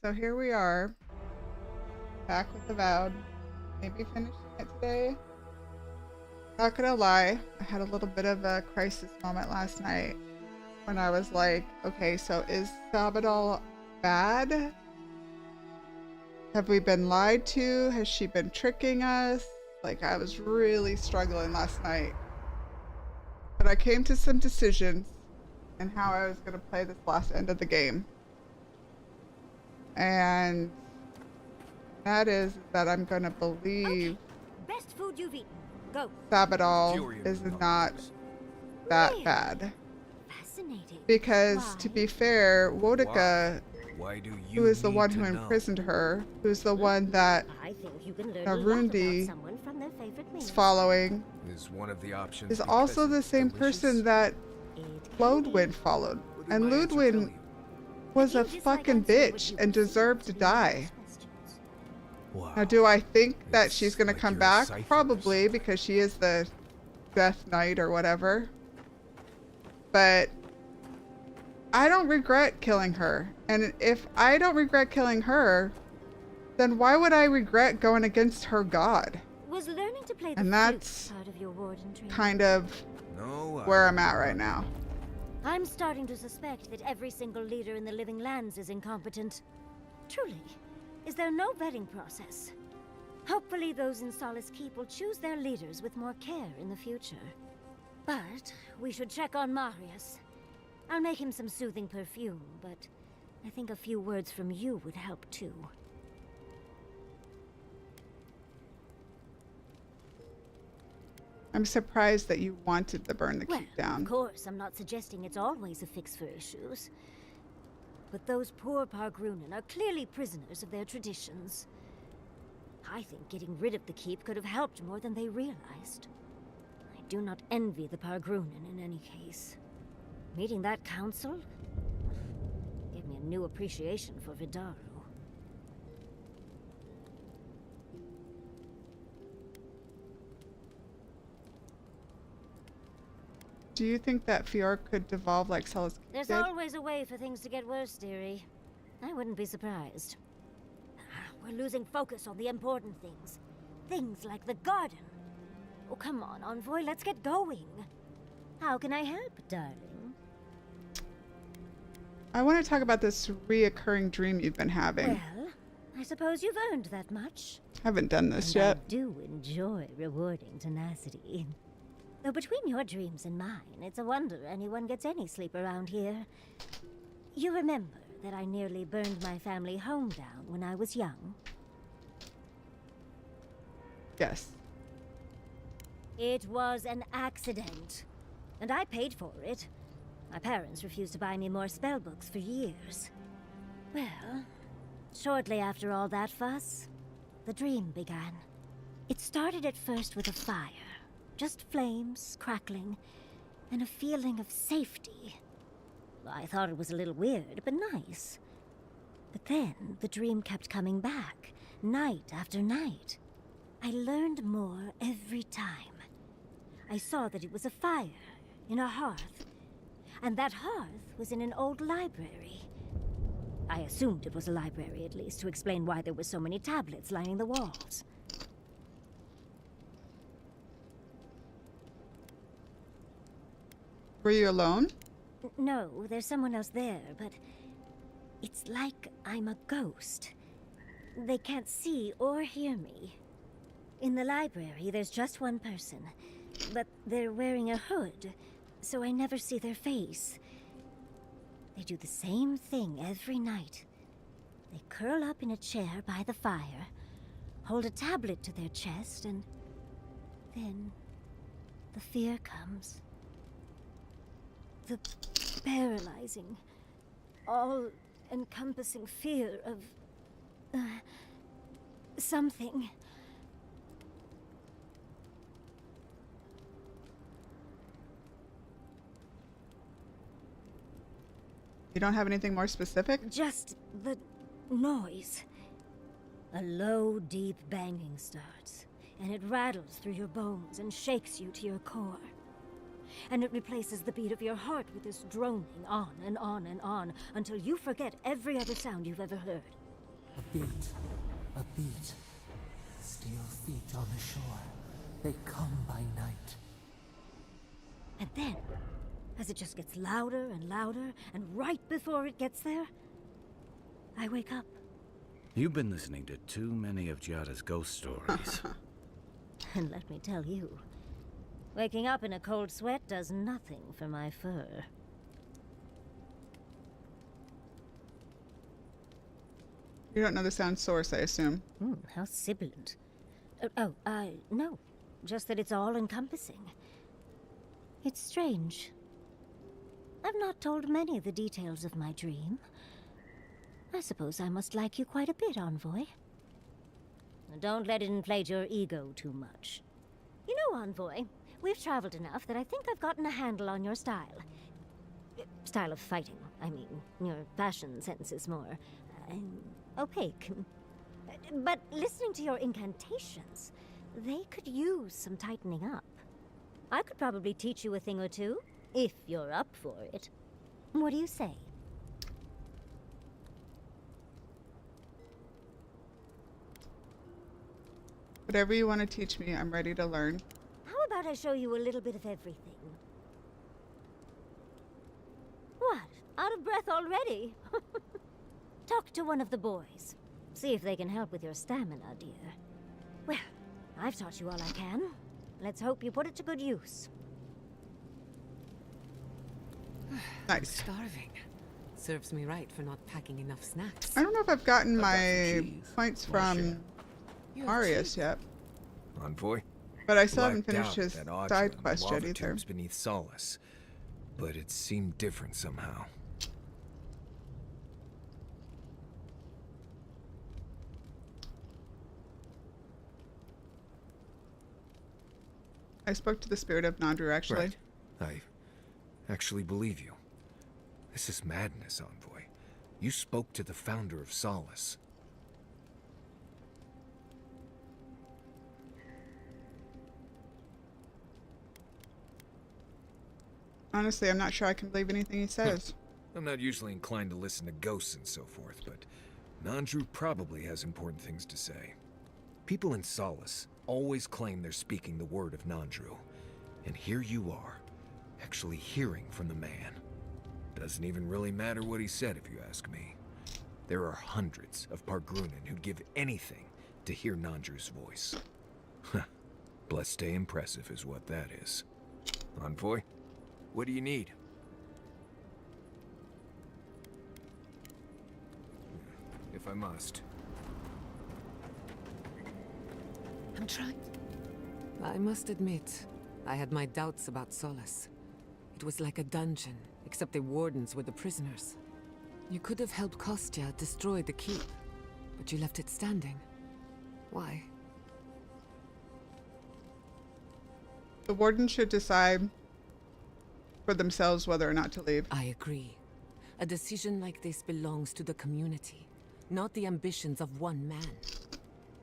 So here we are, back with Avowed. Maybe finishing it today. Not gonna lie, I had a little bit of a crisis moment last night when I was like, okay, so is Sabadell bad? Have we been lied to? Has she been tricking us? Like, I was really struggling last night. But I came to some decisions and how I was gonna play this last end of the game. And that is that I'm gonna believe Best food you've eaten. Go. Sabadell is not that Really? bad. Fascinating. Because to be fair, Wodika, Why do you who is the need one to who know? imprisoned her, who's the one that I think you can learn a lot about Narundi someone from their favorite meals. is following, Is one of the options is because also the it's same delicious? person that It can Ludwig be. followed. What did And my answer tell Ludwig you? was a You dislike fucking answering what bitch you and perceive deserved to be die. obvious questions. Wow. Now, do I think that It's she's gonna like come you're a back? cipher. Probably, because she is the Death Knight or whatever. But I don't regret killing her. And if I don't regret killing her, then why would I regret going against her god? Was learning to play the And flute that's part of your warden training? kind of No, where I'm at right now. I'm starting to suspect that every single leader in the Living Lands is incompetent. Truly, is there no vetting process? Hopefully those in Solace Keep will choose their leaders with more care in the future. But we should check on Marius. I'll make him some soothing perfume, but I think a few words from you would help too. I'm surprised that you wanted to burn the Well, keep down. of course, I'm not suggesting it's always a fix for issues. But those poor Pargrunen are clearly prisoners of their traditions. I think getting rid of the keep could have helped more than they realized. I do not envy the Pargrunen in any case. Meeting that council gave me a new appreciation for Vidaru. Do you think that Fior could devolve like Celis There's did? always a way for things to get worse, dearie. I wouldn't be surprised. We're losing focus on the important things. Things like the garden. Oh, come on, Envoy, let's get going. How can I help, darling? I want to talk about this reoccurring dream you've been having. Well, I suppose you've earned that much. Haven't done this And yet. I do enjoy rewarding tenacity. Though between your dreams and mine, it's a wonder anyone gets any sleep around here. You remember that I nearly burned my family home down when I was young? Yes. It was an accident, and I paid for it. My parents refused to buy me more spellbooks for years. Well, shortly after all that fuss, the dream began. It started at first with a fire. Just flames, crackling, and a feeling of safety. I thought it was a little weird, but nice. But then the dream kept coming back, night after night. I learned more every time. I saw that it was a fire in a hearth, and that hearth was in an old library. I assumed it was a library, at least, to explain why there were so many tablets lining the walls. Were you alone? No, there's someone else there, but it's like I'm a ghost. They can't see or hear me. In the library, there's just one person, but they're wearing a hood, so I never see their face. They do the same thing every night. They curl up in a chair by the fire, hold a tablet to their chest, and then the fear comes. The paralyzing, all-encompassing fear of something. You don't have anything more specific? Just the noise. A low, deep banging starts, and it rattles through your bones and shakes you to your core. And it replaces the beat of your heart with this droning on and on and on until you forget every other sound you've ever heard. A beat. A beat. Steel feet on the shore. They come by night. And then, as it just gets louder and louder, and right before it gets there, I wake up. You've been listening to too many of Giada's ghost stories. And let me tell you, waking up in a cold sweat does nothing for my fur. You don't know the sound source, I assume. How sibilant. No. Just that it's all-encompassing. It's strange. I've not told many of the details of my dream. I suppose I must like you quite a bit, Envoy. Don't let it inflate your ego too much. You know, Envoy, we've traveled enough that I think I've gotten a handle on your style. Style of fighting, I mean. Your fashion sense is more opaque. But listening to your incantations, they could use some tightening up. I could probably teach you a thing or two, if you're up for it. What do you say? Whatever you want to teach me, I'm ready to learn. How about I show you a little bit of everything? What? Out of breath already? Talk to one of the boys. See if they can help with your stamina, dear. Well, I've taught you all I can. Let's hope you put it to good use. Nice. Starving. Serves me right for not packing enough snacks. I don't know if I've gotten I've got some my cheese. points Wanna from share? You have Marius cheese? yet, Envoy? but I still Well, haven't I finished doubt his that Audra side and the quest yet lava either. tubes beneath Solace, but it seemed different somehow. I spoke to the spirit of Nandru, actually. Right. I actually believe you. This is madness, Envoy. You spoke to the founder of Solace. Honestly, I'm not sure I can believe anything he says. I'm not usually inclined to listen to ghosts and so forth, but Nandru probably has important things to say. People in Solace always claim they're speaking the word of Nandru, and here you are, actually hearing from the man. Doesn't even really matter what he said, if you ask me. There are hundreds of Pargrunan who'd give anything to hear Nandru's voice. Blessed day impressive is what that is. Envoy, what do you need? If I must. I'm trying. I must admit, I had my doubts about Solace. It was like a dungeon, except the wardens were the prisoners. You could have helped Kostya destroy the keep, but you left it standing. Why? The warden should decide for themselves whether or not to leave. I agree. A decision like this belongs to the community, not the ambitions of one man.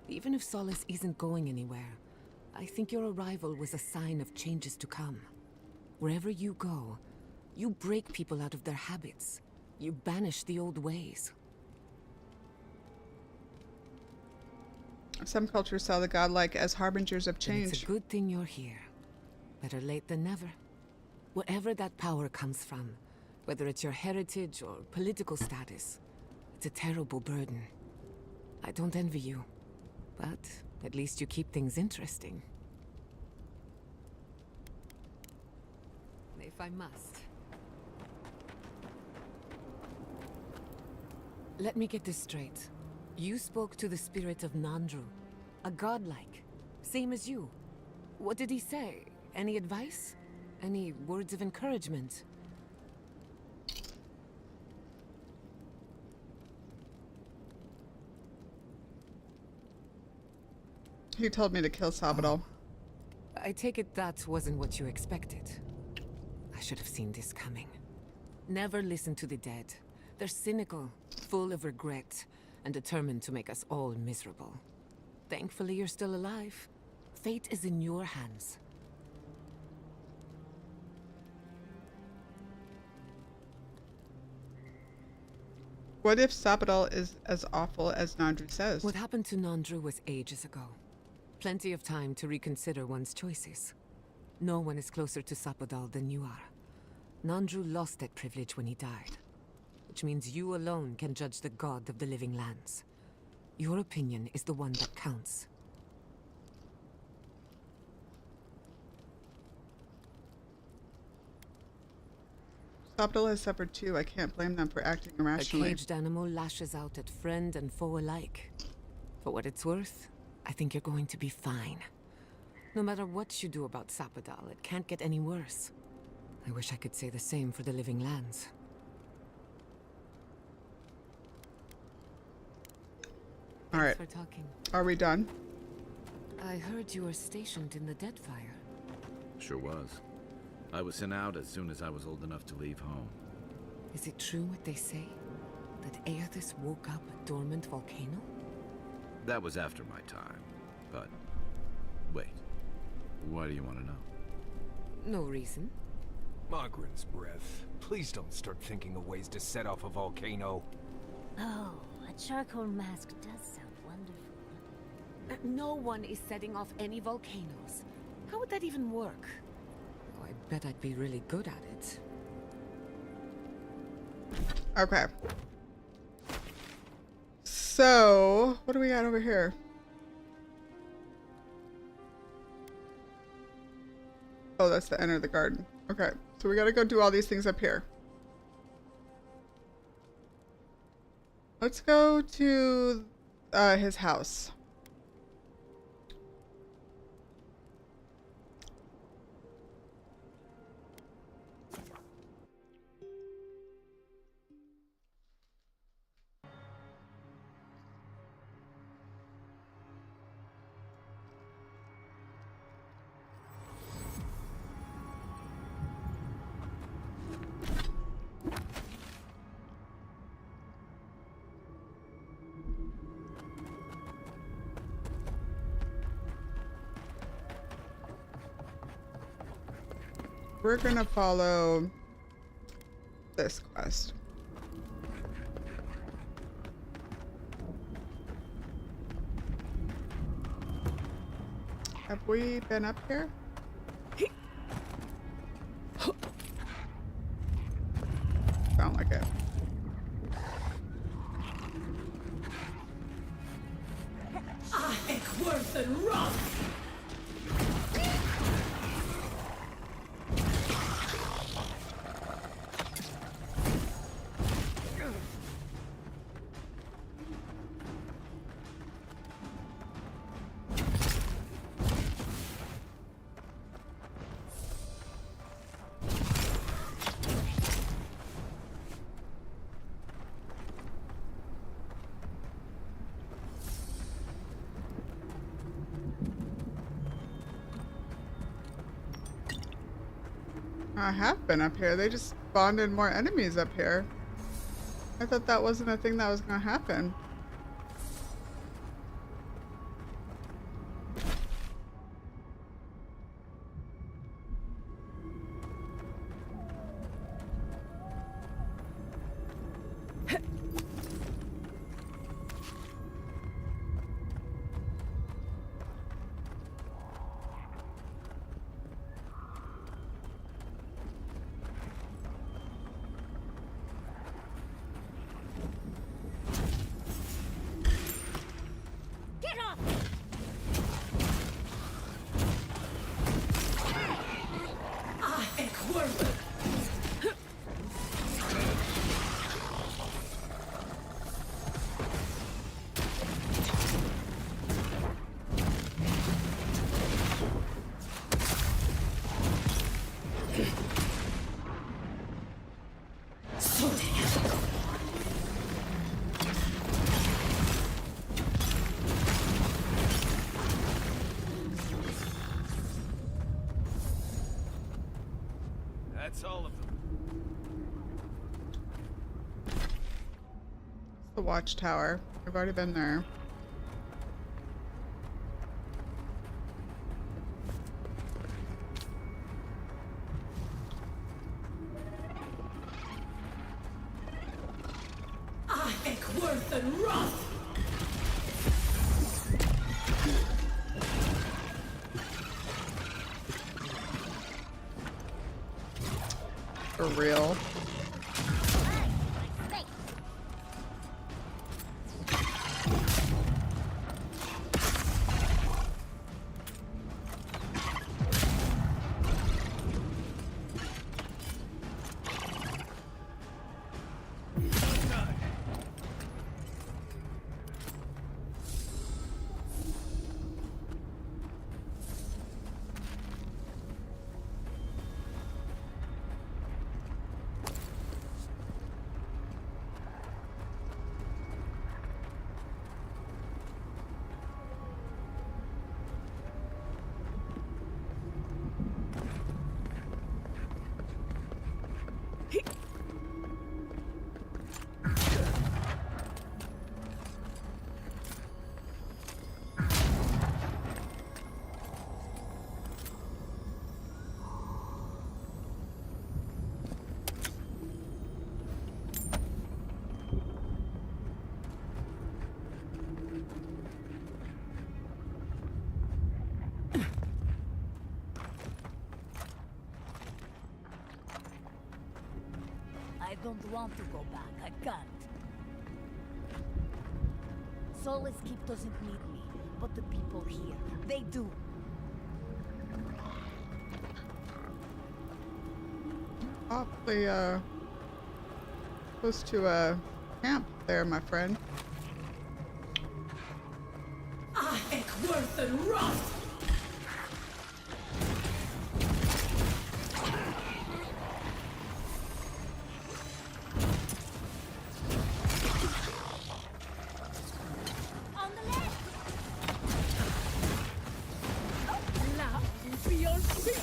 Even if Solace isn't going anywhere, I think your arrival was a sign of changes to come. Wherever you go, you break people out of their habits. You banish the old ways. Some cultures saw the godlike as harbingers of And change. it's a good thing you're here. Better late than never. Wherever that power comes from, whether it's your heritage or political status, it's a terrible burden. I don't envy you, but at least you keep things interesting. If I must. Let me get this straight. You spoke to the spirit of Nandru, a godlike, same as you. What did he say? Any advice? Any words of encouragement? He told me to kill Sabado. I take it that wasn't what you expected. I should have seen this coming. Never listen to the dead. They're cynical, full of regret, and determined to make us all miserable. Thankfully, you're still alive. Fate is in your hands. What if Sabadell is as awful as Nandru says? What happened to Nandru was ages ago. Plenty of time to reconsider one's choices. No one is closer to Sapadal than you are. Nandru lost that privilege when he died, which means you alone can judge the god of the living lands. Your opinion is the one that counts. Sabadell has suffered too. I can't blame them for acting irrationally. A caged animal lashes out at friend and foe alike. For what it's worth, I think you're going to be fine. No matter what you do about Sapadal, it can't get any worse. I wish I could say the same for the living lands. All right. Thanks for talking. Are we done? I heard you were stationed in the Deadfire. Sure was. I was sent out as soon as I was old enough to leave home. Is it true what they say? That Aethys woke up a dormant volcano? That was after my time. But wait. Why do you want to know? No reason. Mogren's breath. Please don't start thinking of ways to set off a volcano. Oh, a charcoal mask does sound wonderful. No one is setting off any volcanoes. How would that even work? Oh, I bet I'd be really good at it. Okay. So, what do we got over here? Oh, that's the enter the garden. Okay, so we gotta go do all these things up here. Let's go to his house. We're gonna follow this quest. Have we been up here? Sound like it. I have been up here. They just spawned in more enemies up here. I thought that wasn't a thing that was gonna happen. Get off! That's all of them. The watchtower. We've already been there. real. I don't want to go back. I can't. Solace Keep doesn't need me, but the people here, they do. Probably, close to a camp there, my friend. Worth and rust! On the left! Now, beyond speed!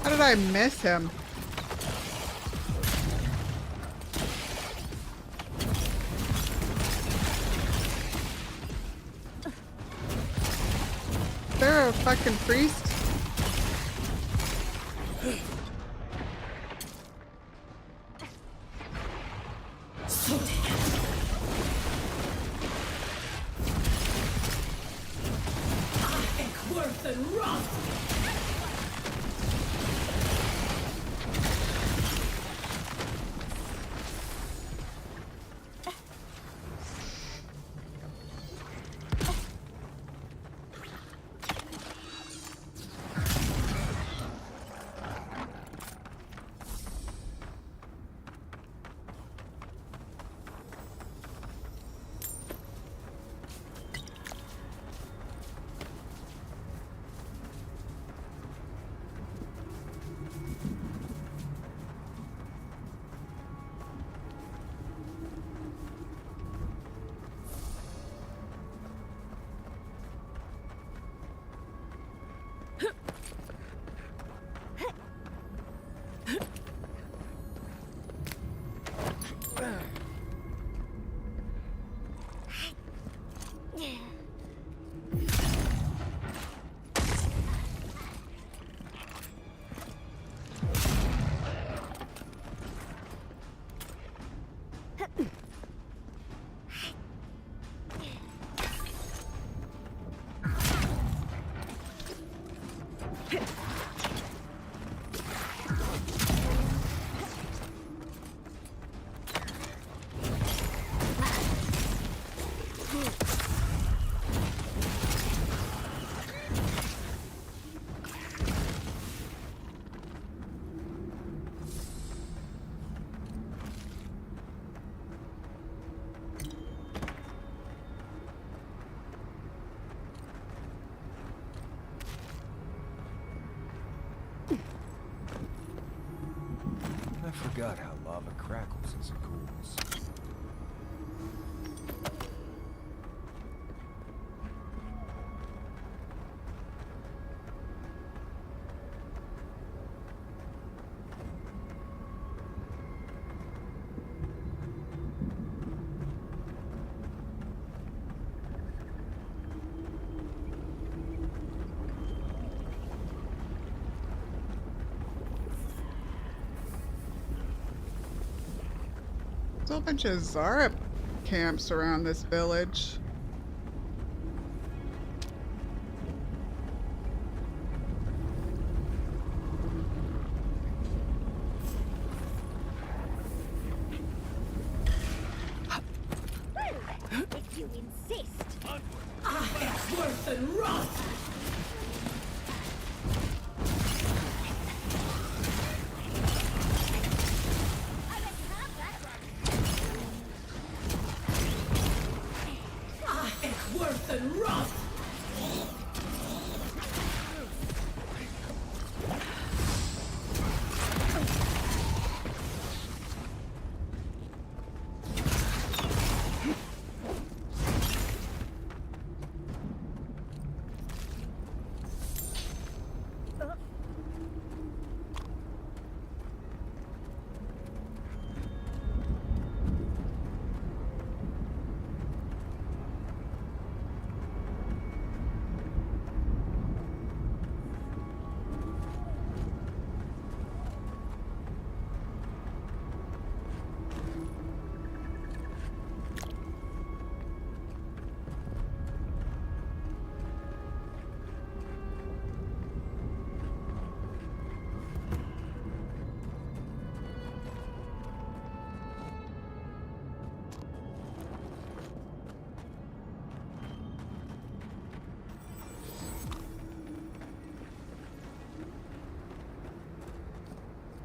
How did I miss him? Is there a fucking priest? Worth and rust! I forgot how lava crackles as it cools. Still a bunch of Zara camps around this village. If you insist.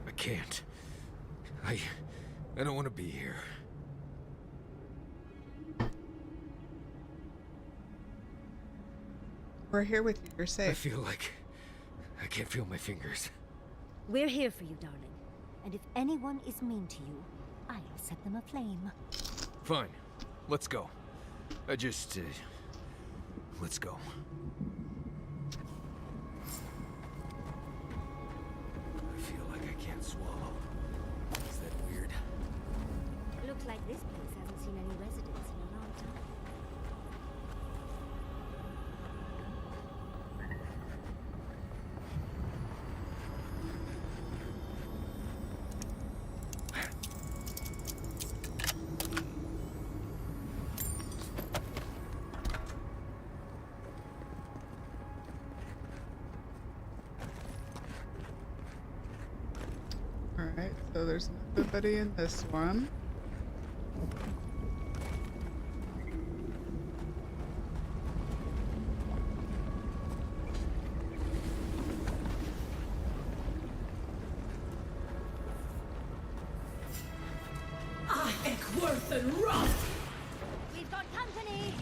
I can't. I don't want to be here. We're here with you. You're I safe. feel like I can't feel my fingers. We're here for you, darling. And if anyone is mean to you, I'll set them aflame. Fine. Let's go. Let's go. I feel like I can't swallow. Is that weird? Looks like this place hasn't seen any residents in a long time. Alright, so there's nobody in this one. We've got company!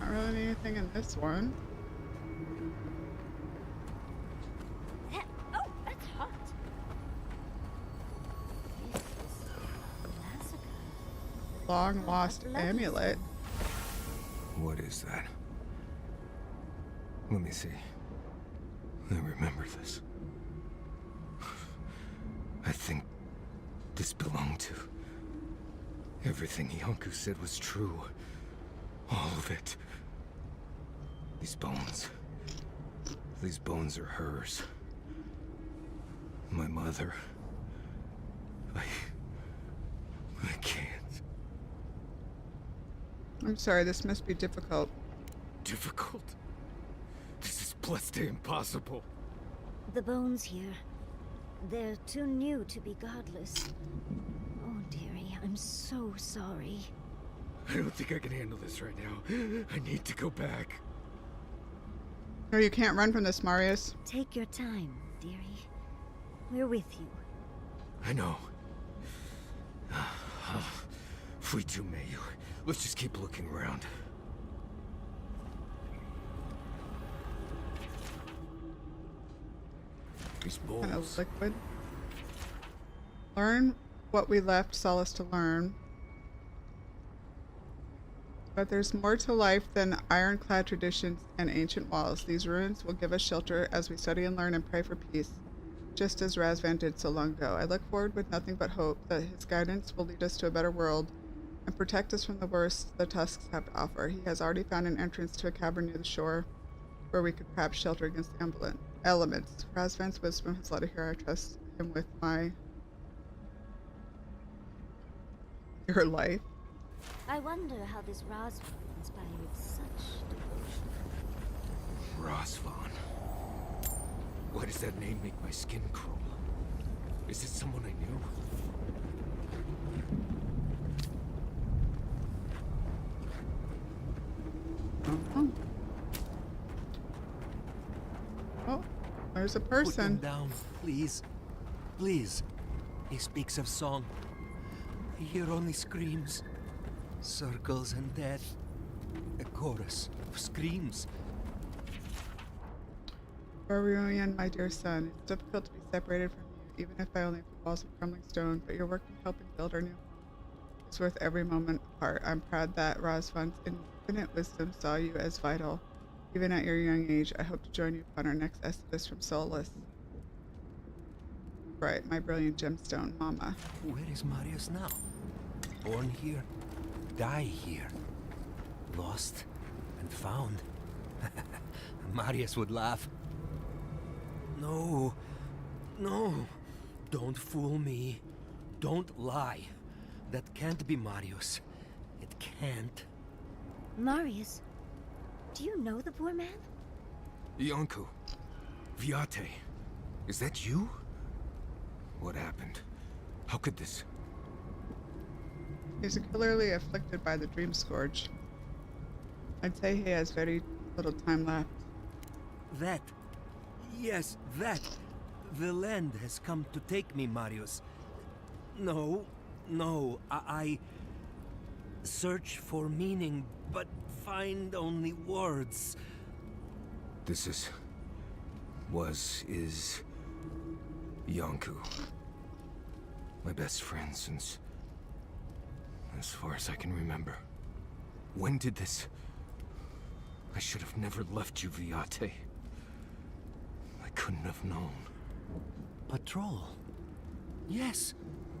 Not really anything in this one. Oh, that's hot. This is a massacre. Long lost amulet. What is that? Let me see. I remember this. I think this belonged to... Everything Yonku said was true. All of it. These bones. These bones are hers. My mother. I can't. I'm sorry, this must be difficult. Difficult? This is blessed impossible. The bones here. They're too new to be godless. Oh, dearie, I'm so sorry. I don't think I can handle this right now. I need to go back. No, you can't run from this, Marius. Take your time, dearie. We're with you. I know. Fui too Mayu. Let's just keep looking around. These kind of balls. liquid. Learn what we left Solace to learn. But there's more to life than ironclad traditions and ancient walls. These ruins will give us shelter as we study and learn and pray for peace, just as Razvan did so long ago. I look forward with nothing but hope that his guidance will lead us to a better world and protect us from the worst the Tusks have to offer. He has already found an entrance to a cavern near the shore where we could perhaps shelter against the elements. Razvan's wisdom has led us here. I trust him with your life. I wonder how this Razvan inspired such devotion. Rosvan. Why does that name make my skin crawl? Is it someone I knew? Oh, there's a Put person. him down, please. Please. He speaks of song. I hear only screams. Circles and death. A chorus of screams. For a reunion, my dear son, it's difficult to be separated from you, even if I only have the walls of crumbling stone, but your work in helping build our new home is worth every moment apart. I'm proud that Razvan's infinite wisdom saw you as vital. Even at your young age, I hope to join you upon our next exodus from Solus. Right, my brilliant gemstone, Mama. Where is Marius now? Born here, die here. Lost and found. Marius would laugh. No, no, don't fool me. Don't lie. That can't be Marius. It can't. Marius, do you know the poor man? Yonko. Viate. Is that you? What happened? How could this... He's clearly afflicted by the dream scourge. I'd say he has very little time left. That. Yes, that. The land has come to take me, Marius. No, no, I search for meaning, but find only words. This is... is... Yonku. My best friend since... as far as I can remember. When did this... I should have never left you, Viate. I couldn't have known. Patrol. Yes,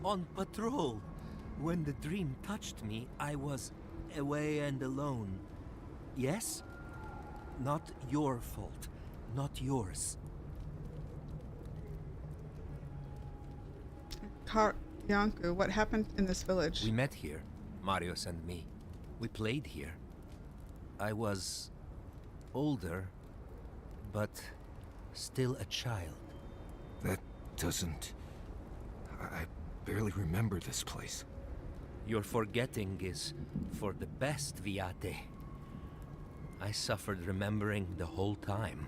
on patrol. When the dream touched me, I was away and alone. Yes? Not your fault. Not yours. Yanku, what happened in this village? We met here, Marius and me. We played here. I was older, but still a child. That doesn't... I barely remember this place. Your forgetting is for the best, Viate. I suffered remembering the whole time.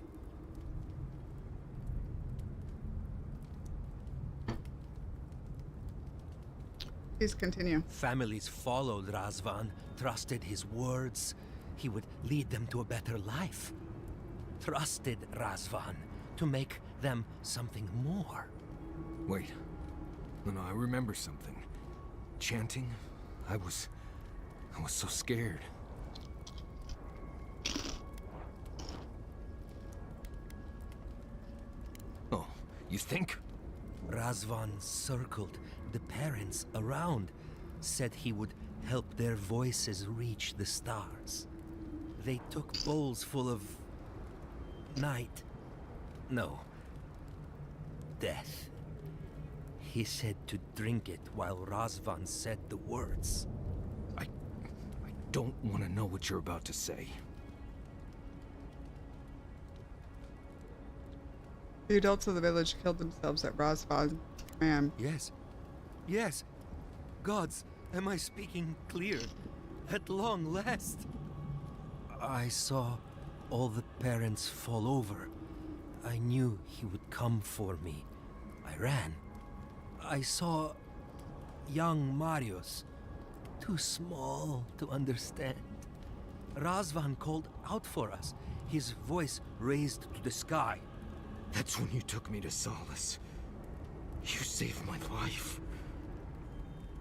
Please continue. Families followed Razvan, trusted his words. He would lead them to a better life. Trusted Razvan to make them something more. Wait. No, I remember something. Chanting? I was so scared. Oh, you think? Razvan circled the parents around, said he would help their voices reach the stars. They took bowls full of... night. No. Death. He said to drink it while Razvan said the words. I don't want to know what you're about to say. The adults of the village killed themselves at Razvan's command. Yes. Yes. Gods, am I speaking clear? At long last. I saw all the parents fall over. I knew he would come for me. I ran. I saw young Marius, too small to understand. Razvan called out for us, his voice raised to the sky. That's when you took me to Solace. You saved my life.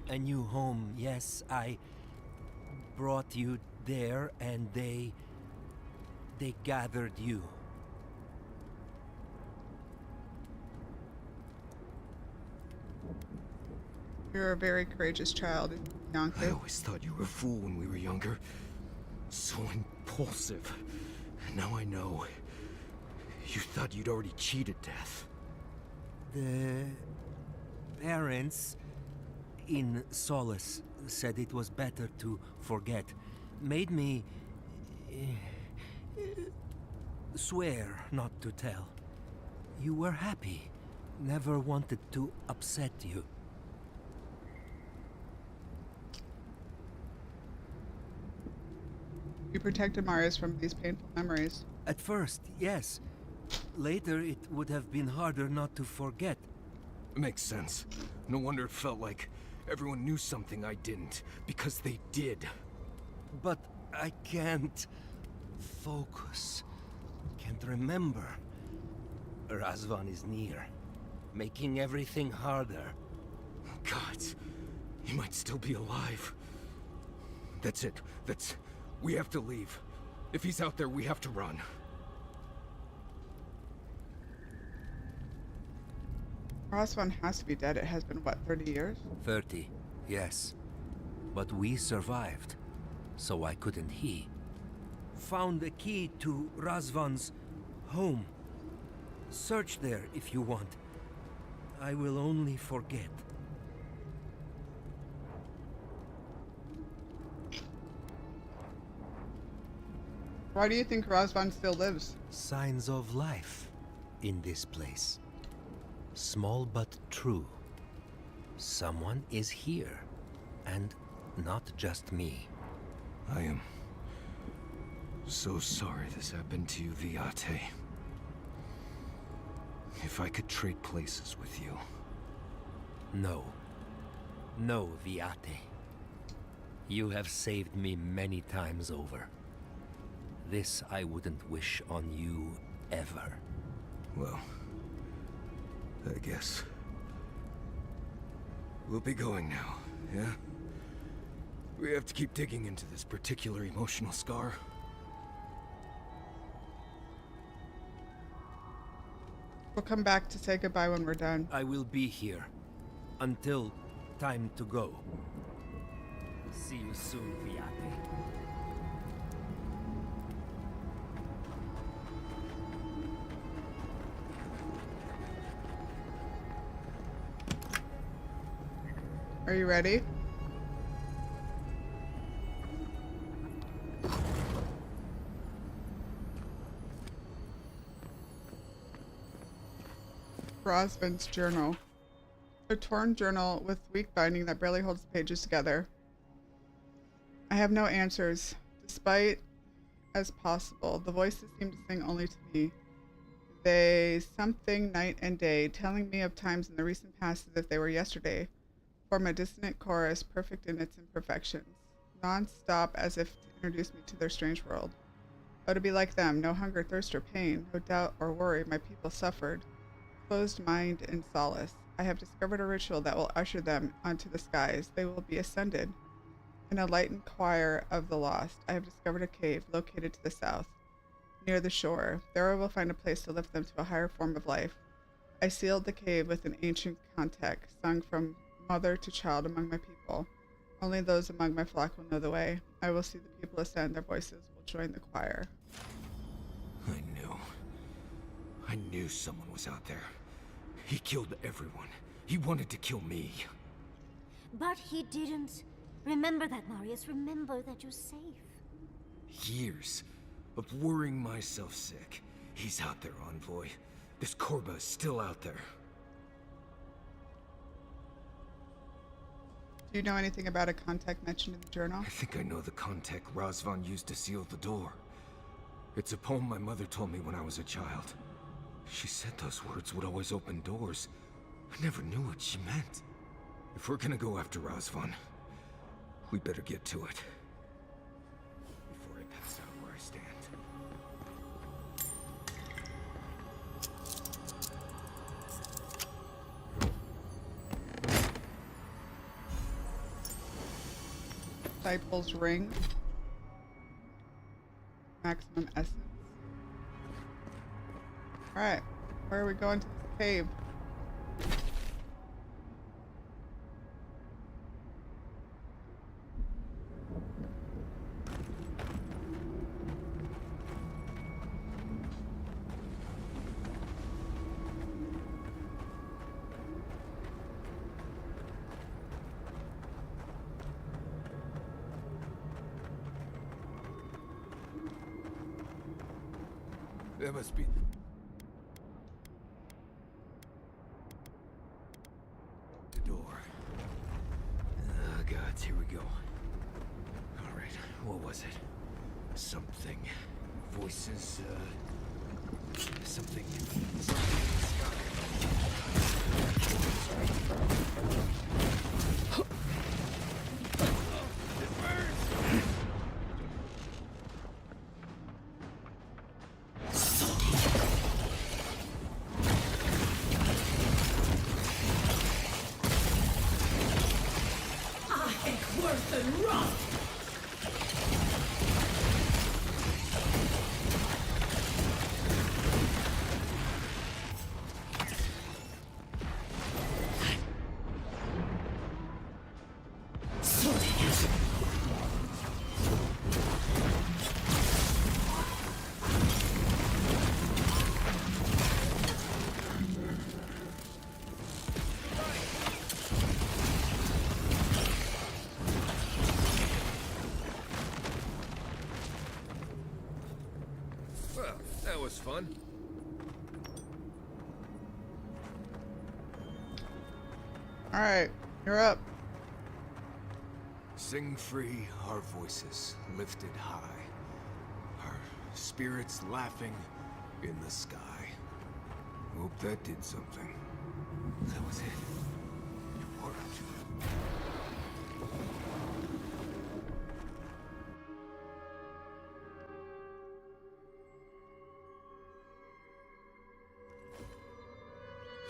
A new home, yes, I brought you there and they gathered you. You're a very courageous child, I Bianca. always thought you were a fool when we were younger. So impulsive. Now I know. You thought you'd already cheated death. The parents in Solace said it was better to forget. Made me swear not to tell. You were happy. Never wanted to upset you. You protected Marius from these painful memories. At first, yes. Later, it would have been harder not to forget. Makes sense. No wonder it felt like everyone knew something I didn't, because they did. But I can't focus. Can't remember. Razvan is near, making everything harder. God, he might still be alive. That's it. We have to leave. If he's out there, we have to run. Razvan has to be dead. It has been, what, 30 years? 30, yes. But we survived, so I couldn't he. Found the key to Razvan's home. Search there if you want. I will only forget. Why do you think Razvan still lives? Signs of life in this place. Small but true. Someone is here. And not just me. I am so sorry this happened to you, Viate. If I could trade places with you. No. No, Viate. You have saved me many times over. This I wouldn't wish on you ever. Well, I guess. We'll be going now, yeah? We have to keep digging into this particular emotional scar. We'll come back to say goodbye when we're done. I will be here. Until time to go. See you soon, Viate. Are you ready? Rosvin's journal. A torn journal with weak binding that barely holds the pages together. I have no answers, despite as possible. The voices seem to sing only to me. They something night and day, telling me of times in the recent past as if they were yesterday. Form a dissonant chorus, perfect in its imperfections, non-stop as if to introduce me to their strange world. Oh, to be like them, no hunger, thirst, or pain, no doubt or worry, my people suffered. Closed mind in solace. I have discovered a ritual that will usher them onto the skies. They will be ascended. In a lightened choir of the lost, I have discovered a cave located to the south, near the shore. There I will find a place to lift them to a higher form of life. I sealed the cave with an ancient contact, sung from mother to child among my people. Only those among my flock will know the way. I will see the people ascend, their voices will join the choir. I knew someone was out there. He killed everyone. He wanted to kill me. But he didn't. Remember that, Marius. Remember that you're safe. Years of worrying myself sick. He's out there, Envoy. This Korba is still out there. Do you know anything about a contact mentioned in the journal? I think I know the contact Razvan used to seal the door. It's a poem my mother told me when I was a child. She said those words would always open doors. I never knew what she meant. If we're gonna go after Razvan, we better get to it. Before I pass out where I stand. Disciples Ring. Maximum essence. Alright, where are we going to this cave? That must be... the door. Oh, gods, here we go. Alright, what was it? Something. Voices, something... something in the sky. It burns! Well, that was fun. Alright, you're up. Sing free our voices lifted high, our spirits laughing in the sky. Hope that did something. That was it. It worked.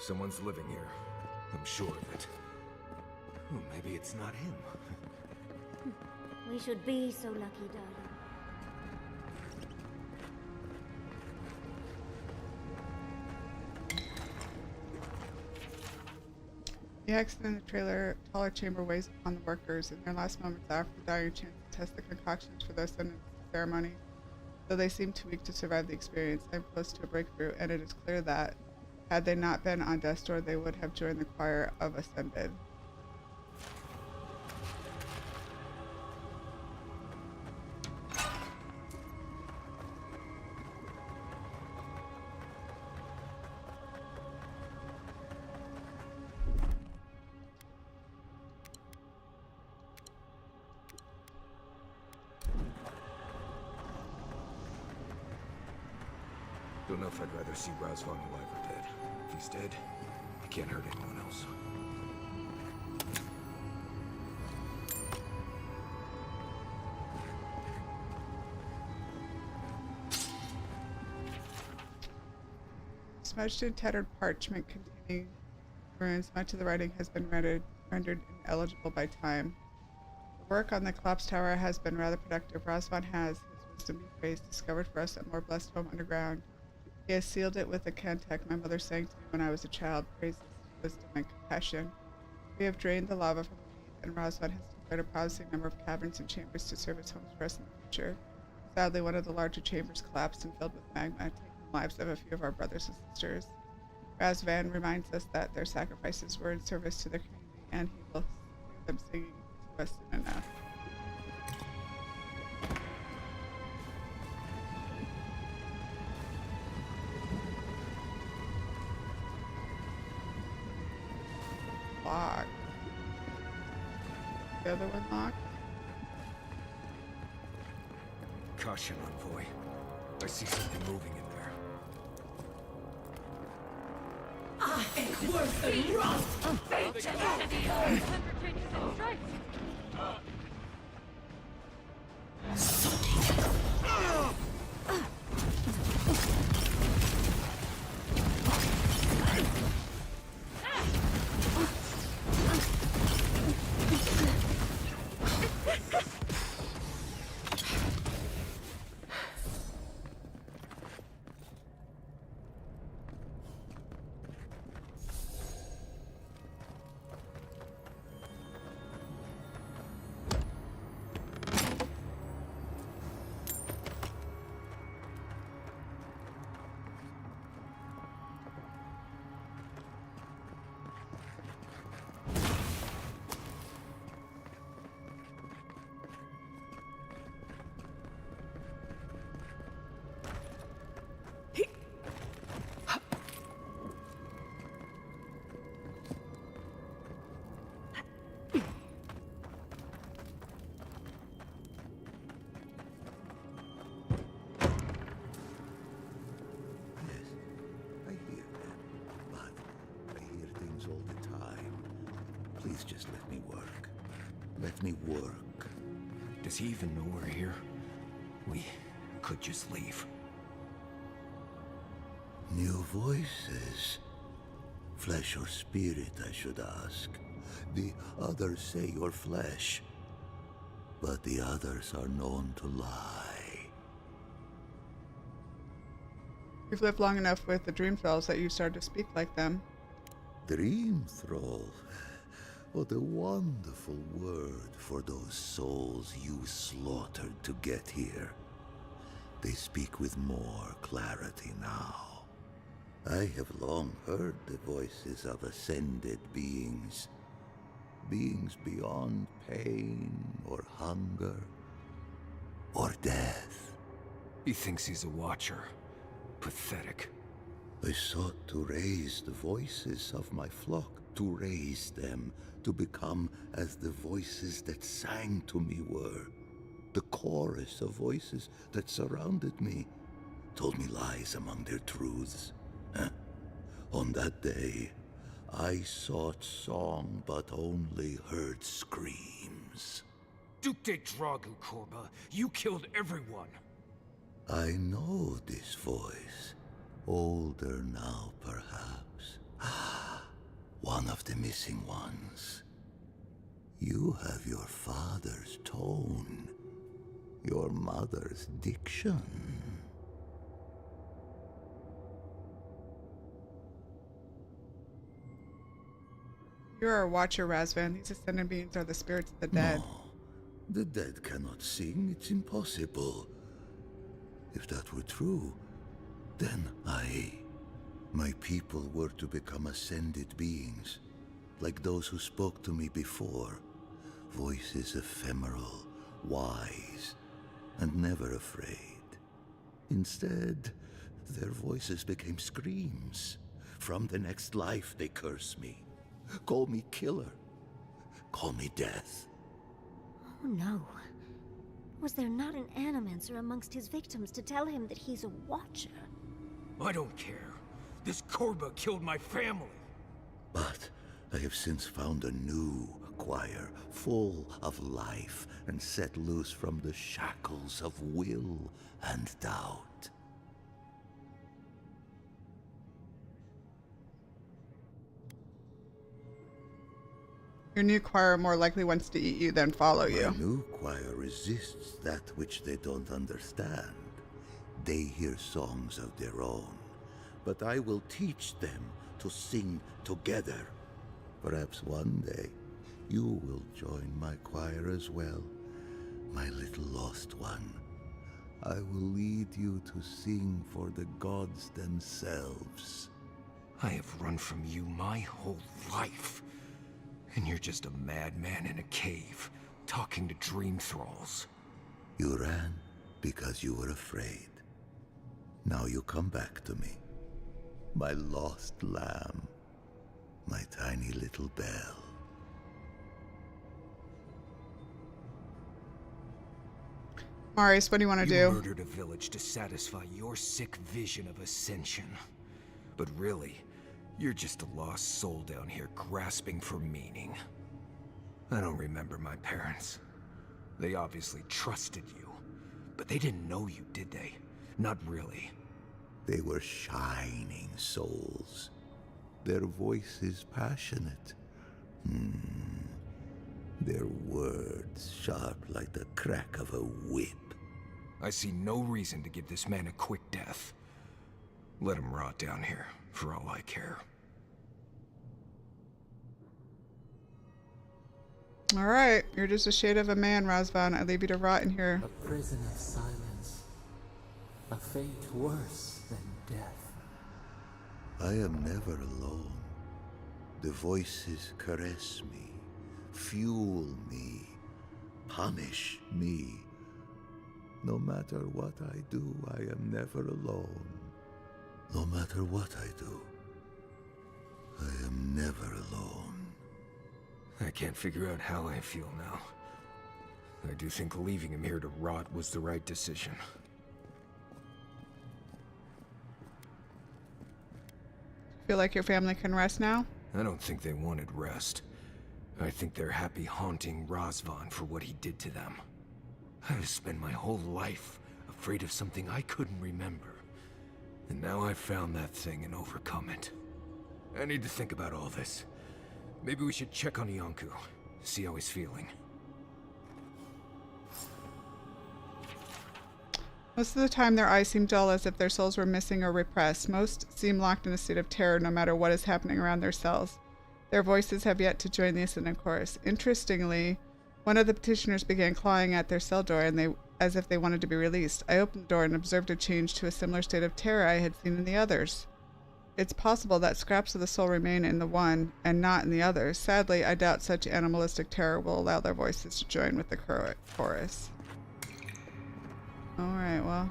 Someone's living here. I'm sure of it. Oh, maybe it's not him. We should be so lucky, darling. The accident in the trailer taller chamber weighs upon the workers. In their last moments after dying, a chance to test the concoctions for their sentence ceremony. Though they seem too weak to survive the experience, I'm close to a breakthrough, and it is clear that, had they not been on death's door, they would have joined the choir of Ascended. Don't know if I'd rather see Razvan alive or dead. If he's dead, he can't hurt anyone else. Smudged and tattered parchment containing runes, much of the writing has been rendered ineligible by time. The work on the collapsed tower has been rather productive. Razvan has, his wisdom be praised, discovered for us a more blessed home underground. He has sealed it with a cantic my mother sang to me when I was a child, praises his wisdom and compassion. We have drained the lava from beneath, and Razvan has declared a promising number of caverns and chambers to serve as homes for us in the future. Sadly, one of the larger chambers collapsed and filled with magma, taking the lives of a few of our brothers and sisters. Razvan reminds us that their sacrifices were in service to their community, and he will hear them singing to us soon enough. Locked. The other one locked? Caution, Envoy. I see something moving in there. Please just let me work. Let me work. Does he even know we're here? We could just leave. New voices. Flesh or spirit, I should ask. The others say you're flesh, but the others are known to lie. You've lived long enough with the Dream Thralls that you started to speak like them. Dream Thrall. What a wonderful word for those souls you slaughtered to get here. They speak with more clarity now. I have long heard the voices of ascended beings. Beings beyond pain or hunger or death. He thinks he's a watcher. Pathetic. I sought to raise the voices of my flock, to raise them, to become as the voices that sang to me were. The chorus of voices that surrounded me told me lies among their truths. On that day, I sought song but only heard screams. Duke de Dragu, Korba, you killed everyone. I know this voice. Older now, perhaps. One of the missing ones. You have your father's tone, your mother's diction. You're a watcher, Razvan. These ascended beings are the spirits of the dead. No, the dead cannot sing. It's impossible. If that were true, then my people were to become ascended beings, like those who spoke to me before. Voices ephemeral, wise, and never afraid. Instead, their voices became screams. From the next life, they curse me. Call me killer. Call me death. Oh no. Was there not an animancer amongst his victims to tell him that he's a watcher? I don't care. This Korba killed my family. But I have since found a new choir, full of life, and set loose from the shackles of will and doubt. Your new choir more likely wants to eat you than follow you. My new choir resists that which they don't understand. They hear songs of their own, but I will teach them to sing together. Perhaps one day, you will join my choir as well, my little lost one. I will lead you to sing for the gods themselves. I have run from you my whole life. And you're just a madman in a cave, talking to dream thralls. You ran because you were afraid. Now you come back to me. My lost lamb. My tiny little bell. Marius, what do you want to do? You murdered a village to satisfy your sick vision of ascension. But really, you're just a lost soul down here grasping for meaning. I don't remember my parents. They obviously trusted you. But they didn't know you, did they? Not really. They were shining souls. Their voices passionate. Their words sharp like the crack of a whip. I see no reason to give this man a quick death. Let him rot down here, for all I care. Alright, you're just a shade of a man, Razvan. I leave you to rot in here. A prison of silence. A fate worse than death. I am never alone. The voices caress me, fuel me, punish me. No matter what I do, I am never alone. No matter what I do, I am never alone. I can't figure out how I feel now. I do think leaving him here to rot was the right decision. Feel like your family can rest now? I don't think they wanted rest. I think they're happy haunting Razvan for what he did to them. I've spent my whole life afraid of something I couldn't remember. And now I've found that thing and overcome it. I need to think about all this. Maybe we should check on Iancu, see how he's feeling. Most of the time, their eyes seem dull as if their souls were missing or repressed. Most seem locked in a state of terror no matter what is happening around their cells. Their voices have yet to join the assonant chorus. Interestingly, one of the petitioners began clawing at their cell door as if they wanted to be released. I opened the door and observed a change to a similar state of terror I had seen in the others. It's possible that scraps of the soul remain in the one and not in the others. Sadly, I doubt such animalistic terror will allow their voices to join with the chorus. Alright, well,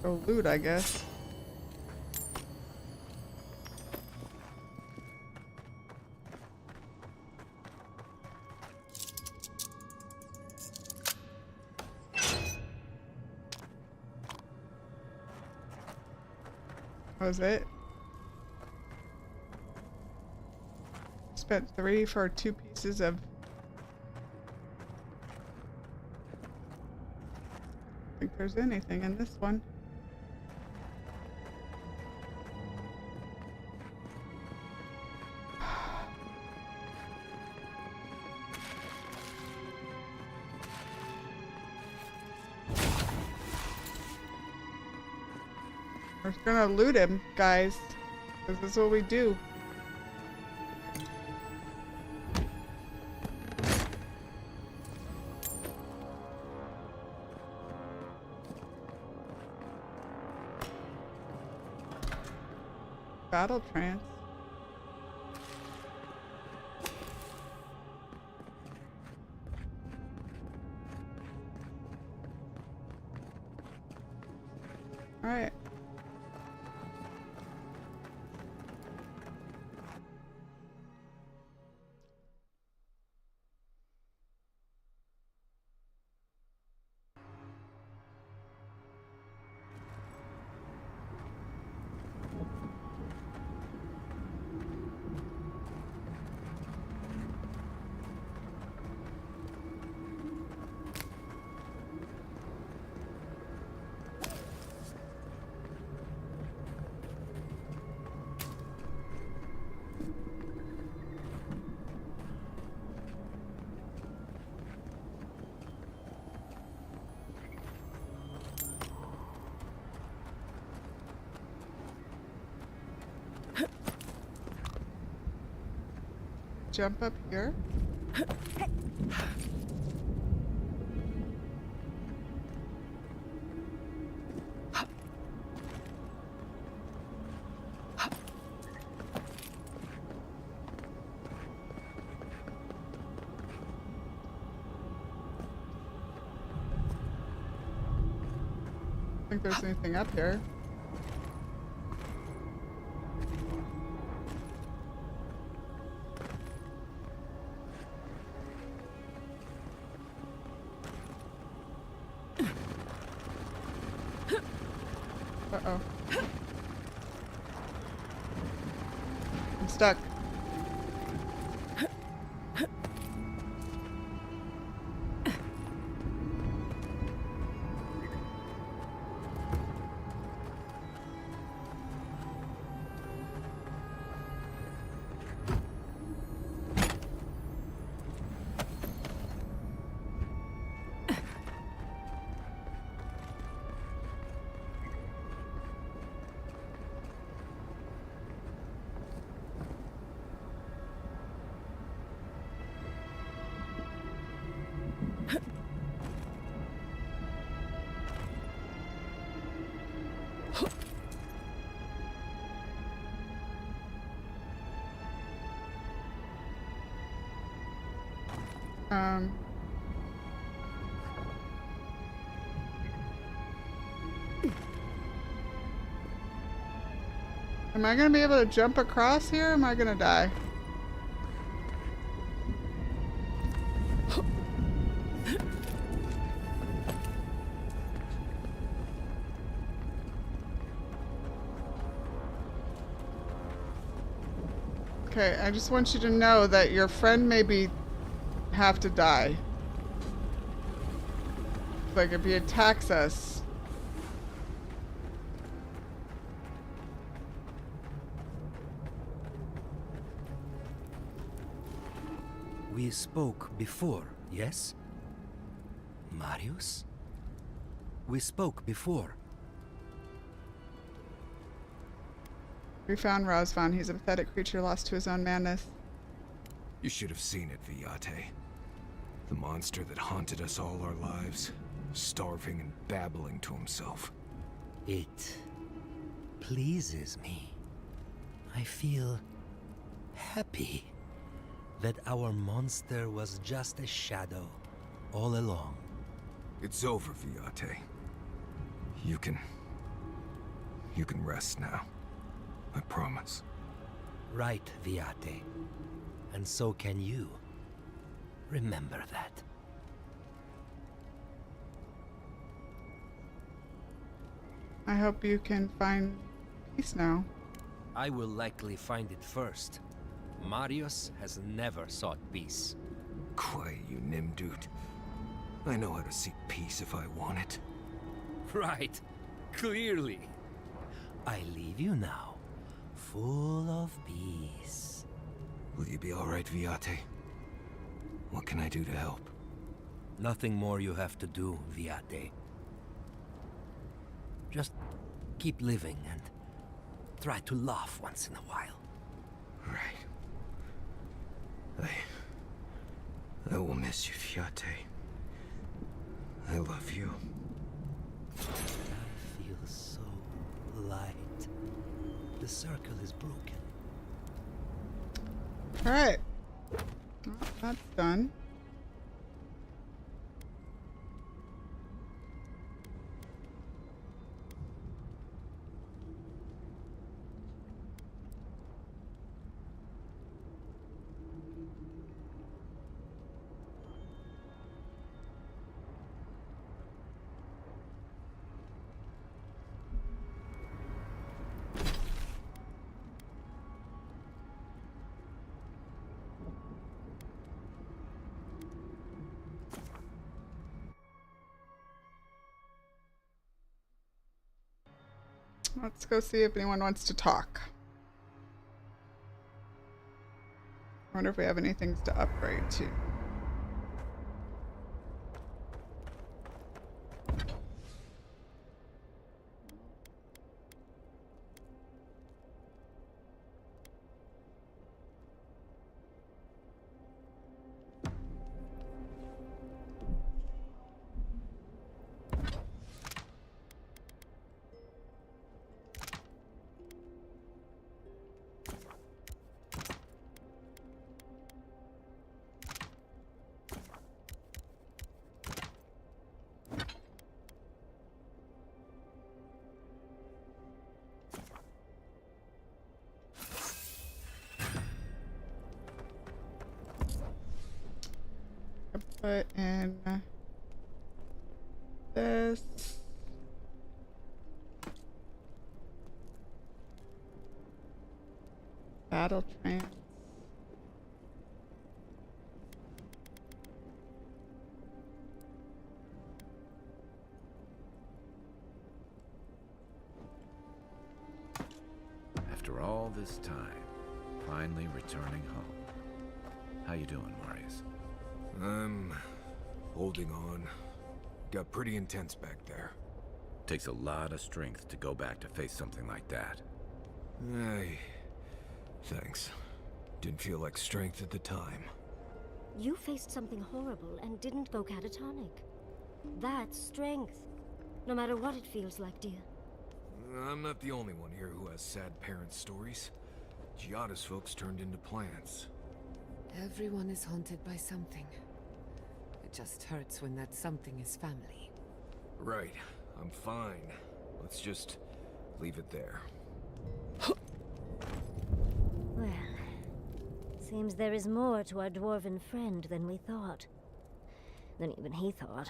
go loot, I guess. Was it? Spent 3 for 2 pieces of... I don't think there's anything in this one. We're gonna loot him, guys. Because this is what we do. Battle trance. All right. Jump up here. I don't think there's anything up here. Uh-oh. I'm stuck. Am I gonna be able to jump across here? Or am I gonna die? Okay, I just want you to know that your friend maybe have to die. Like if he attacks us. We spoke before, yes? Marius? We spoke before. We found Razvan. He's a pathetic creature lost to his own madness. You should have seen it, Viate. The monster that haunted us all our lives, starving and babbling to himself. It pleases me. I feel happy that our monster was just a shadow all along. It's over, Viate. You can rest now. I promise. Right, Viate. And so can you. Remember that. I hope you can find peace now. I will likely find it first. Marius has never sought peace. Quiet, you Nimdude. I know how to seek peace if I want it. Right. Clearly. I leave you now, full of peace. Will you be alright, Viate? What can I do to help? Nothing more you have to do, Viate. Just keep living and try to laugh once in a while. Right. I will miss you, Viate. I love you. I feel so light. The circle is broken. Alright. Well, that's done. Let's go see if anyone wants to talk. I wonder if we have any things to upgrade to. Put in this. Battle trance. After all this time, finally returning home. How you doing, Marius? I'm holding on. Got pretty intense back there. Takes a lot of strength to go back to face something like that. Thanks. Didn't feel like strength at the time. You faced something horrible and didn't go catatonic. That's strength. No matter what it feels like, dear. I'm not the only one here who has sad parent stories. Giada's folks turned into plants. Everyone is haunted by something. It just hurts when that something is family. Right. I'm fine. Let's just leave it there. Well, seems there is more to our dwarven friend than we thought. Than even he thought.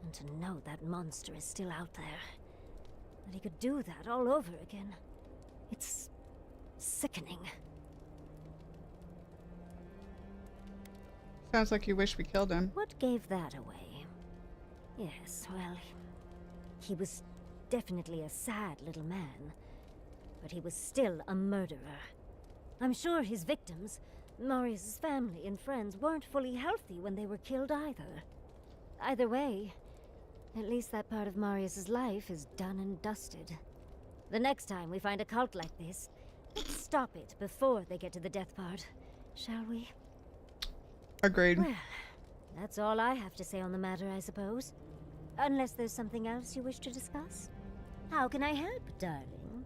And to know that monster is still out there. That he could do that all over again. It's sickening. Sounds like you wish we killed him. What gave that away? Yes, well, he was definitely a sad little man, but he was still a murderer. I'm sure his victims, Marius' family and friends, weren't fully healthy when they were killed either. Either way, at least that part of Marius' life is done and dusted. The next time we find a cult like this, let's stop it before they get to the death part, shall we? Agreed. Well, that's all I have to say on the matter, I suppose. Unless there's something else you wish to discuss. How can I help, darling?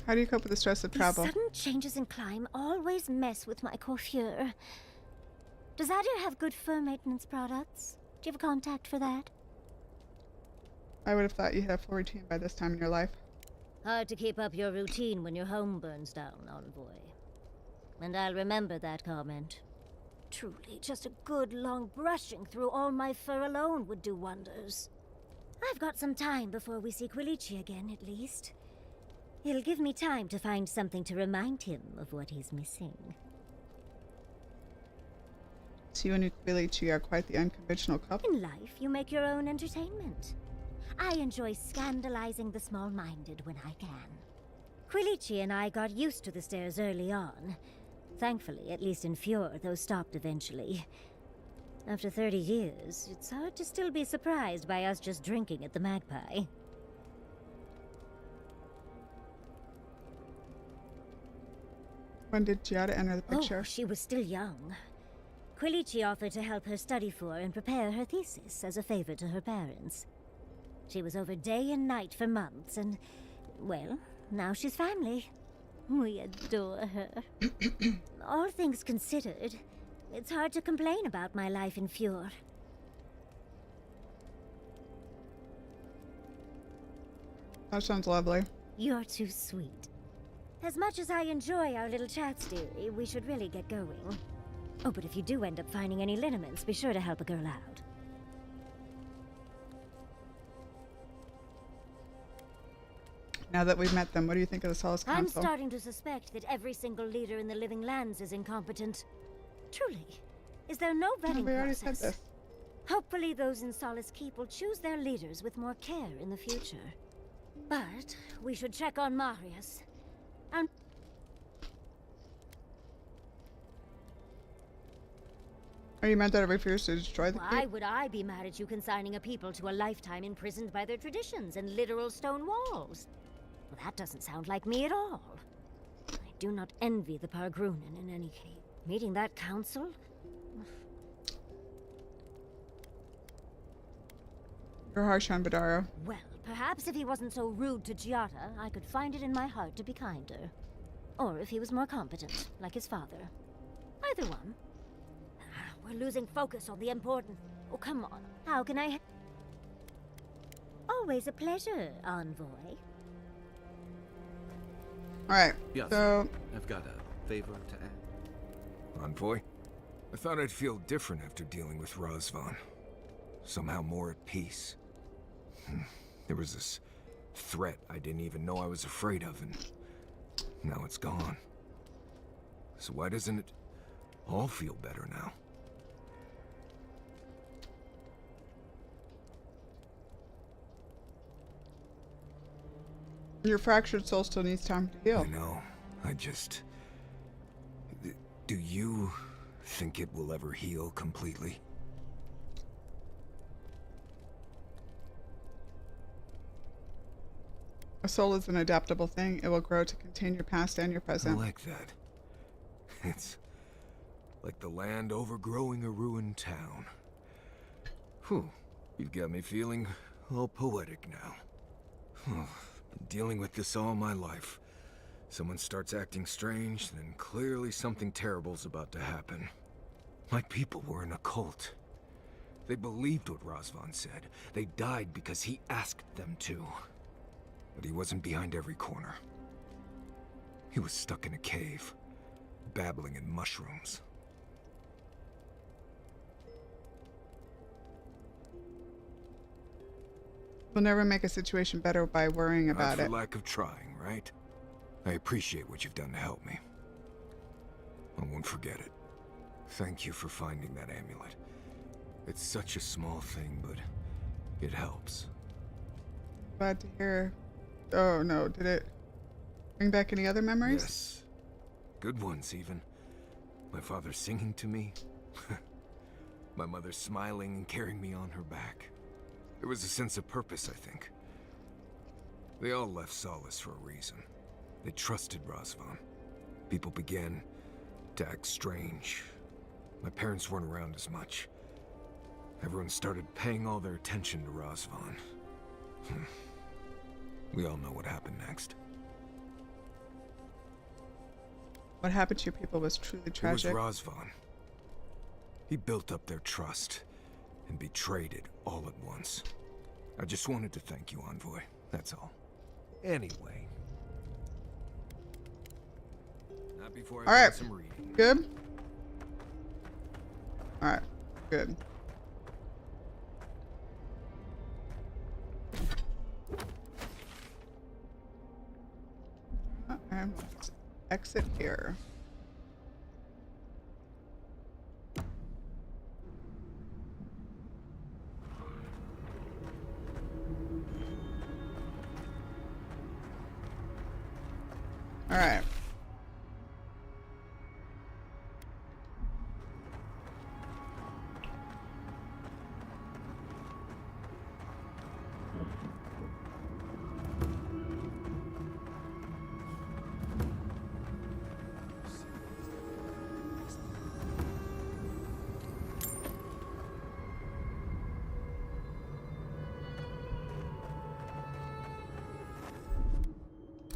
How do you cope with the stress of travel? These sudden changes in climate always mess with my coiffure. Does Adir have good fur maintenance products? Do you have a contact for that? I would have thought you had a full routine by this time in your life. Hard to keep up your routine when your home burns down, Envoy. And I'll remember that comment. Truly, just a good long brushing through all my fur alone would do wonders. I've got some time before we see Quilici again, at least. It'll give me time to find something to remind him of what he's missing. So you and Quilici are quite the unconventional couple. In life, you make your own entertainment. I enjoy scandalizing the small-minded when I can. Quilici and I got used to the stairs early on. Thankfully, at least in Fjord, those stopped eventually. After 30 years, it's hard to still be surprised by us just drinking at the Magpie. When did Giada enter the picture? Oh, she was still young. Quilici offered to help her study for and prepare her thesis as a favor to her parents. She was over day and night for months, and, well, now she's family. We adore her. All things considered, it's hard to complain about my life in Fjord. That sounds lovely. You're too sweet. As much as I enjoy our little chats, dearie, we should really get going. Oh, but if you do end up finding any liniments, be sure to help a girl out. Now that we've met them, what do you think of the Solace I'm Council? starting to suspect that every single leader in the Living Lands is incompetent. Truly. Is there no Oh, vetting we already process? said this. Hopefully those in Solace Keep will choose their leaders with more care in the future. But we should check on Marius. And Are you mad that I refused to destroy the why keep? would I be mad at you consigning a people to a lifetime imprisoned by their traditions and literal stone walls? Well, that doesn't sound like me at all. I do not envy the Pargrunen in any case. Meeting that council? You're harsh on Badaro. Well, perhaps if he wasn't so rude to Giada, I could find it in my heart to be kinder. Or if he was more competent, like his father. Either one. We're losing focus on the important. Oh, come on. How can I... Always a pleasure, Envoy. Alright, Yes. so I've got a favor to add. Envoy? I thought I'd feel different after dealing with Razvan. Somehow more at peace. There was this threat I didn't even know I was afraid of, and now it's gone. So why doesn't it all feel better now? your fractured soul still needs time to heal. I know. I just... Do you think it will ever heal completely? A soul is an adaptable thing. It will grow to contain your past and your I present. like that. It's like the land overgrowing a ruined town. Whew. You've got me feeling all poetic now. Been dealing with this all my life. Someone starts acting strange, then clearly something terrible's about to happen. My people were in a cult. They believed what Razvan said. They died because he asked them to. But he wasn't behind every corner. He was stuck in a cave, babbling in mushrooms. We'll never make a situation better by worrying about Not for it. lack of trying, right? I appreciate what you've done to help me. I won't forget it. Thank you for finding that amulet. It's such a small thing, but it helps. Glad to hear. Oh no, did it bring back any other memories? Yes. Good ones, even. My father singing to me. My mother smiling and carrying me on her back. There was a sense of purpose, I think. They all left Solace for a reason. They trusted Razvan. People began to act strange. My parents weren't around as much. Everyone started paying all their attention to Razvan. We all know what happened next. What happened to your people was truly tragic. It was Razvan. He built up their trust and betrayed it all at once. I just wanted to thank you, Envoy. That's all. Anyway. Not before I do some reading. Good? Alright. Good. And let's exit here. All right.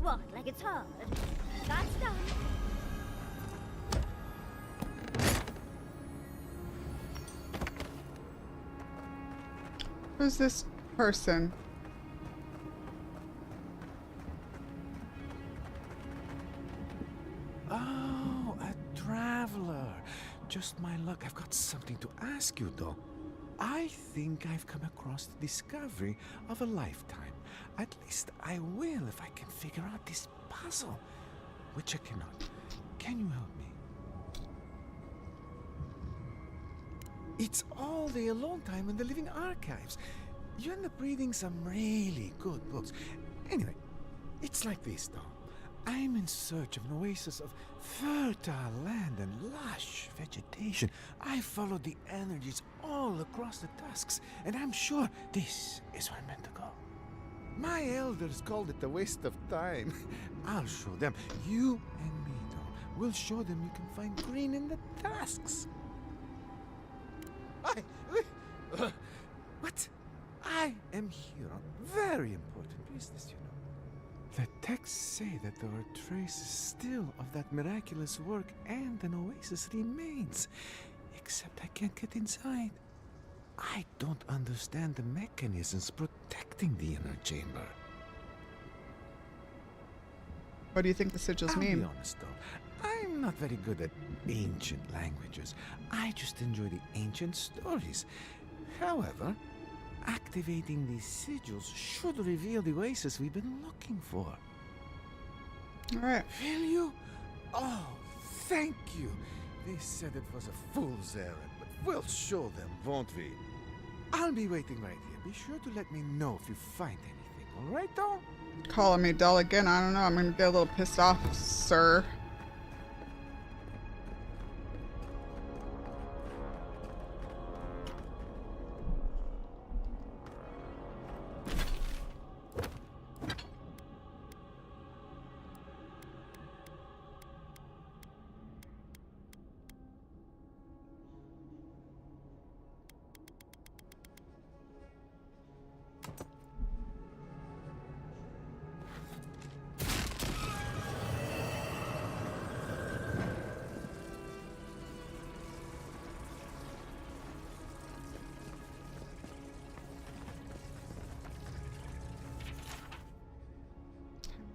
What, like it's hard? That's done. Who's this person? Oh, a traveler. Just my luck. I've got something to ask you, though. I think I've come across the discovery of a lifetime. At least I will if I can figure out this puzzle, which I cannot. Can you help me? It's all the alone time in the living archives. You end up reading some really good books. Anyway, it's like this, though. I'm in search of an oasis of fertile land and lush vegetation. I followed the energies all across the tusks, and I'm sure this is where I'm meant to go. My elders called it a waste of time. I'll show them. You and me, though. We'll show them you can find green in the tusks. What? I am here on very important business, you know. The texts say that there are traces still of that miraculous work and an oasis remains. Except I can't get inside. I don't understand the mechanisms protecting the inner chamber. What do you think the sigils mean? I'll be honest, though. I'm not very good at ancient languages. I just enjoy the ancient stories. However, activating these sigils should reveal the oasis we've been looking for. All right. Will you? Oh, thank you. They said it was a fool's errand, but we'll show them, won't we? I'll be waiting right here. Be sure to let me know if you find anything, all right, though? Calling me dull again? I don't know. I'm gonna get a little pissed off, sir.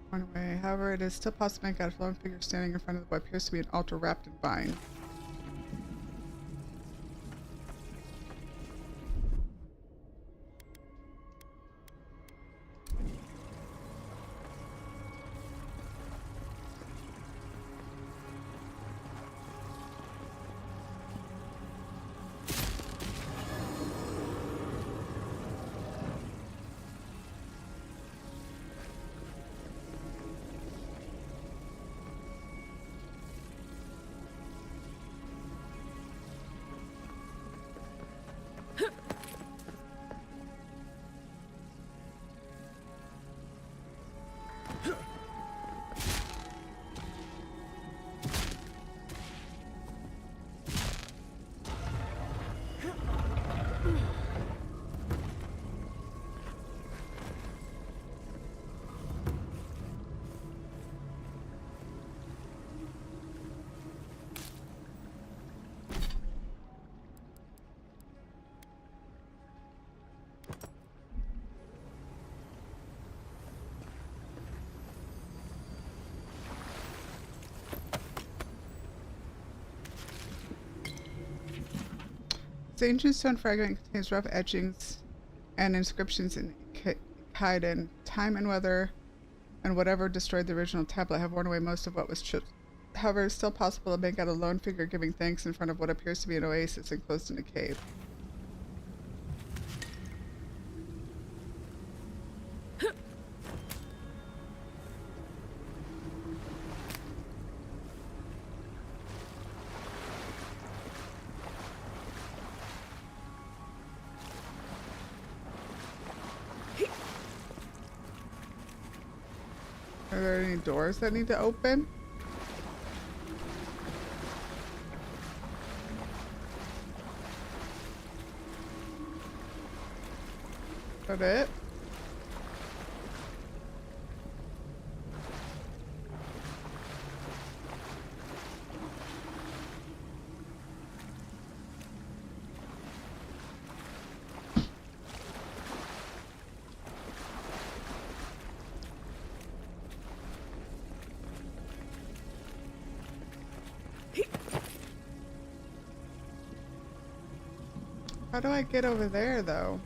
One way. However, it is still possible to make out a flowing figure standing in front of what appears to be an altar wrapped in vine. This ancient stone fragment contains rough etchings and inscriptions in Kaiden. Time and weather and whatever destroyed the original tablet have worn away most of what was chipped. However, it's still possible to make out a lone figure giving thanks in front of what appears to be an oasis enclosed in a cave. Are there any doors that need to open? Is that it? How do I get over there, though?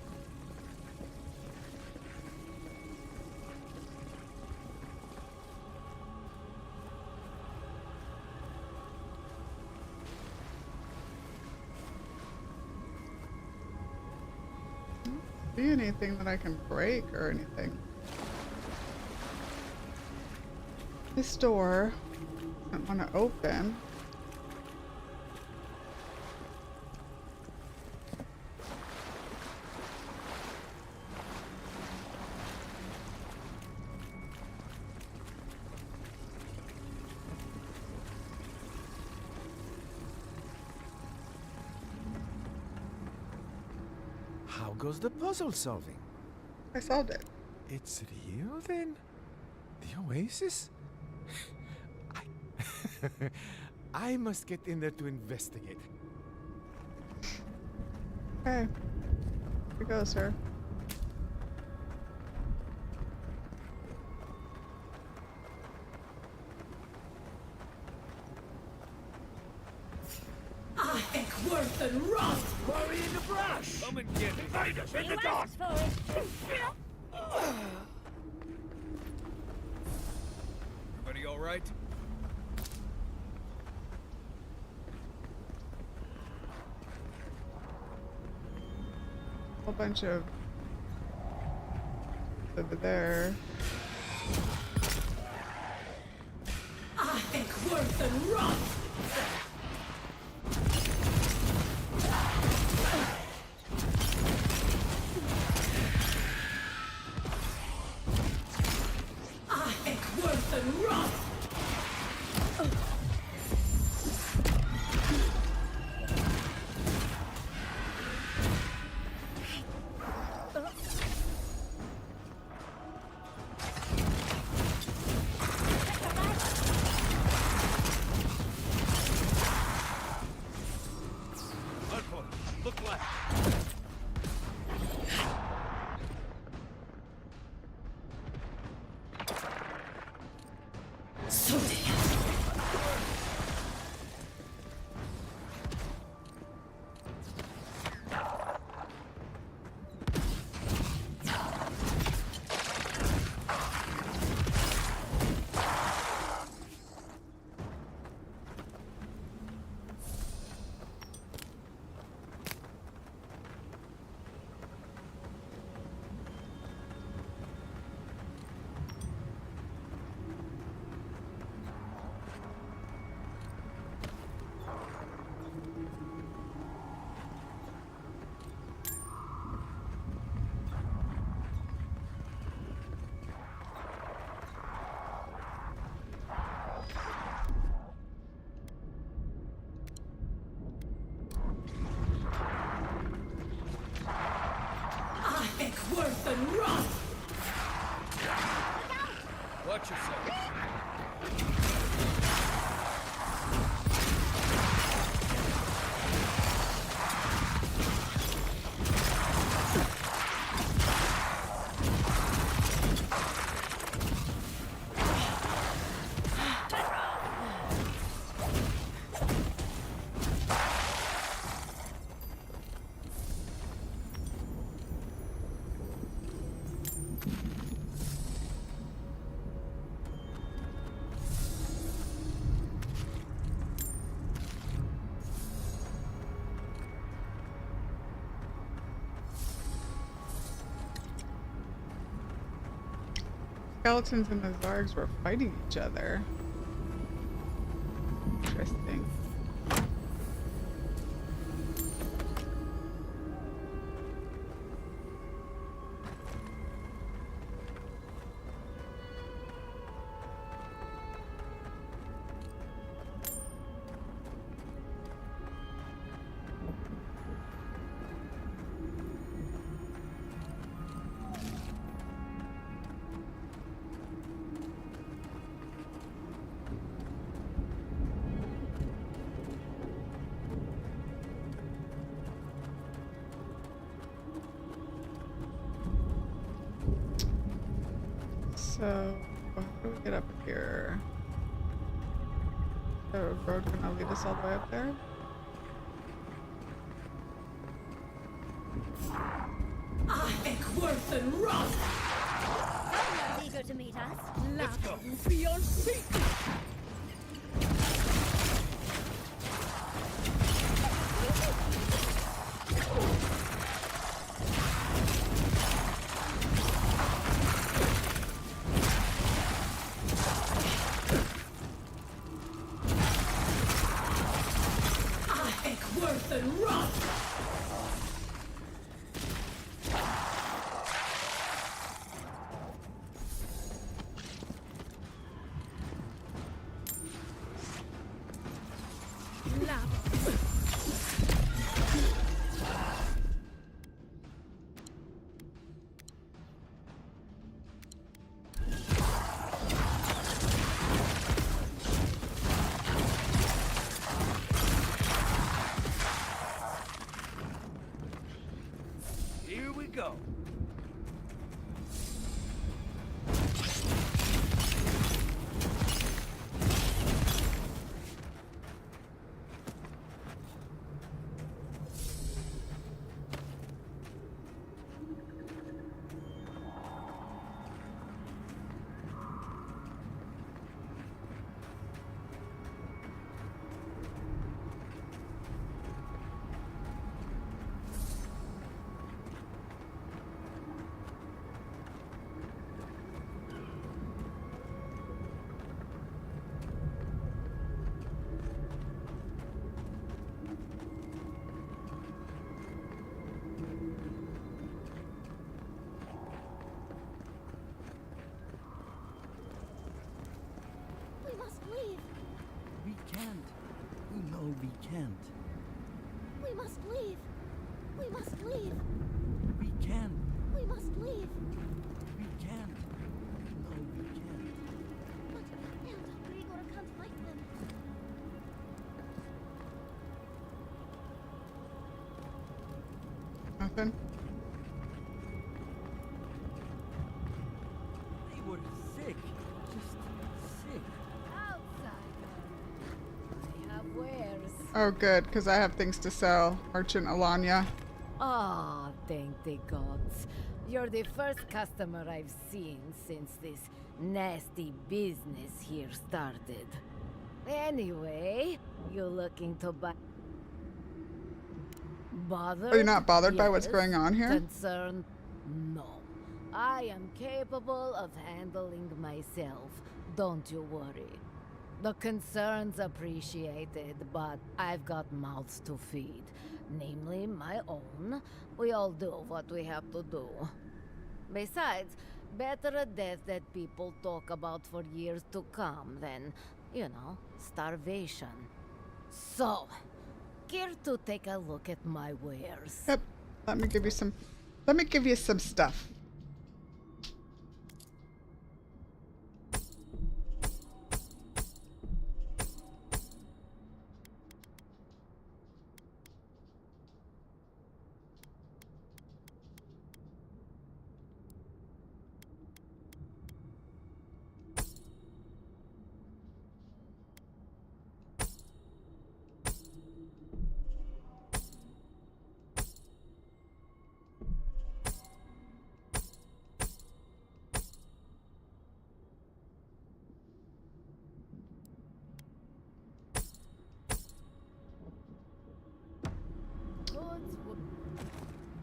I don't see anything that I can break or anything. This door I don't want to open. How goes the puzzle solving? I solved it. It's real then? The oasis? I must get in there to investigate. Okay. Here we go, sir. Worth and rot! Worry in the brush! Come and get it! Find us in the dark! Everybody all right? Whole bunch of over there. Worth and rot! Worth and rot! Look left! Worth and rot! Watch yourself. skeletons and the Zargs were fighting each other. Interesting. So, how do we get up here? The road gonna lead us all the way up there? Someone's eager to meet us. Let's go. Beyond speak. Here we go. We must leave. We can't. No, we can't. We must leave. We must leave. We can't. We must leave. We can't. No, we can't. But Elder Grigor can't fight them. Nothing? They were sick. Just sick. Outsider. I have wares. Oh, good, because I have things to sell. Merchant Alanya. Ah, thank the gods. You're the first customer I've seen since this nasty business here started. Anyway, you looking to buy... Bothered? Are you not bothered by what's Yes. going on here? Concerned? No. I am capable of handling myself. Don't you worry. The concern's appreciated, but I've got mouths to feed. Namely, my own. We all do what we have to do. Besides, better a death that people talk about for years to come than, you know, starvation. So, care to take a look at my wares? Yep. Let me give you some. Let me give you some stuff.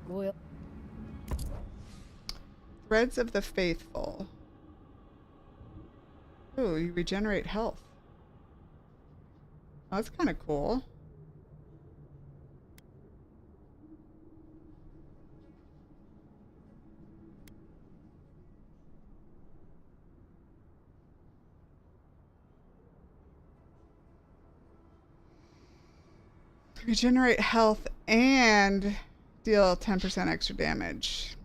Well, Threads of the Faithful. Ooh, you regenerate health. Oh, that's kind of cool. Regenerate health and deal 10% extra damage.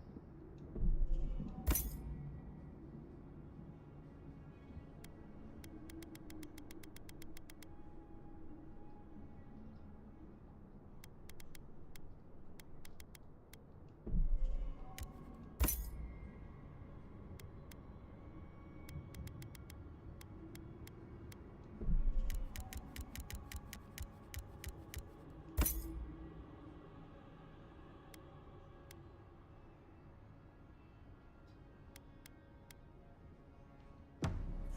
If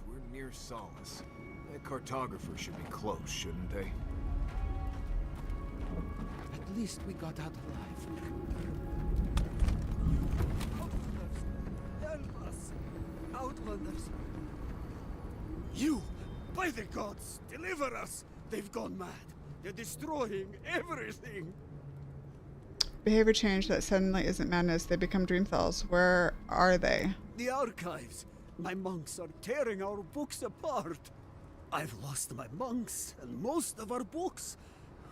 we're near Solace, that cartographer should be close, shouldn't they? At least we got out alive. Help us! Outlanders! You! By the gods, deliver us! They've gone mad. They're destroying everything! Behavior change that suddenly isn't madness. They become Dreamthalls. Where are they? The archives! My monks are tearing our books apart! I've lost my monks and most of our books.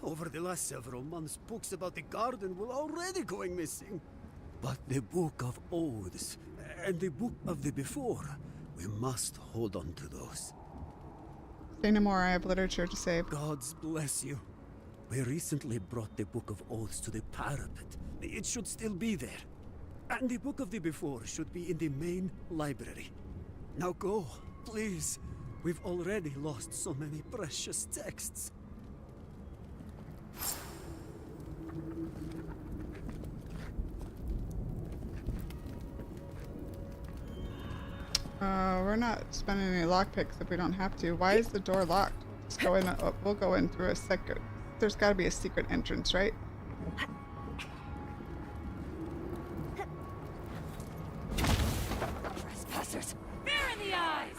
Over the last several months, books about the garden were already going missing. But the Book of Oaths and the Book of the Before, we must hold on to those. Say no more. I have literature to save. Gods bless you. We recently brought the Book of Oaths to the parapet. It should still be there. And the Book of the Before should be in the main library. Now go, please. We've already lost so many precious texts. We're not spending any lockpicks if we don't have to. Why is the door locked? Let's go in. We'll go in through a secret. There's got to be a secret entrance, right? Trespassers! Fear in the eyes!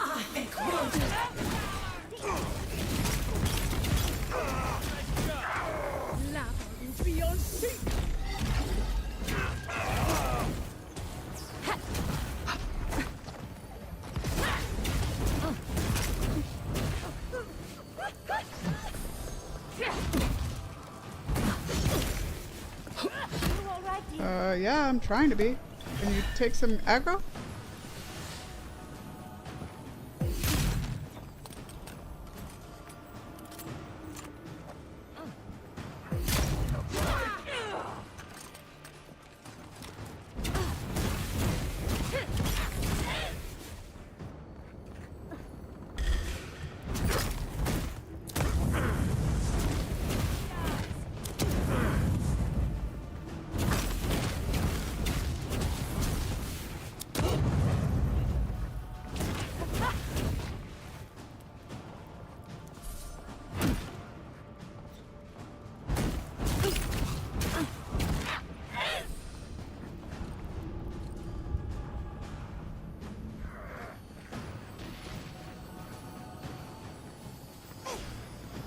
Lava is beyond sea! Yeah, I'm trying to be. Can you take some aggro?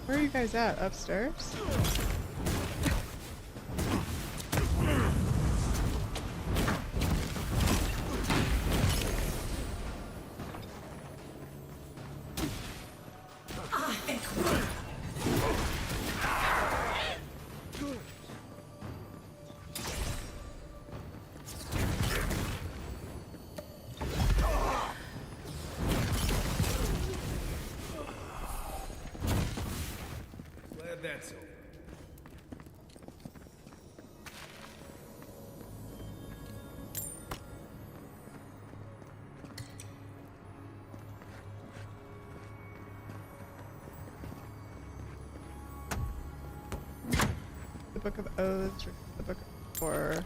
Where are you guys at? Upstairs? Glad that's over. The Book of Oaths, the Book of War.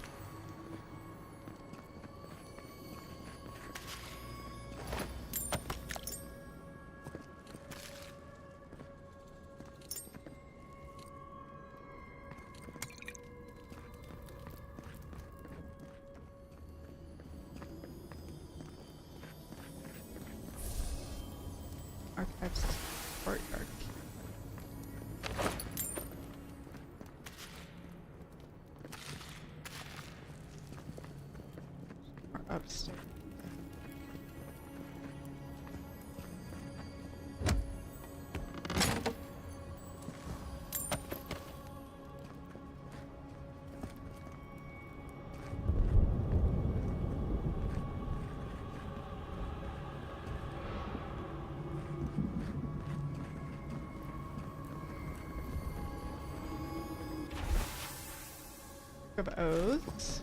That's courtyard. Or upstairs. Of oaths.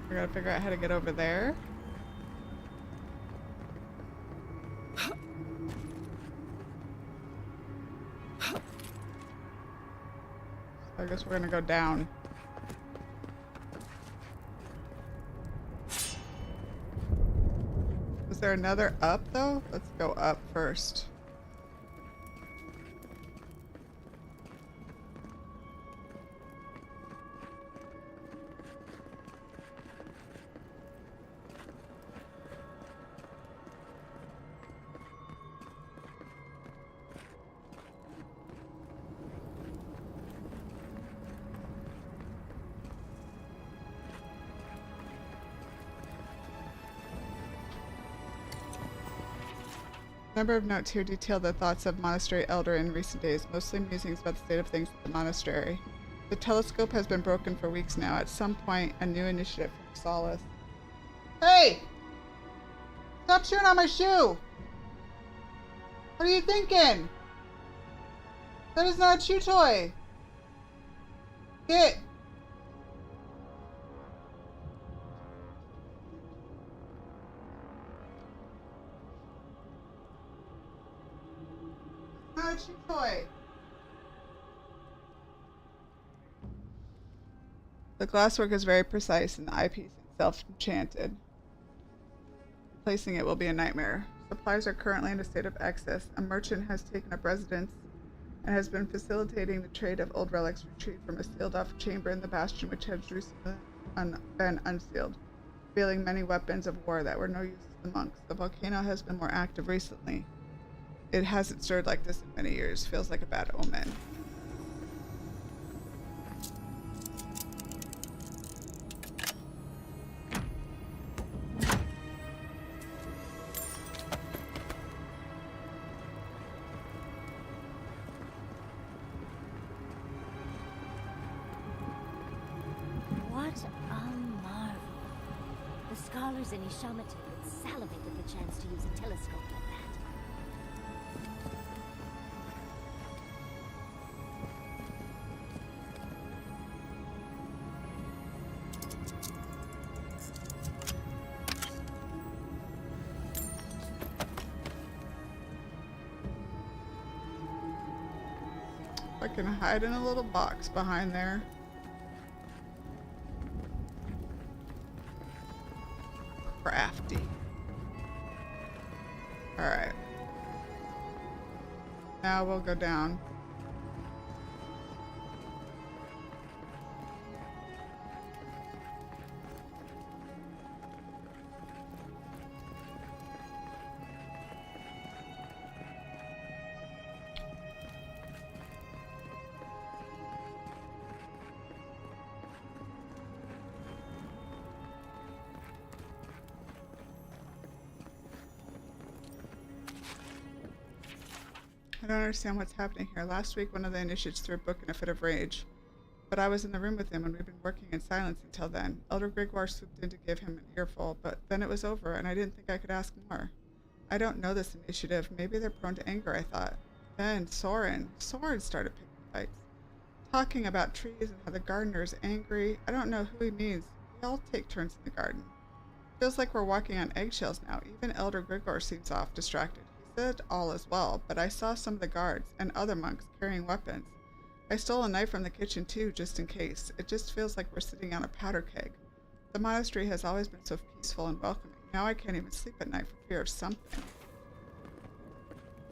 I gotta figure out how to get over there. So I guess we're gonna go down. Is there another up though? Let's go up first. A number of notes here detail the thoughts of monastery elder in recent days, mostly musings about the state of things at the monastery. The telescope has been broken for weeks now. At some point, a new initiative from Solace. Hey! Stop chewing on my shoe! What are you thinking? That is not a chew toy! Get! Not a chew toy! The glasswork is very precise and the eyepiece itself enchanted. Placing it will be a nightmare. Supplies are currently in a state of excess. A merchant has taken up residence and has been facilitating the trade of old relics retrieved from a sealed-off chamber in the bastion which has recently been unsealed, revealing many weapons of war that were no use to the monks. The volcano has been more active recently. It hasn't stirred like this in many years. Feels like a bad omen. What a marvel. The scholars in Ishamate would salivate at the chance to use a telescope like that. I can hide in a little box behind there. Crafty. Alright. Now we'll go down. I don't understand what's happening here. Last week, one of the initiates threw a book in a fit of rage. But I was in the room with him, and we'd been working in silence until then. Elder Gregor swooped in to give him an earful, but then it was over, and I didn't think I could ask more. I don't know this initiative. Maybe they're prone to anger, I thought. Then Soren started picking fights. Talking about trees and how the gardener is angry. I don't know who he means. We all take turns in the garden. Feels like we're walking on eggshells now. Even Elder Gregor seems off, distracted. He said all is well, but I saw some of the guards and other monks carrying weapons. I stole a knife from the kitchen too, just in case. It just feels like we're sitting on a powder keg. The monastery has always been so peaceful and welcoming. Now I can't even sleep at night for fear of something.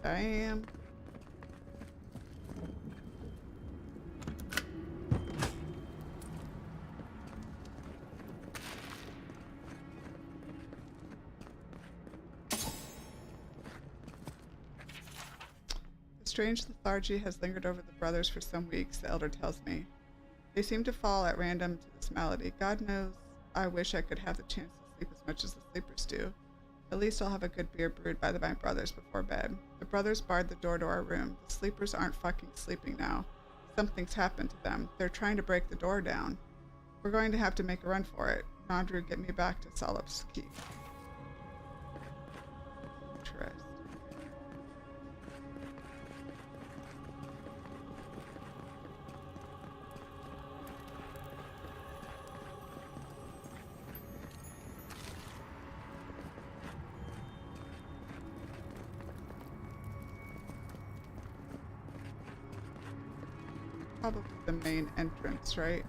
Damn. strange lethargy has lingered over the brothers for some weeks, the elder tells me. They seem to fall at random to this malady. God knows I wish I could have the chance to sleep as much as the sleepers do. At least I'll have a good beer brewed by my brothers before bed. The brothers barred the door to our room. The sleepers aren't fucking sleeping now. Something's happened to them. They're trying to break the door down. We're going to have to make a run for it. Nandru, get me back to Salop's Keep. Interesting. Probably the main entrance, right?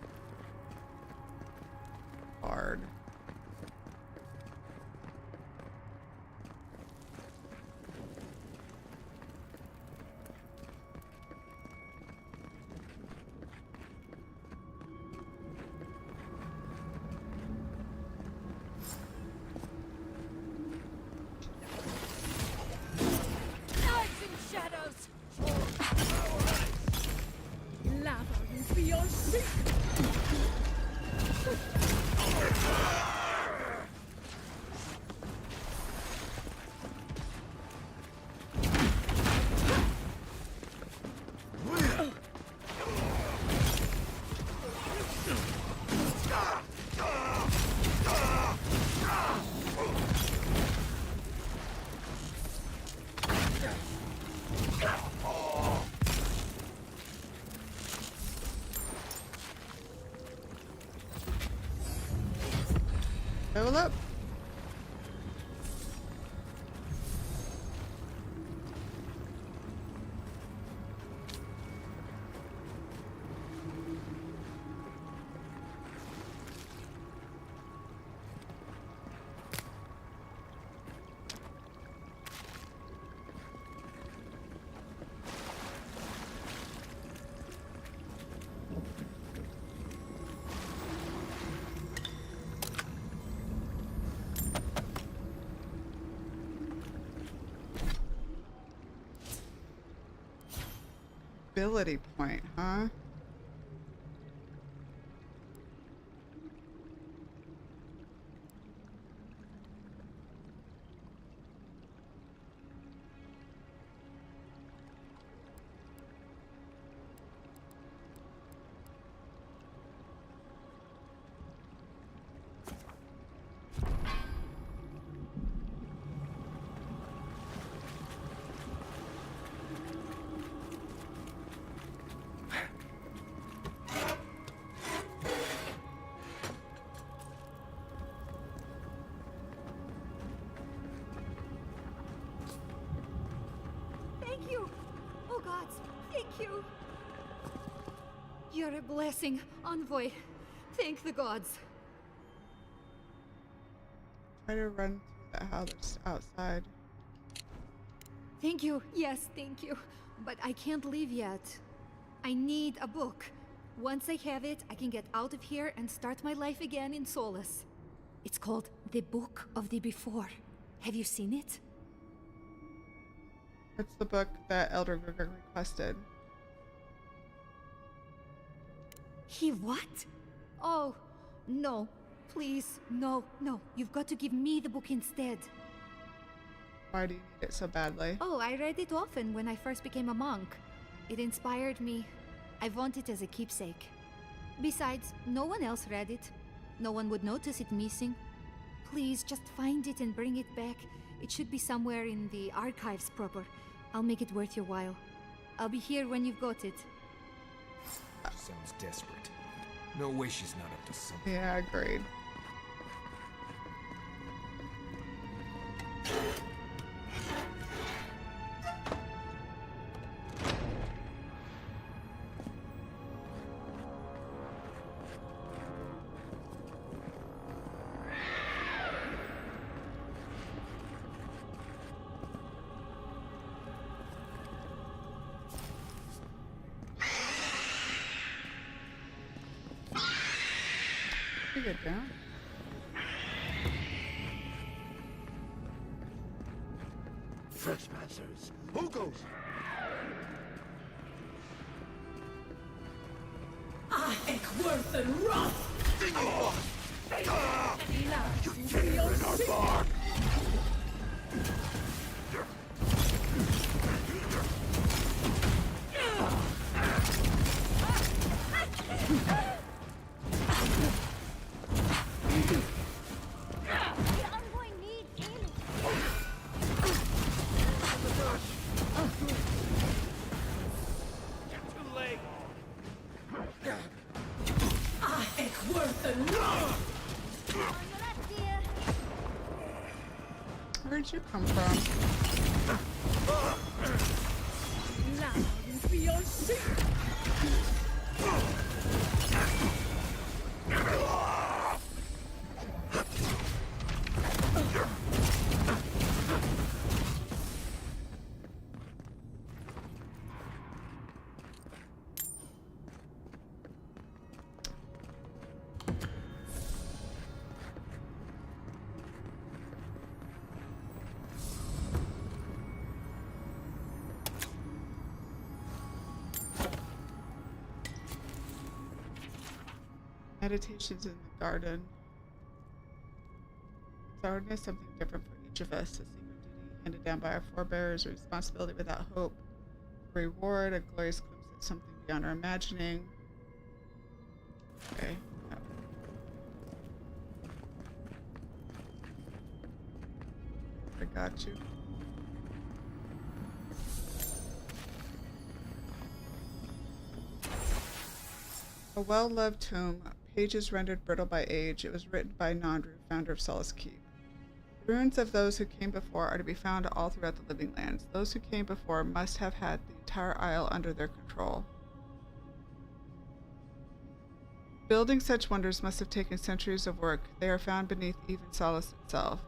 Hard. Lights and shadows! Lava will be your secret! Level up. Ability point, huh? Thank you! Oh gods, thank you! You're a blessing, Envoy. Thank the gods. Try to run through the house outside. Thank you, yes, thank you. But I can't leave yet. I need a book. Once I have it, I can get out of here and start my life again in Solace. It's called The Book of the Before. Have you seen it? It's the book that Elder Gregor requested. He what? Oh, no. Please, no, no. You've got to give me the book instead. Why do you need it so badly? Oh, I read it often when I first became a monk. It inspired me. I want it as a keepsake. Besides, no one else read it. No one would notice it missing. Please, just find it and bring it back. It should be somewhere in the archives proper. I'll make it worth your while. I'll be here when you've got it. She sounds desperate. No way she's not up to something. Yeah, agreed. Get down. Trespassers, who goes? worth and wrath! Where'd you come from? Meditations in the garden. Garden is something different for each of us. A secret duty handed down by our forebears, a responsibility without hope, a reward, a glorious glimpse at something beyond our imagining. Okay. Yep. I got you. A well-loved tomb, pages rendered brittle by age. It was written by Nandru, founder of Solace Keep. The ruins of those who came before are to be found all throughout the living lands. Those who came before must have had the entire isle under their control. Building such wonders must have taken centuries of work. They are found beneath even Solace itself.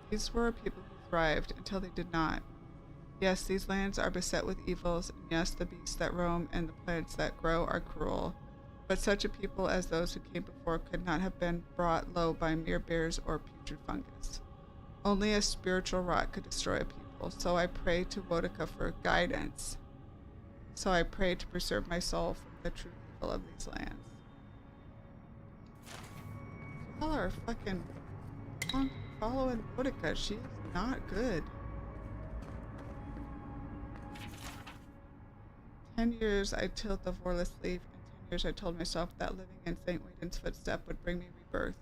These were a people who thrived until they did not. Yes, these lands are beset with evils, and yes, the beasts that roam and the plants that grow are cruel. But such a people as those who came before could not have been brought low by mere bears or putrid fungus. Only a spiritual rot could destroy a people, so I pray to Wodika for guidance. So I pray to preserve my soul from the true evil of these lands. Y'all are fucking following Wodika. She is not good. 10 years I tilled the vorless leaf. I told myself that living in St. Waiden's footstep would bring me rebirth.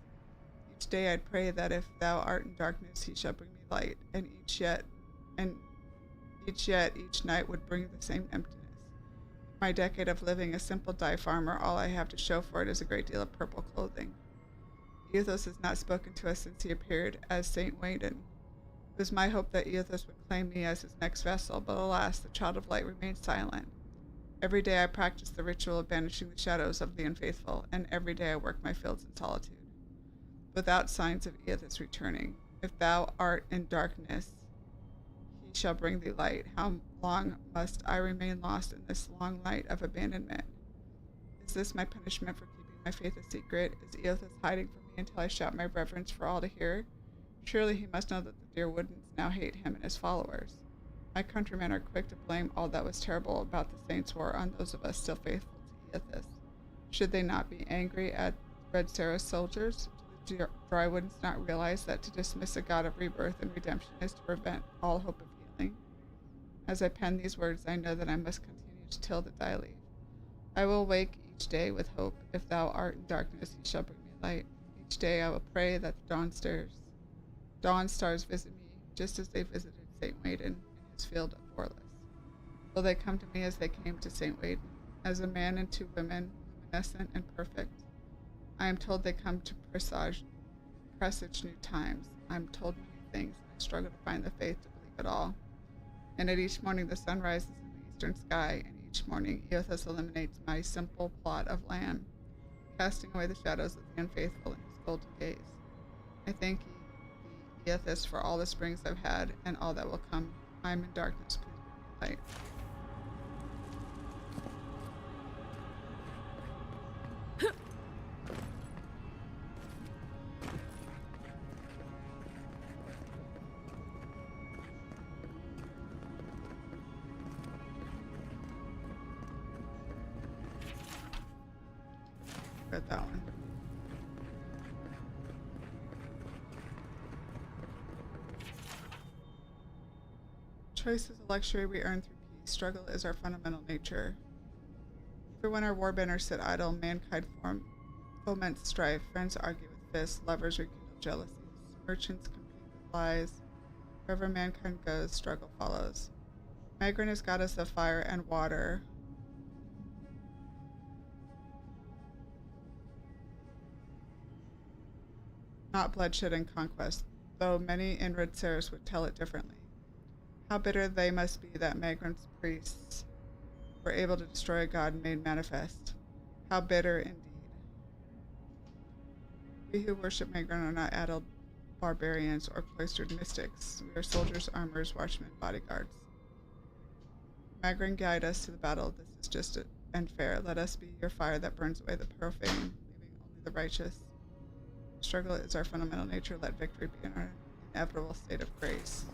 Each day I'd pray that if thou art in darkness, he shall bring me light, and each night would bring the same emptiness. My decade of living a simple dye farmer, all I have to show for it is a great deal of purple clothing. Eothos has not spoken to us since he appeared as St. Waiden. It was my hope that Eothos would claim me as his next vessel, but alas, the child of light remained silent. Every day I practice the ritual of banishing the shadows of the unfaithful, and every day I work my fields in solitude, without signs of Eothos returning. If thou art in darkness, he shall bring thee light. How long must I remain lost in this long light of abandonment? Is this my punishment for keeping my faith a secret? Is Eothos hiding from me until I shout my reverence for all to hear? Surely he must know that the dear Woodens now hate him and his followers. My countrymen are quick to blame all that was terrible about the Saints' War on those of us still faithful to Eothos. Should they not be angry at Red Sarah's soldiers? Do the Dry Woodens not realize that to dismiss a god of rebirth and redemption is to prevent all hope of healing? As I pen these words, I know that I must continue to till the dye leaf. I will wake each day with hope. If thou art in darkness, he shall bring me light. Each day I will pray that the dawn stars visit me, just as they visited St. Waiden field of Orlis. Will they come to me as they came to St. Waiden, as a man and two women, luminescent and perfect? I am told they come to presage new times. I am told many things, and I struggle to find the faith to believe it all. And at each morning the sun rises in the eastern sky, and each morning Eothos eliminates my simple plot of land, casting away the shadows of the unfaithful in his golden gaze. I thank thee, Eothos, for all the springs I've had, and all that will come. I am in darkness, please bring me light. read that one. Choice is a luxury we earn through peace. Struggle is our fundamental nature. For when our warbanners sit idle, mankind foments strife, friends argue with fists, lovers rekindle jealousies, merchants compete with lies. Wherever mankind goes, struggle follows. Magrin is goddess of fire and water. Not bloodshed and conquest, though many inward seers would tell it differently. How bitter they must be that Magrin's priests were able to destroy a god made manifest. How bitter indeed. We who worship Magrin are not addled barbarians or cloistered mystics. We are soldiers, armors, watchmen, bodyguards. Magrin, guide us to the battle. This is just and fair. Let us be your fire that burns away the profane, leaving only the righteous. Struggle is our fundamental nature. Let victory be in our inevitable state of grace.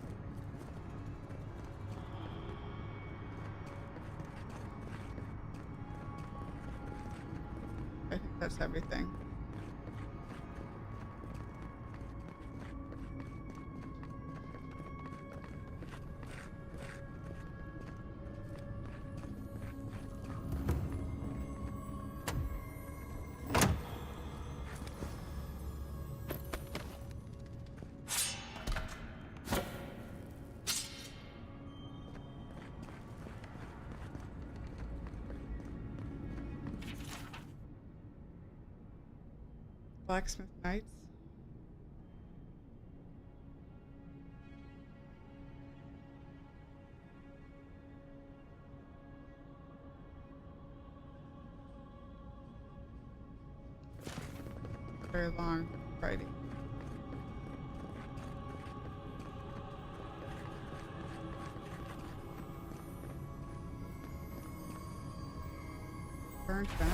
I think that's everything. Blacksmith Knights. Very long writing. Burned banner.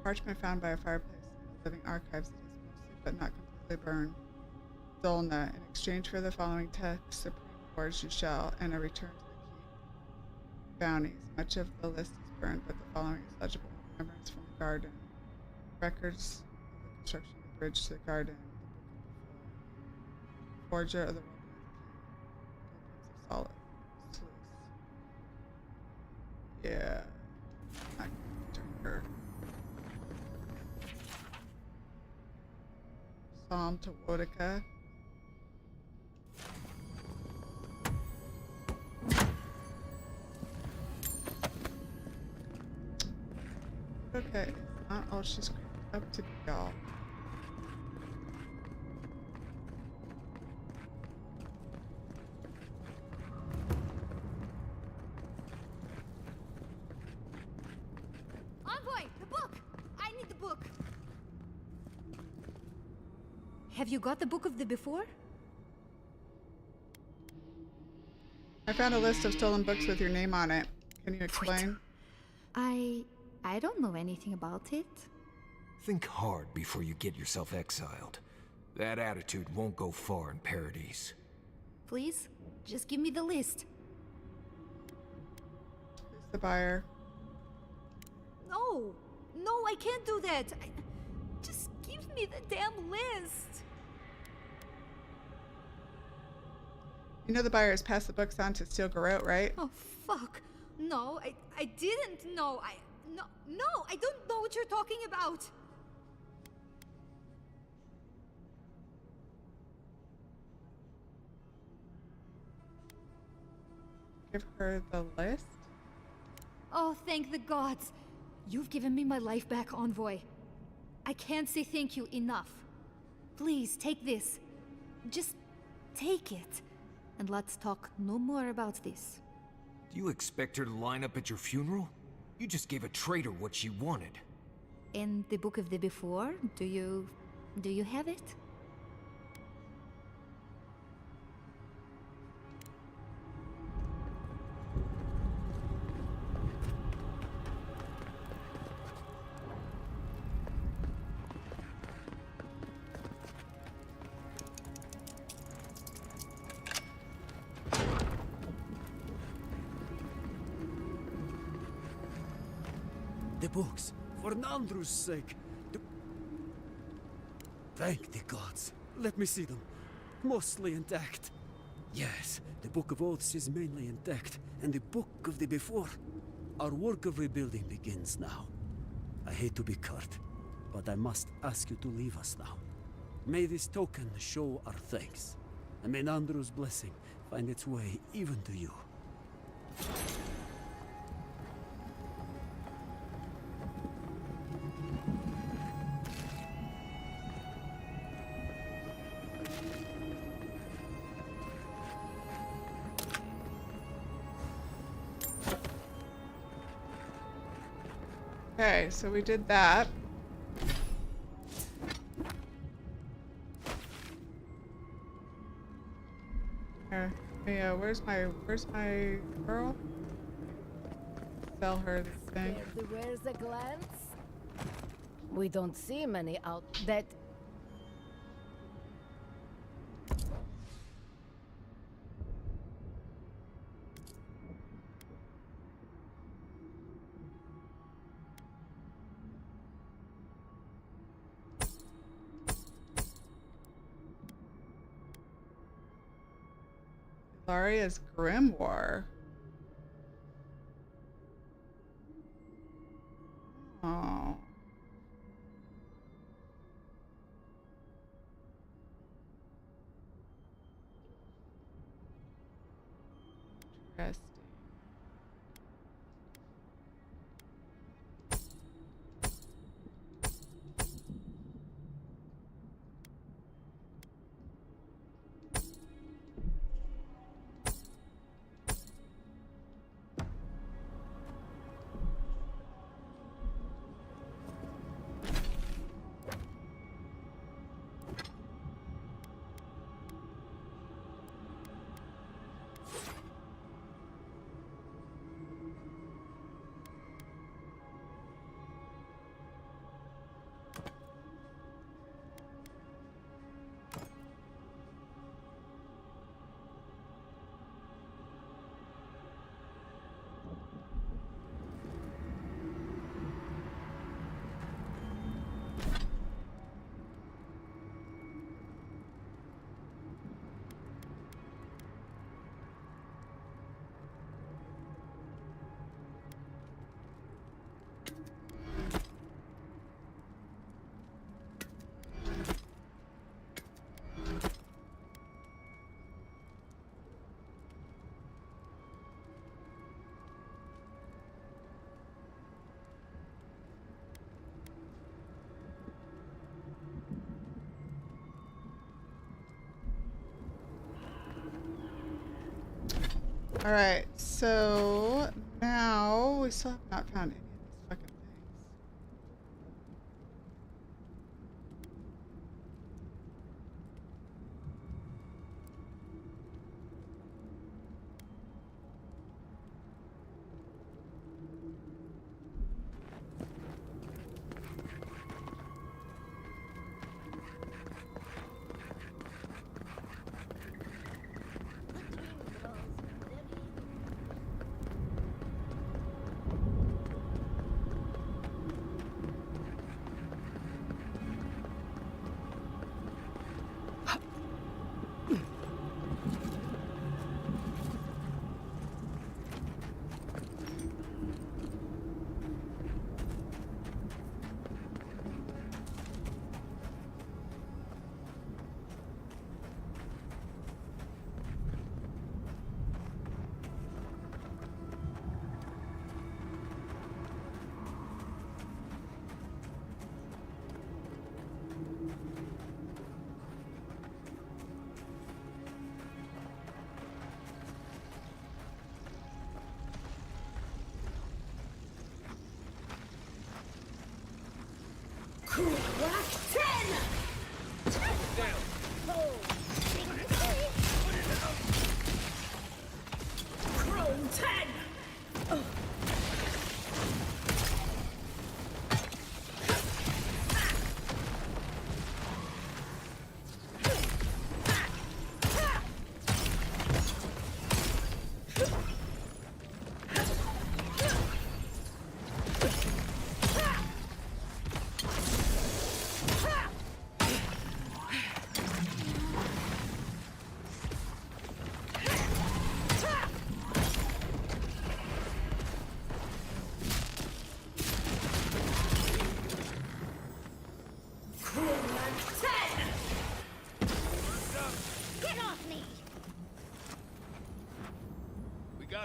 Parchment found by a fireplace in the living archives. It is mostly but not completely burned. Dolna, in exchange for the following text, supreme rewards you shall, and a return to the keep. Bounties. Much of the list is burned, but the following is legible. Remembrance from the garden. Records of the construction of the bridge to the garden. The book of the Forger of the world beneath the king. Blueprints of solid. Sluice. Yeah. Not going to her. Psalm to Wodica. Okay, it's not all she's up to be, y'all. Envoy, the book! I need the book. Have you got the book of the before? I found a list of stolen books with your name on it. Can you explain? I don't know anything about it. Think hard before you get yourself exiled. That attitude won't go far in Paradise. Please, just give me the list. Who's the buyer? No, I can't do that. Just give me the damn list. You know the buyer has passed the books on to Steel Garrote, right? Oh, fuck. No, I didn't know. No, I don't know what you're talking about. Give her the list? Oh, thank the gods. You've given me my life back, Envoy. I can't say thank you enough. Please, take this. Just take it. And let's talk no more about this. Do you expect her to line up at your funeral? You just gave a traitor what she wanted. In the book of the before, do you have it? The books, for Nandru's sake. Thank the gods. Let me see them. Mostly intact. Yes, the Book of Oaths is mainly intact, and the Book of the Before. Our work of rebuilding begins now. I hate to be curt, but I must ask you to leave us now. May this token show our thanks, and may Nandru's blessing find its way even to you. Okay, so we did that. Yeah, where's my girl? Sell her this thing. Where's the glance? We don't see many out that. Laria's grimoire. Oh. Interesting. Alright, so now we still have not found any of these fucking things.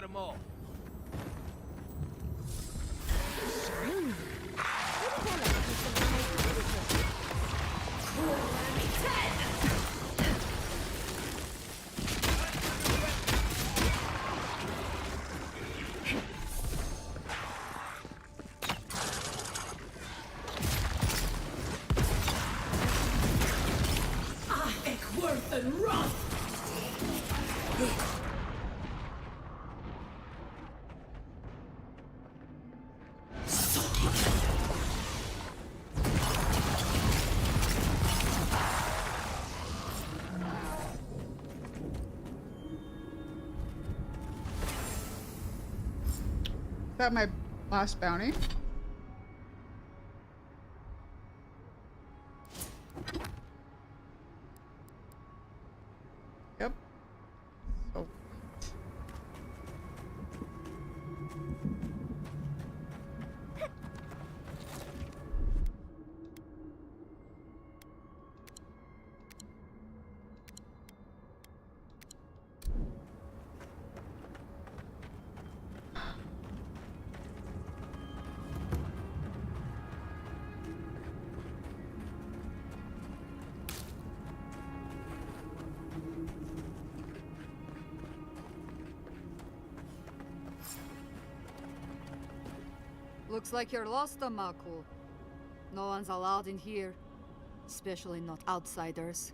them all. Is that my last bounty? Yep. So Looks like you're lost, Amaku. No one's allowed in here. Especially not outsiders.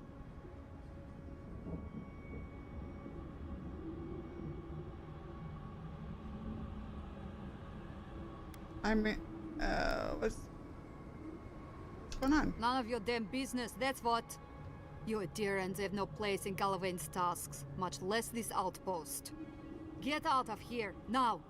I mean, what's going on? None of your damn business, that's what. You Adherents have no place in Galavan's tasks, much less this outpost. Get out of here, now!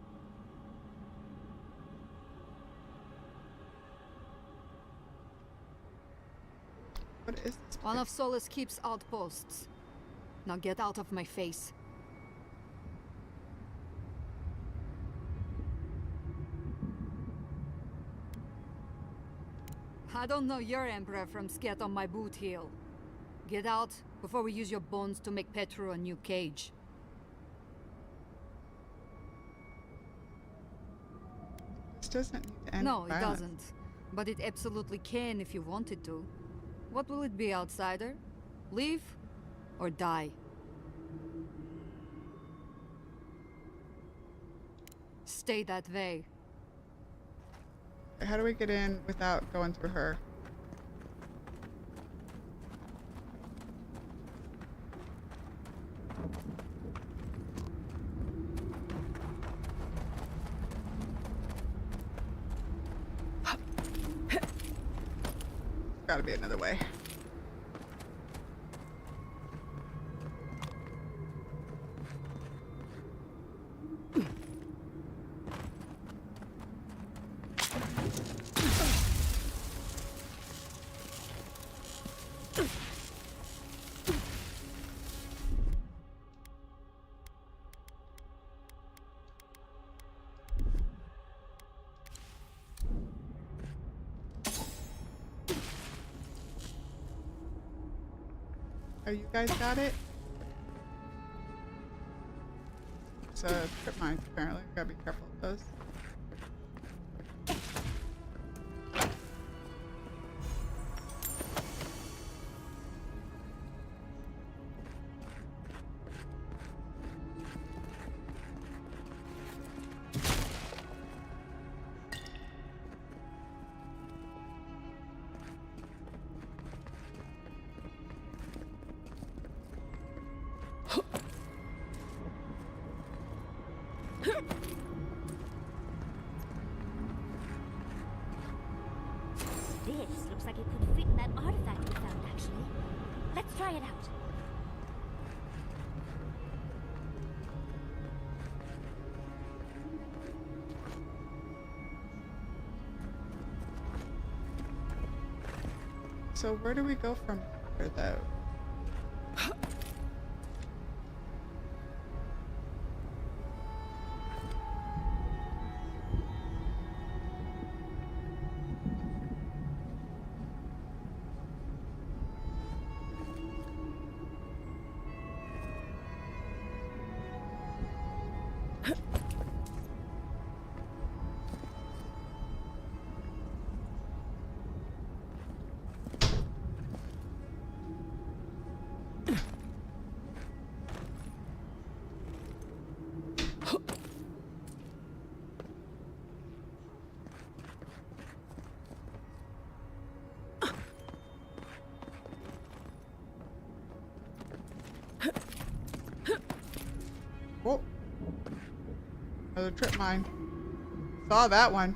What is this? One of Solus keeps outposts. Now get out of my face. I don't know your Emperor from scat on my boot heel. Get out before we use your bones to make Petru a new cage. This doesn't need to end No, it violence. doesn't. But it absolutely can if you wanted to. What will it be, outsider? Leave or die? Stay that way. How do we get in without going through her? Gotta be another way. Oh, you guys got it? It's trip mines, apparently. Gotta be careful of those. This looks like it could fit in that artifact we found, actually. Let's try it out. So where do we go from here, though? Oh. Another trip mine. Saw that one.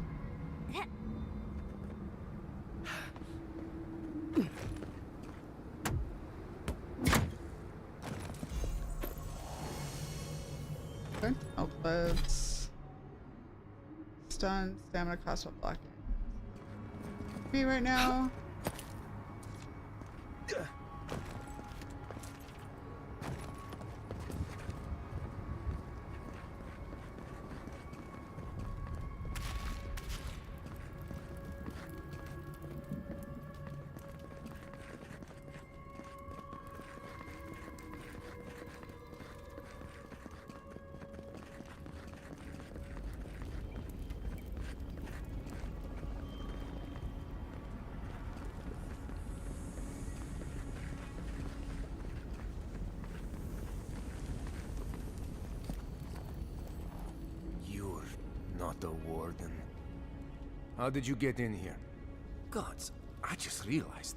Good. Outlets. Stun, stamina cost while blocking. Me right now. You're not a warden. How did you get in here? Gods, I just realized.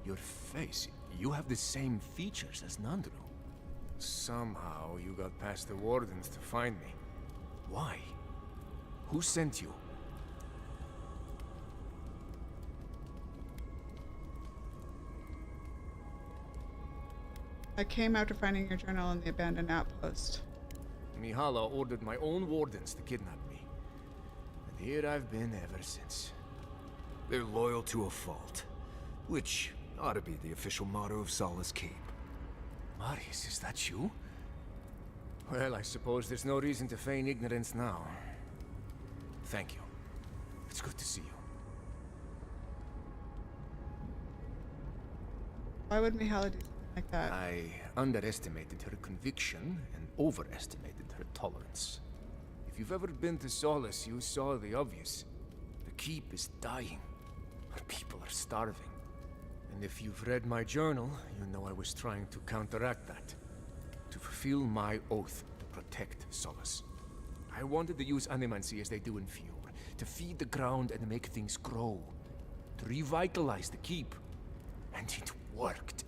Your face, you have the same features as Nandru. Somehow you got past the wardens to find me. Why? Who sent you? I came after finding your journal in the abandoned outpost. Mihala ordered my own wardens to kidnap me. And here I've been ever since. They're loyal to a fault, which ought to be the official motto of Solace Keep. Marius, is that you? Well, I suppose there's no reason to feign ignorance now. Thank you. It's good to see you. Why would Mihala do something like that? I underestimated her conviction and overestimated her tolerance. If you've ever been to Solace, you saw the obvious. The keep is dying. Our people are starving. And if you've read my journal, you know I was trying to counteract that. To fulfill my oath to protect Solace. I wanted to use animancy as they do in Fior. To feed the ground and make things grow. To revitalize the keep. And it worked.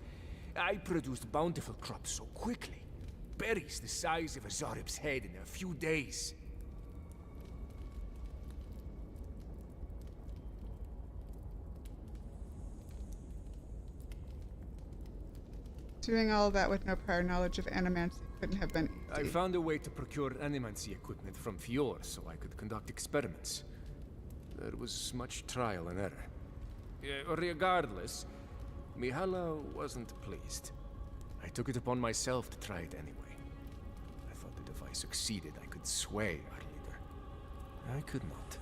I produced bountiful crops so quickly. Berries the size of a Zarib's head in a few days. Doing all of that with no prior knowledge of animancy couldn't have been easy. I found a way to procure animancy equipment from Fior so I could conduct experiments. There was much trial and error. Regardless, Mihala wasn't pleased. I took it upon myself to try it anyway. I thought that if I succeeded, I could sway our leader. I could not.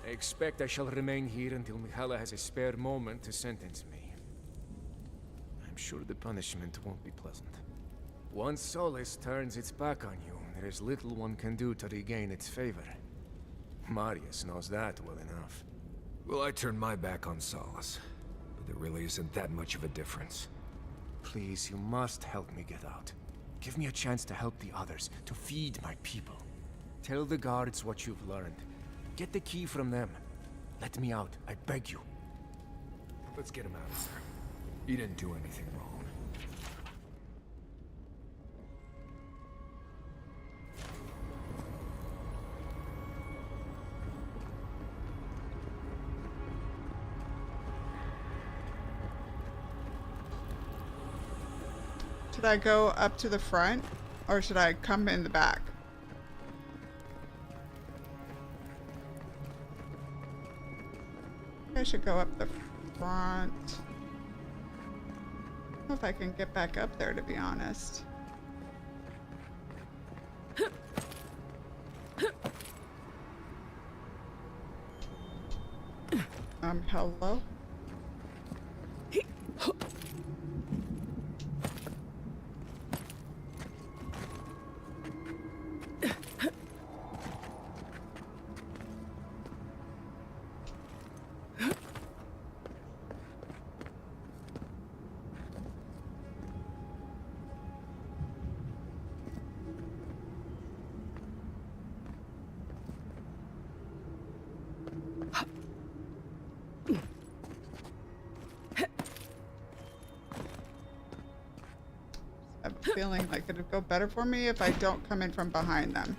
I expect I shall remain here until Mihala has a spare moment to sentence me. I'm sure the punishment won't be pleasant. Once Solace turns its back on you, there is little one can do to regain its favor. Marius knows that well enough. Well, I turned my back on Solace, but there really isn't that much of a difference. Please, you must help me get out. Give me a chance to help the others, to feed my people. Tell the guards what you've learned. Get the key from them. Let me out, I beg you. Let's get him out of there. He didn't do anything wrong. Should I go up to the front, or should I come in the back? I should go up the front. I don't know if I can get back up there, to be honest. Hello? feeling like it'd go better for me if I don't come in from behind them.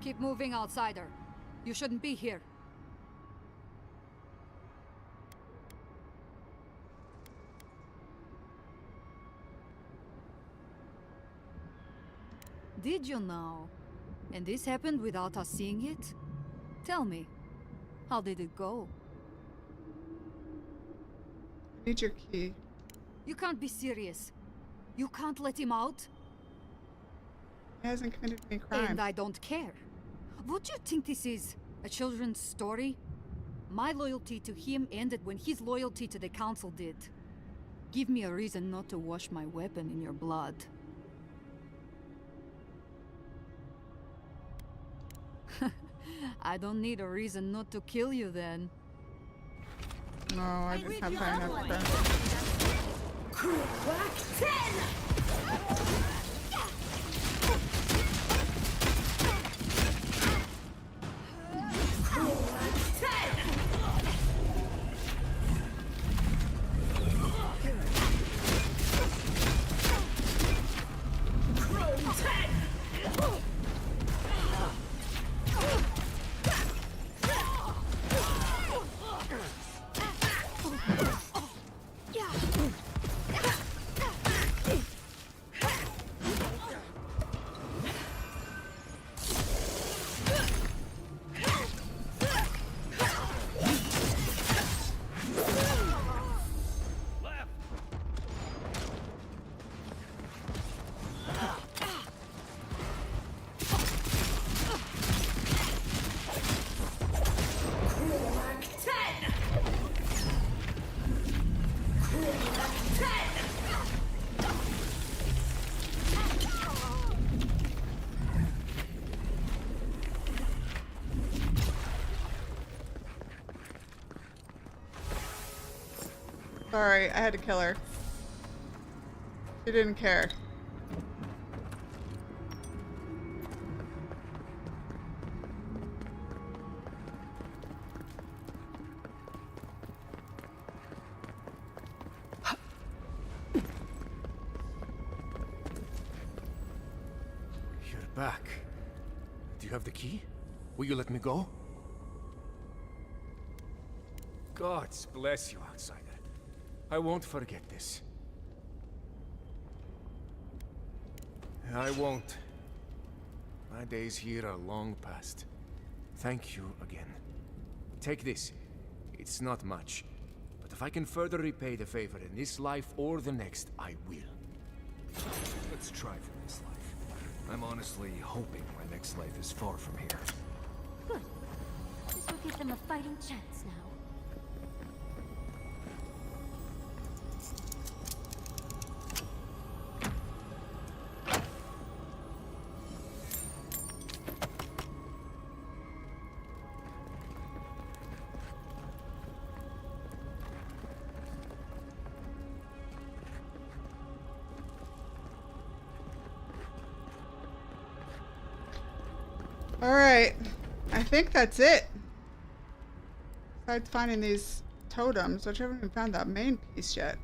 Keep moving, outsider. You shouldn't be here. Did you know? And this happened without us seeing it? Tell me, how did it go? I need your key. You can't be serious. You can't let him out? He hasn't committed any crime. And I don't care. What do you think this is? A children's story? My loyalty to him ended when his loyalty to the Council did. Give me a reason not to wash my weapon in your blood. I don't need a reason not to kill you then. No, I just have high enough friends. Crack 10! Sorry, I had to kill her. She didn't care. You're back. Do you have the key? Will you let me go? Gods bless you, outsider. I won't forget this. I won't. My days here are long past. Thank you again. Take this. It's not much. But if I can further repay the favor in this life or the next, I will. Let's try for this life. I'm honestly hoping my next life is far from here. Good. This will give them a fighting chance now. Alright, I think that's it. Besides finding these totems, which I haven't even found that main piece yet.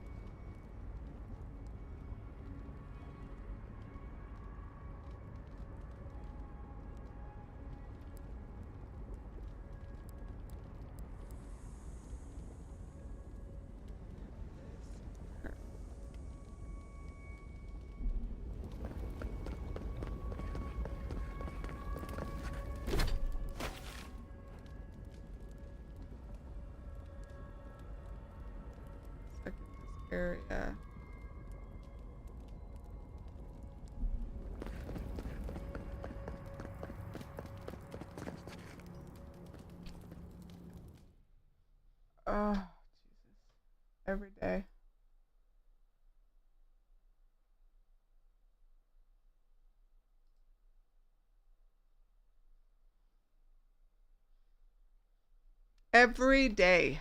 Area. Oh, Jesus. Every day. every day.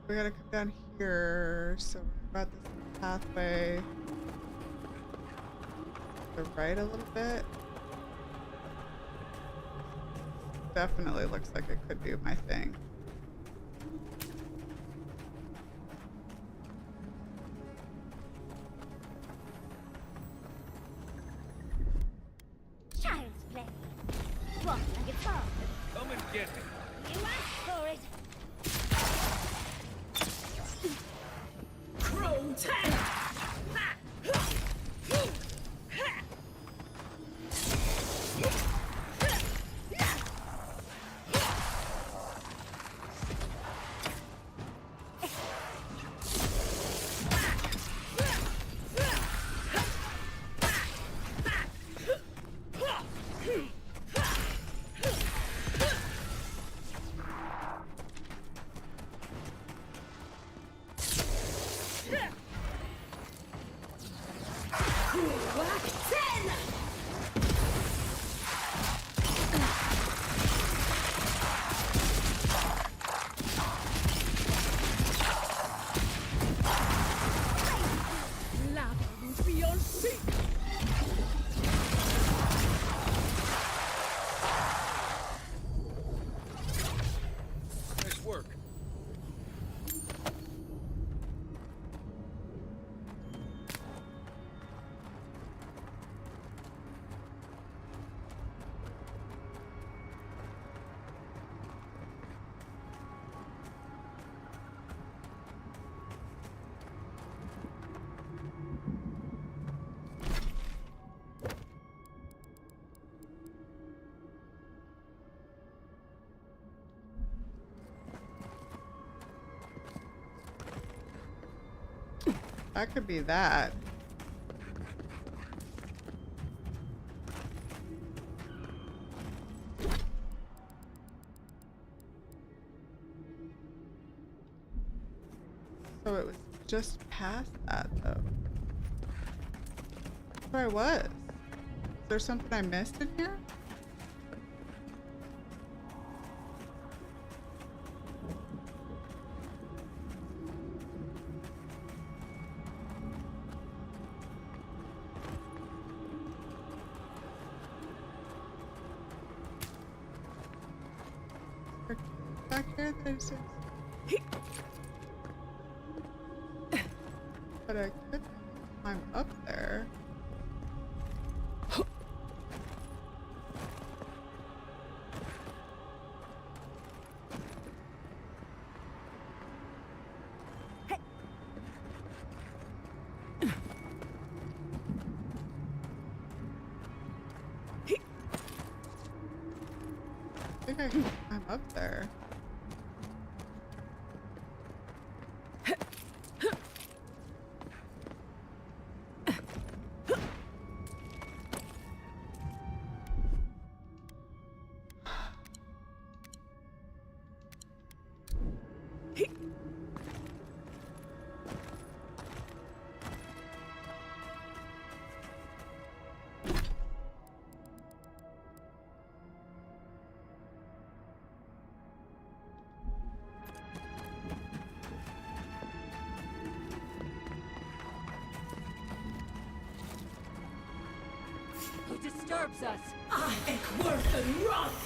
We gotta come down here, so we're about this pathway to the right a little bit. Definitely looks like it could be my thing. Child's play. Walk like it's fun. Come and get me. You asked for it. Crow tank! Nice work. That could be that. So it was just past that, though. That's where I was. Is there something I missed in here? Back here, there's but I could climb up there. I think I can climb up there. Who disturbs us? I am worth the wrath!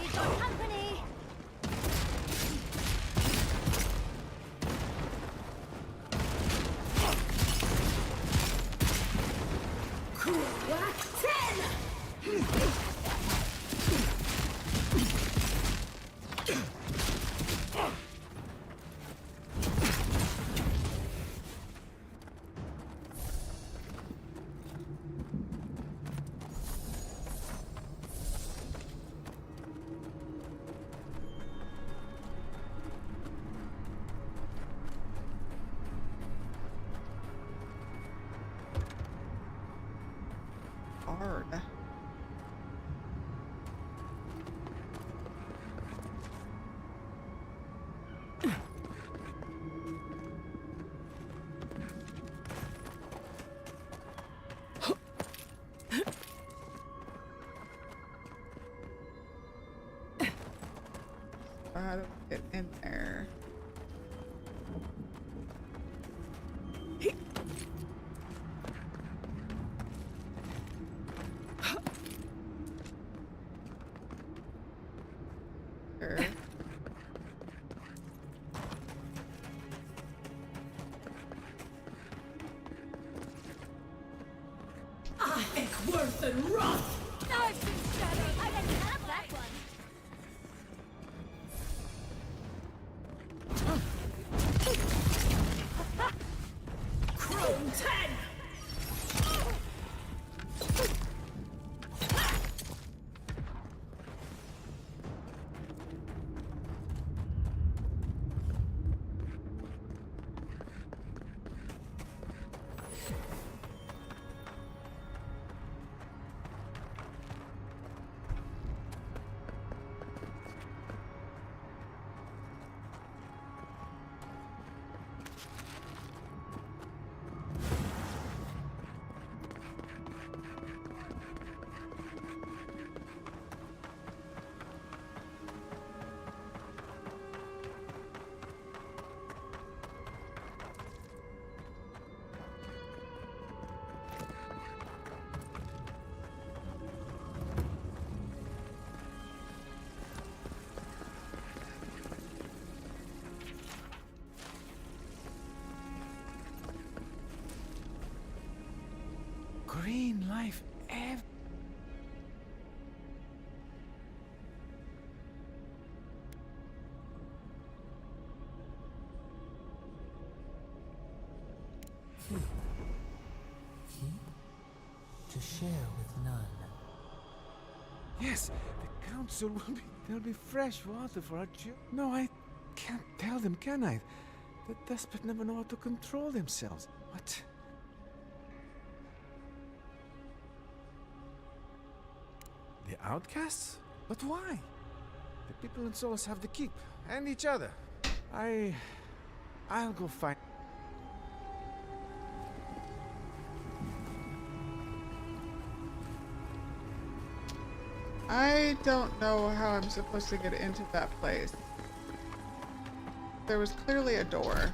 We've got company. Crack 10! Hard. get in there. Sure. I think worth and wrath! I've been shattered! I didn't have that one! Chrome 10! Green life ev. Keep. Keep to share with none. Yes, the council will be. There'll be fresh water for our children. No, I can't tell them, can I? The desperate never know how to control themselves. What? The outcasts? But why? The people in Solus have the keep and each other. I'll go find. I don't know how I'm supposed to get into that place. There was clearly a door.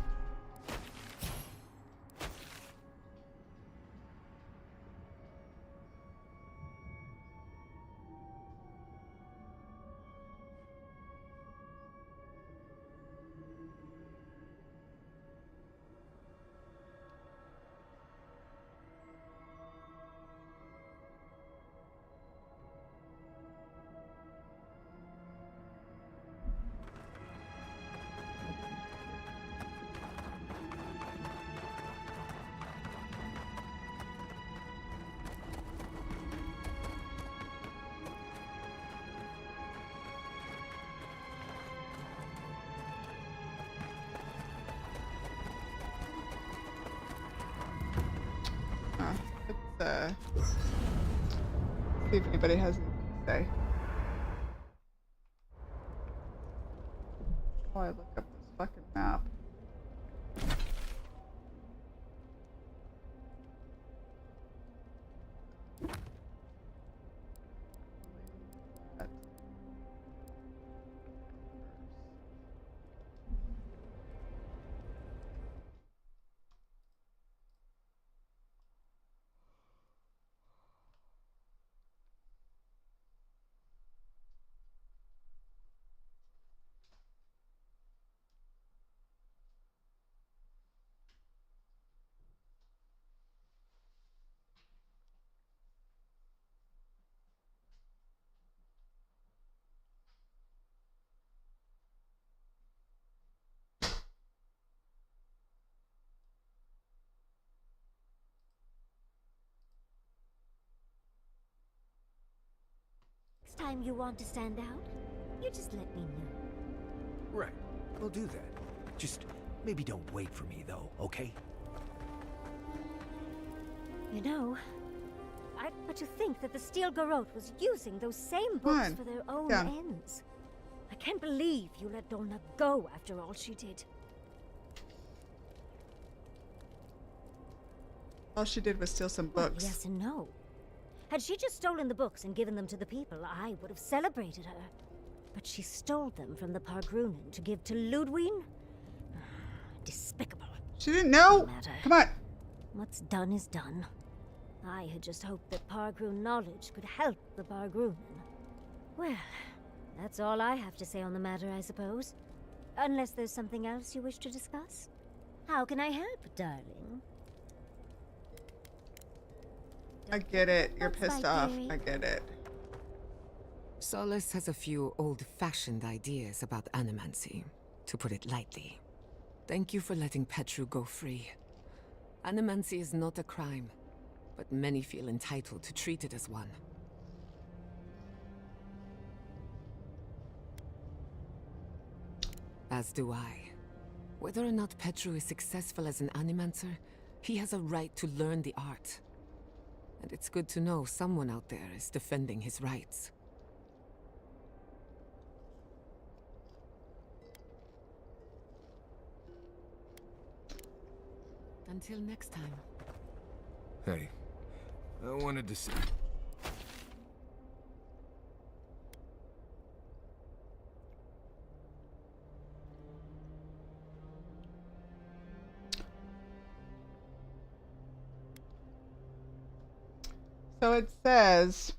Let's see if anybody has anything to say. Oh, I look up this fucking map. Next time you want to stand out, you just let me know. Right. We'll do that. Just maybe don't wait for me, though, okay? You know, I'd but to think that the Steel Garrote was using those same books for their own ends. I can't believe you let Dorna go after all she did. All she did was steal some Well, books. yes and no. Had she just stolen the books and given them to the people, I would have celebrated her. but she stole them from the Pargrunen to give to Ludwig? Despicable. She didn't know. No matter. Come on. What's done is done. I had just hoped that Pargrun knowledge could help the Pargrunen. Well, that's all I have to say on the matter, I suppose. Unless there's something else you wish to discuss. How can I help, darling? I get it. You're That's pissed my off. theory. I get it. Solace has a few old-fashioned ideas about animancy, to put it lightly. Thank you for letting Petru go free. Animancy is not a crime, but many feel entitled to treat it as one. As do I. Whether or not Petru is successful as an animancer, he has a right to learn the art. And it's good to know someone out there is defending his rights. Until next time. Hey, I wanted to see. So it says,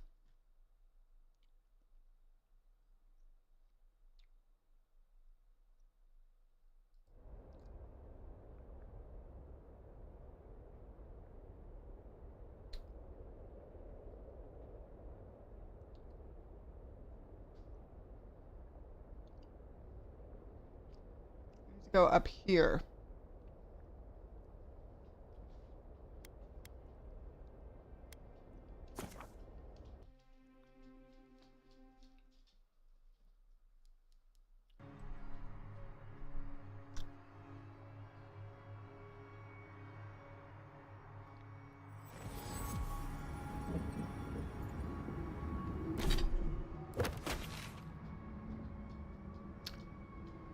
go up here.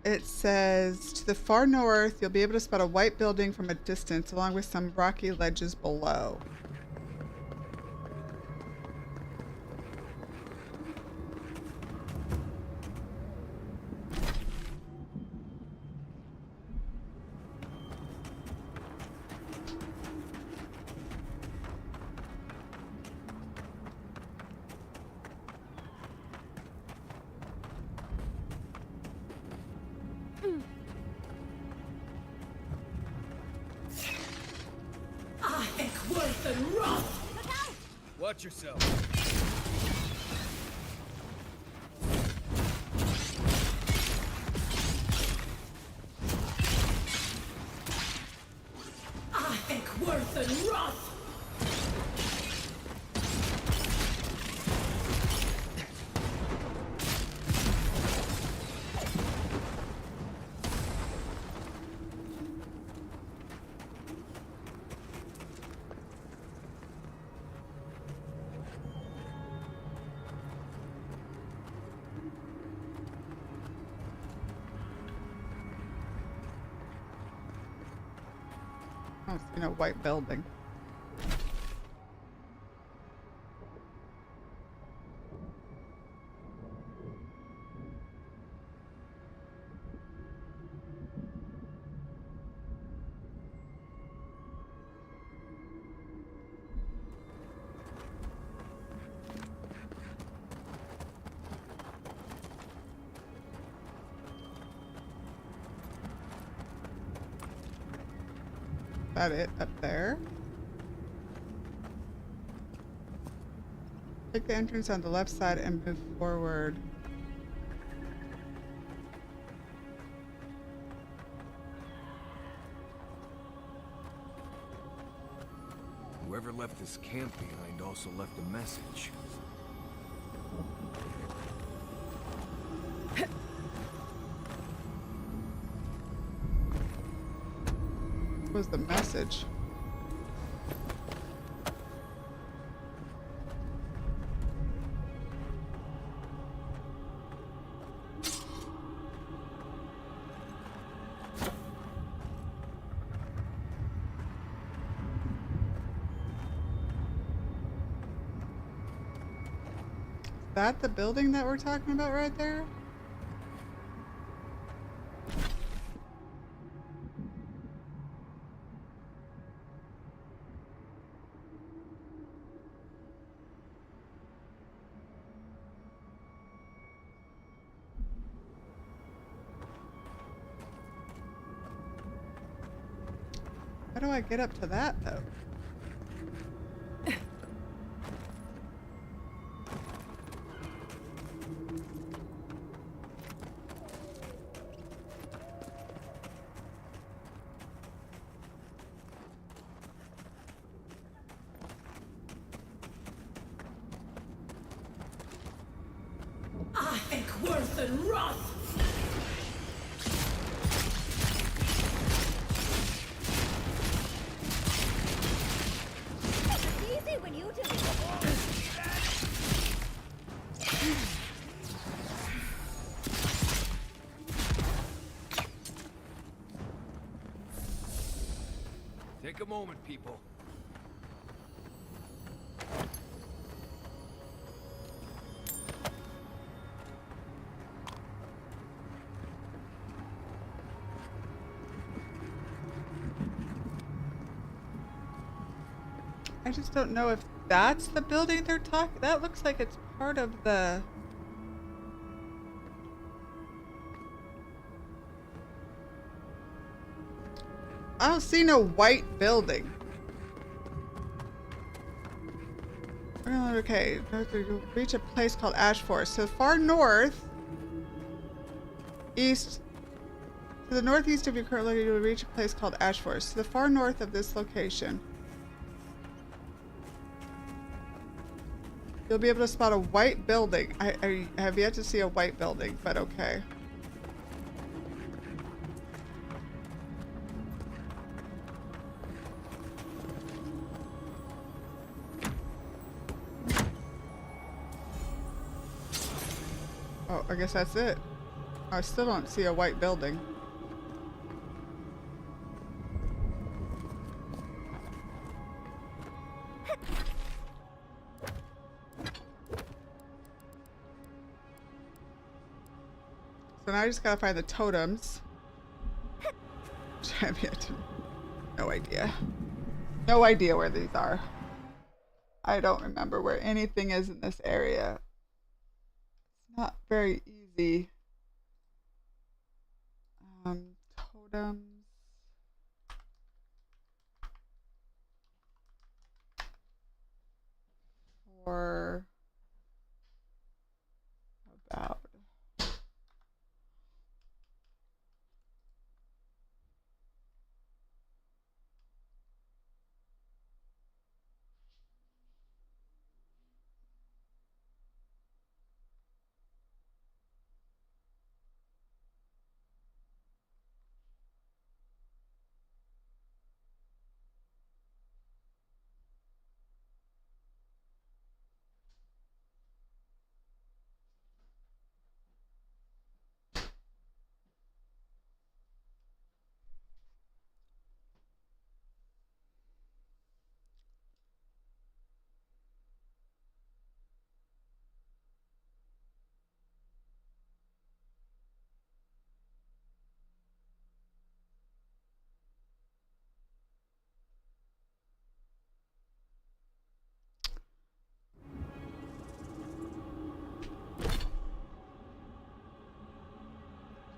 It says, to the far north, you'll be able to spot a white building from a distance, along with some rocky ledges below. Watch yourself. I think worth and wrath. Oh, you know, white building. That it up there? Take the entrance on the left side and move forward. Whoever left this camp behind also left a message. What was the message? Is that the building that we're talking about right there? How do I get up to that, though? Worth and wrath! It's easy when you do it. Take a moment, people. I just don't know if that's the building they're talking. That looks like it's part of the. I don't see no white building. Okay, you'll reach a place called Ash Forest. So far north, east, to the northeast of your current location, you'll reach a place called Ash Forest. To the far north of this location, you'll be able to spot a white building. I have yet to see a white building, but okay. Oh, I guess that's it. I still don't see a white building. So now I just gotta find the totems. I have yet to... No idea. No idea where these are. I don't remember where anything is in this area. It's not very easy. Totems. For... About...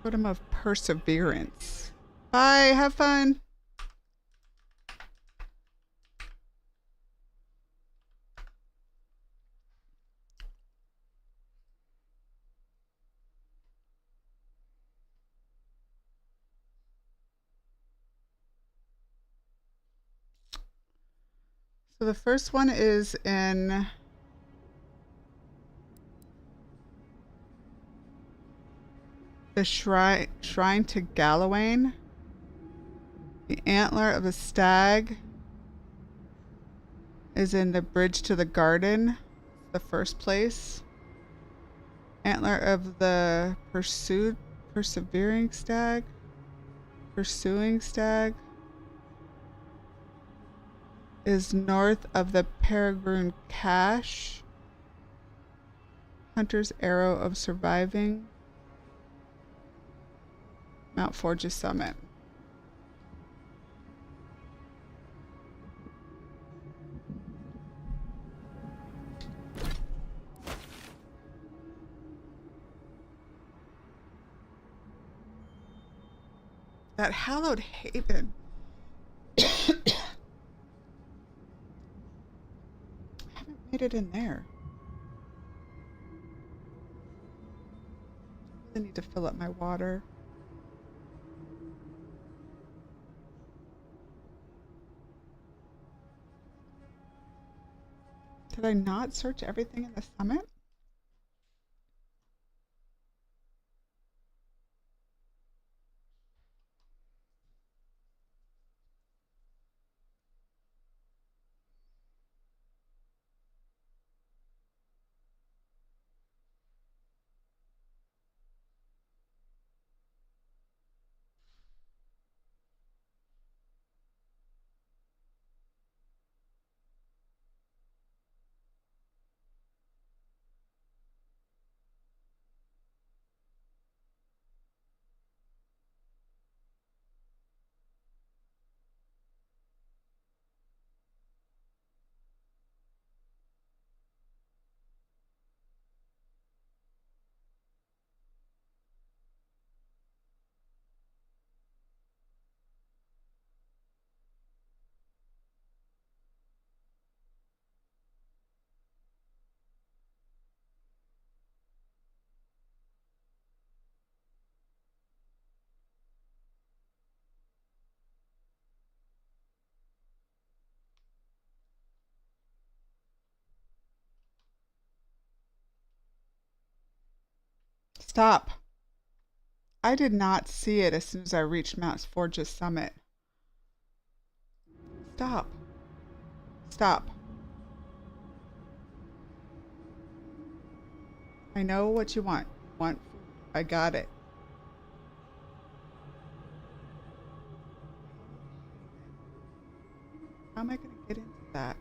Totem of Perseverance. Bye, have fun. So the first one is in the shrine to Galawain. The antler of a stag is in the bridge to the garden, the first place. Antler of the pursuing stag is north of the Peregrine Cache. Hunter's Arrow of Surviving, Mount Forge's summit. That Hallowed Haven. located in there? I really need to fill up my water. Did I not search everything in the summit? Stop. I did not see it as soon as I reached Mount Forge's summit. Stop. Stop. I know what you want. Want food. I got it. How am I going to get into that?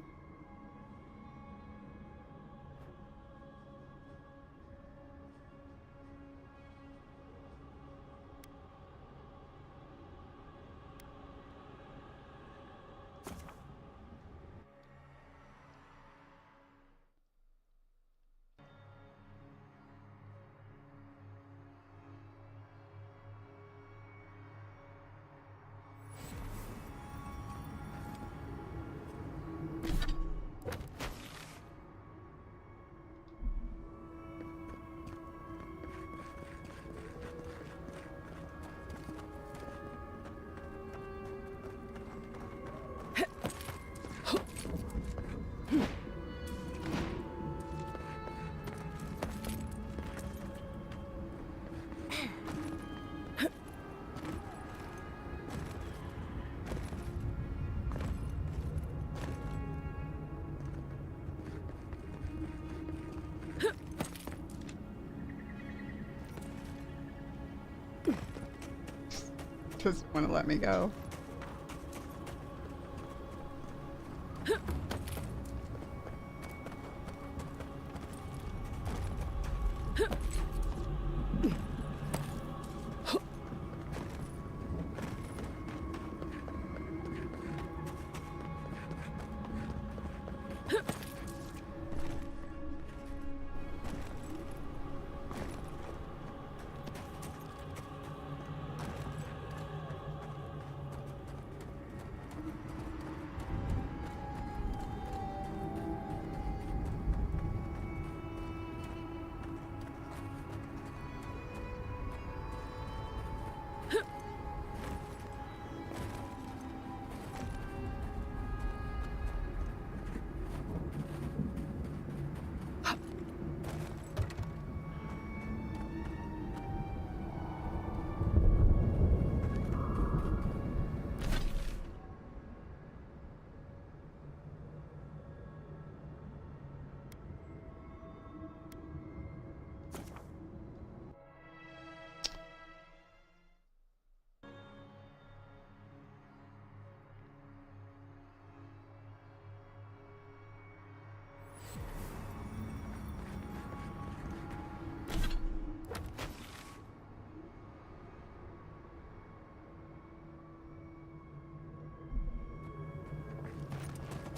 Doesn't want to let me go.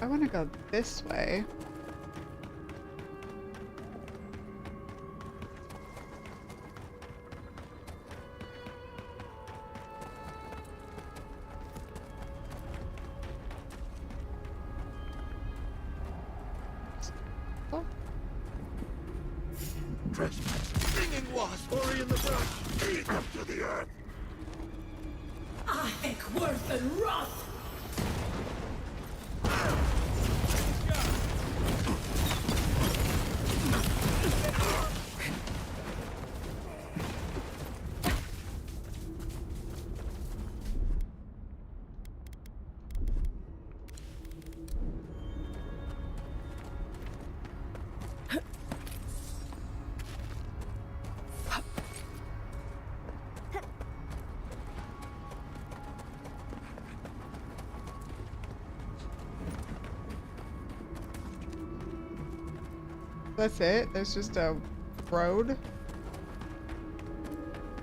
I want to go this way. Stinging wasp! Ori in the brush! Eat them to the earth! I think worth and wrath! That's it? There's just a road?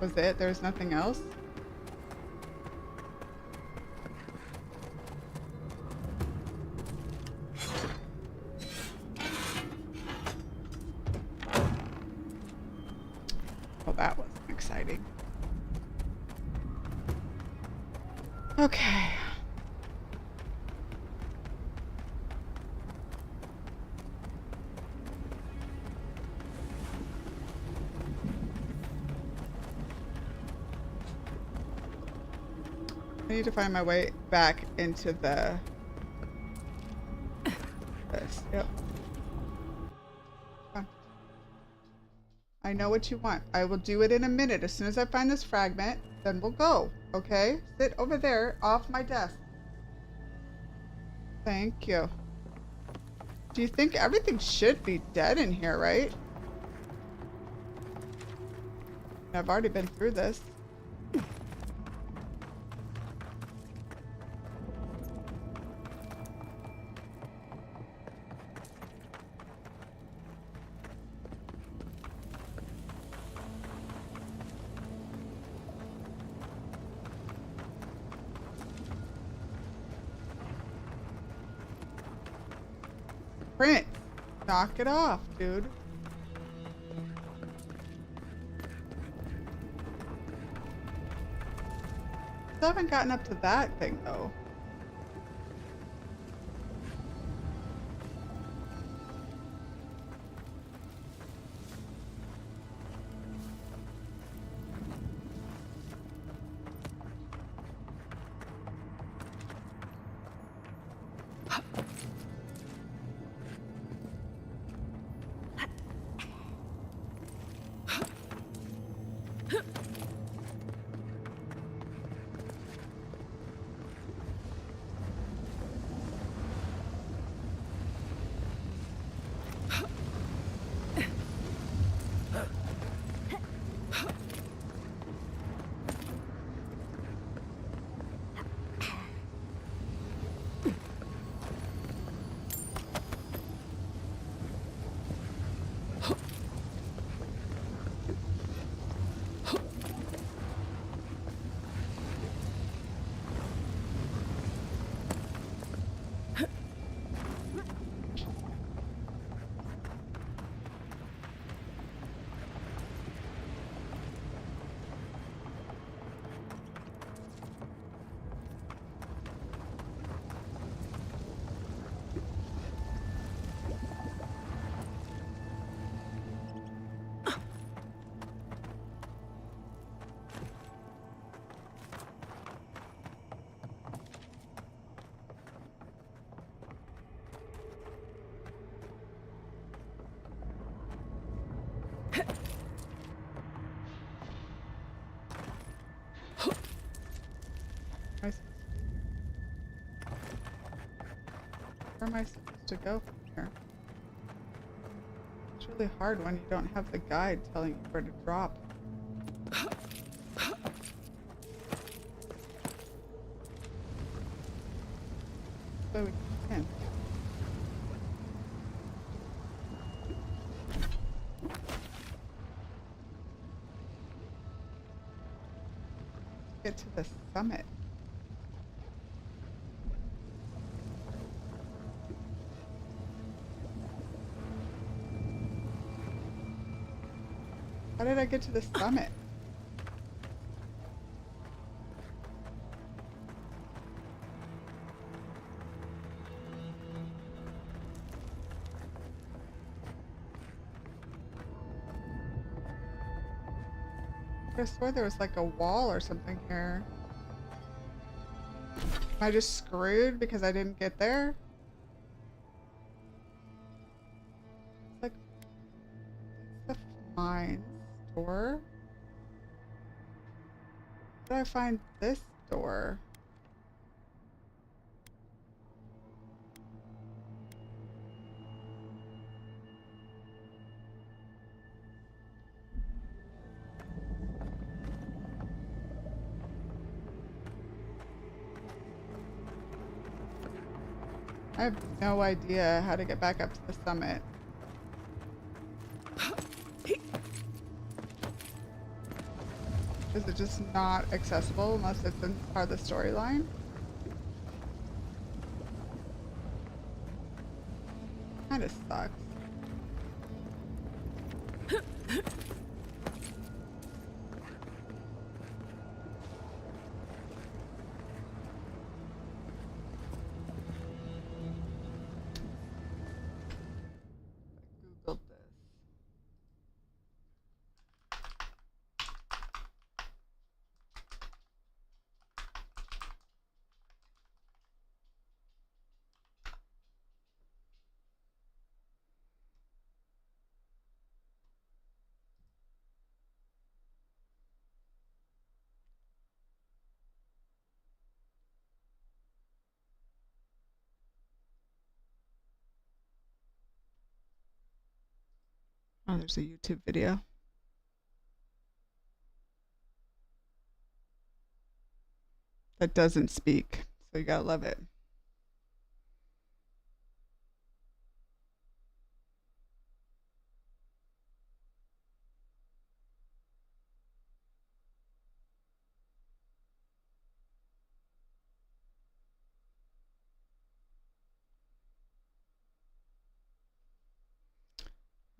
Was it? There's nothing else? Well, that wasn't exciting. Okay. I need to find my way back into the... this. Yep. Come on. I know what you want. I will do it in a minute. As soon as I find this fragment, then we'll go. Okay? Sit over there off my desk. Thank you. Do you think everything should be dead in here, right? I've already been through this. Print. Knock it off, dude. Still haven't gotten up to that thing, though. Where am I supposed to go from here? It's really hard when you don't have the guide telling you where to drop. So we can. Get to the summit. How did I get to the summit? I swore there was like a wall or something here. Am I just screwed because I didn't get there? Like, that's the mines door. Where did I find this door? I have no idea how to get back up to the summit. Is it just not accessible unless it's in part of the storyline? Kinda sucks. Googled this. Oh, there's a YouTube video. That doesn't speak, so you gotta love it.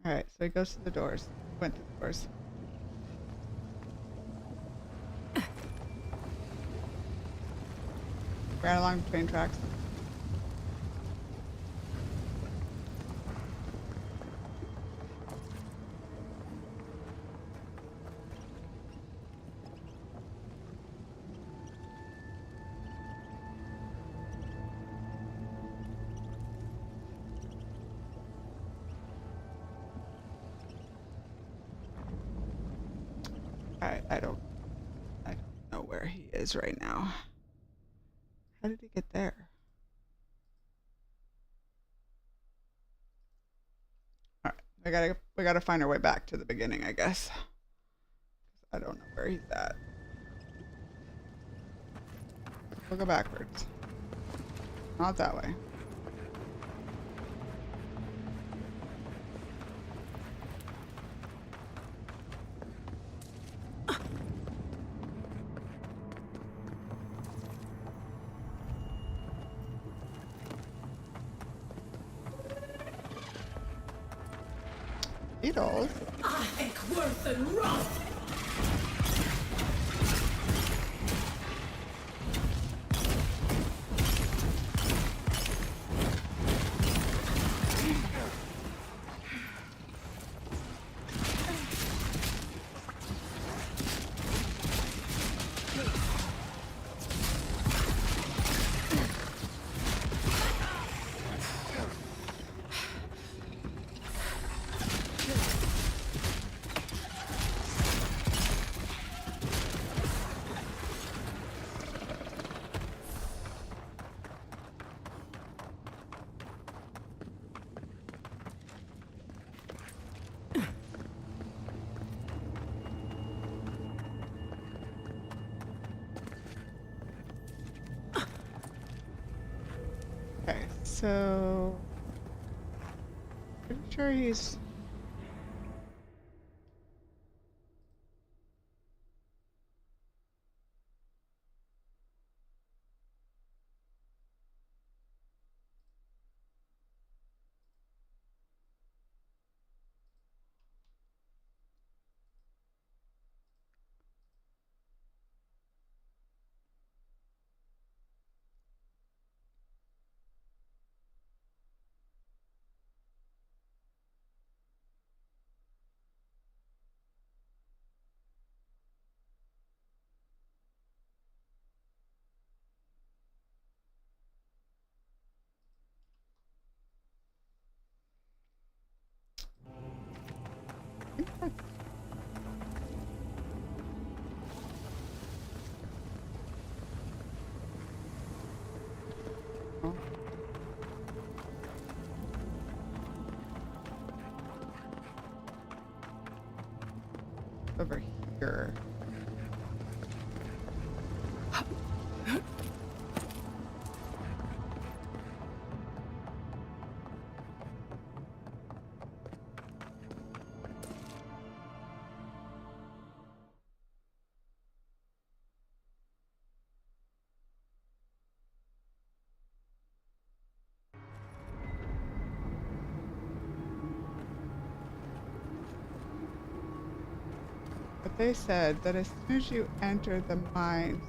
Alright, so he goes to the doors. Went to the doors. Ran along the train tracks. I don't know where he is right now. How did he get there? Alright, we gotta find our way back to the beginning, I guess. I don't know where he's at. We'll go backwards. Not that way. Beetles. Worth and Roth! Okay, so pretty sure he's Over here. But they said that as soon as you enter the mines,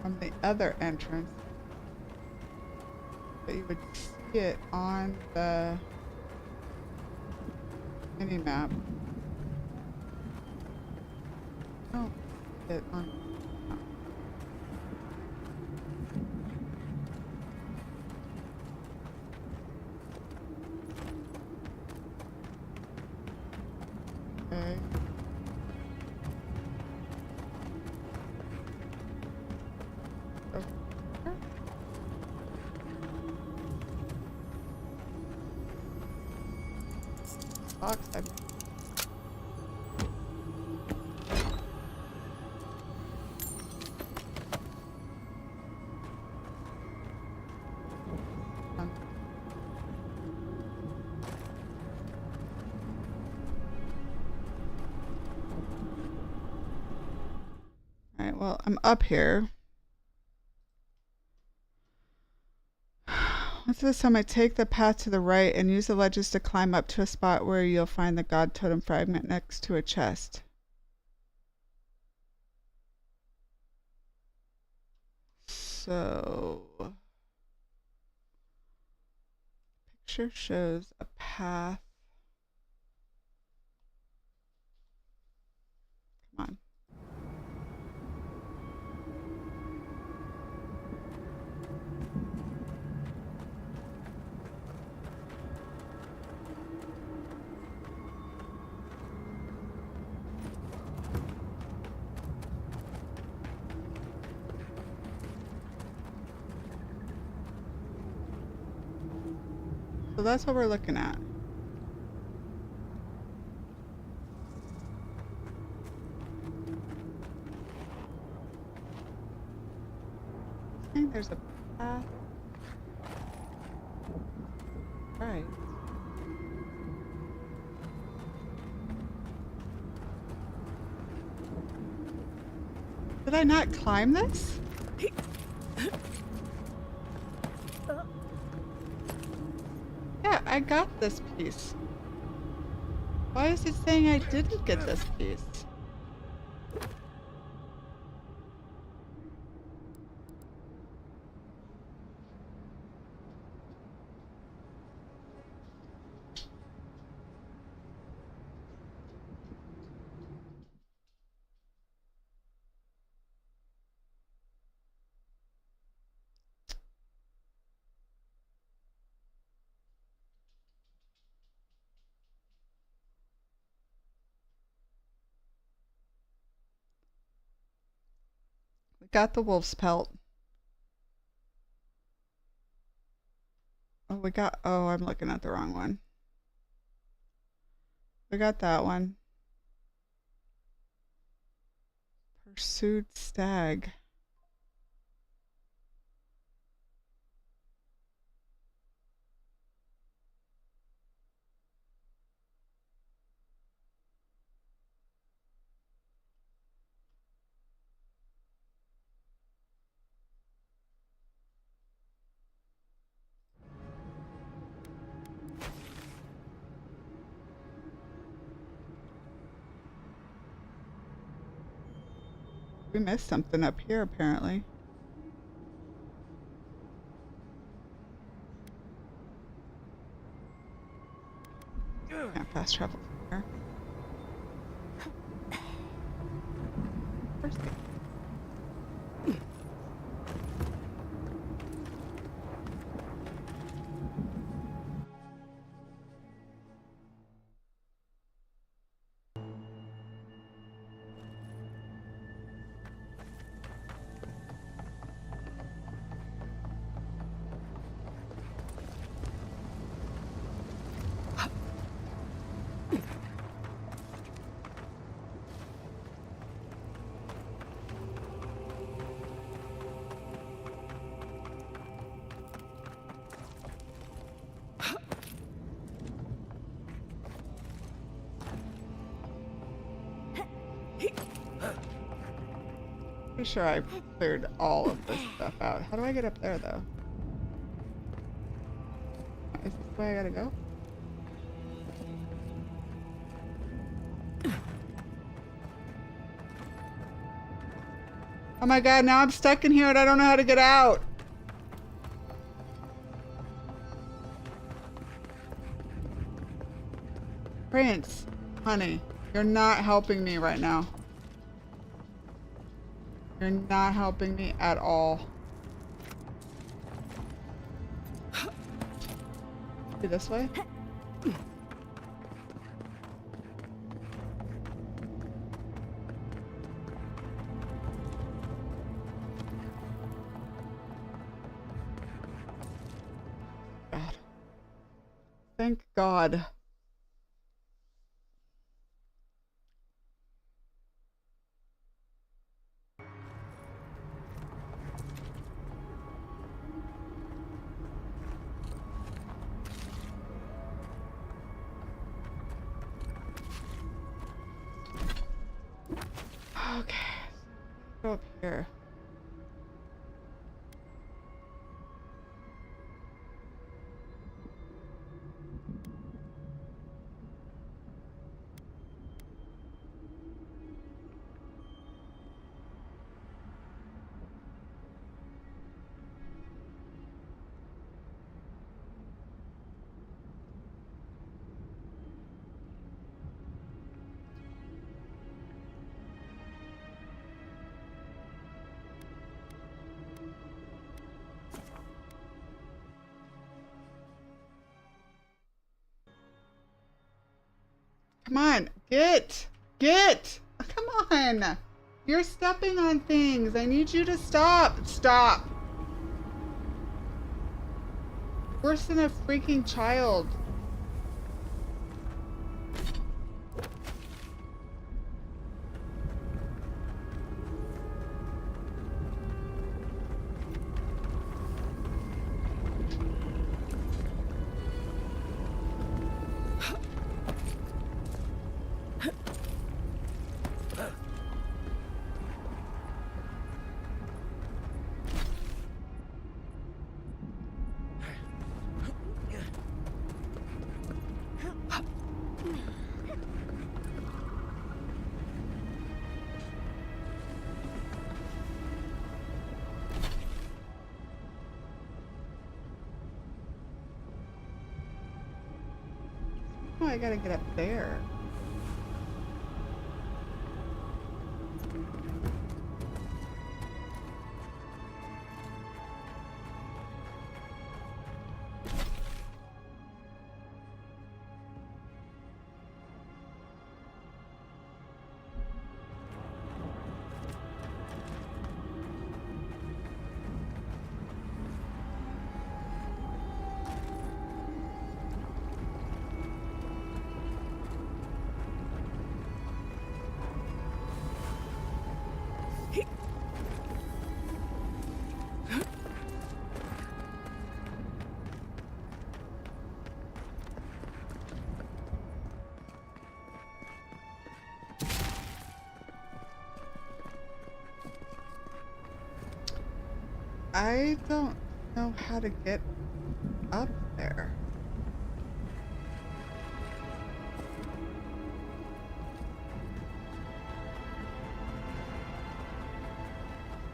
from the other entrance, that you would see it on the mini map. Oh, it on. Okay. Over here. Box, Alright, well, I'm up here. Once this time, I take the path to the right and use the ledges to climb up to a spot where you'll find the god totem fragment next to a chest. So, picture shows a path. Come on. So that's what we're looking at. I think there's a path. Right. Did I not climb this? Yeah, I got this piece. Why is it saying I didn't get this piece? We got the wolf's pelt. Oh, oh, I'm looking at the wrong one. We got that one. Pursued stag. We missed something up here, apparently. Can't fast travel from here. Where's the... Pretty sure I cleared all of this stuff out. How do I get up there, though? Is this the way I gotta go? Oh my god, now I'm stuck in here and I don't know how to get out. Prince, honey, you're not helping me right now. You're not helping me at all. Be this way? God. Thank God. Okay, go up here. Come on, get! Come on! You're stepping on things. I need you to stop. Stop. Worse than a freaking child. Oh, I gotta get up there. I don't know how to get up there.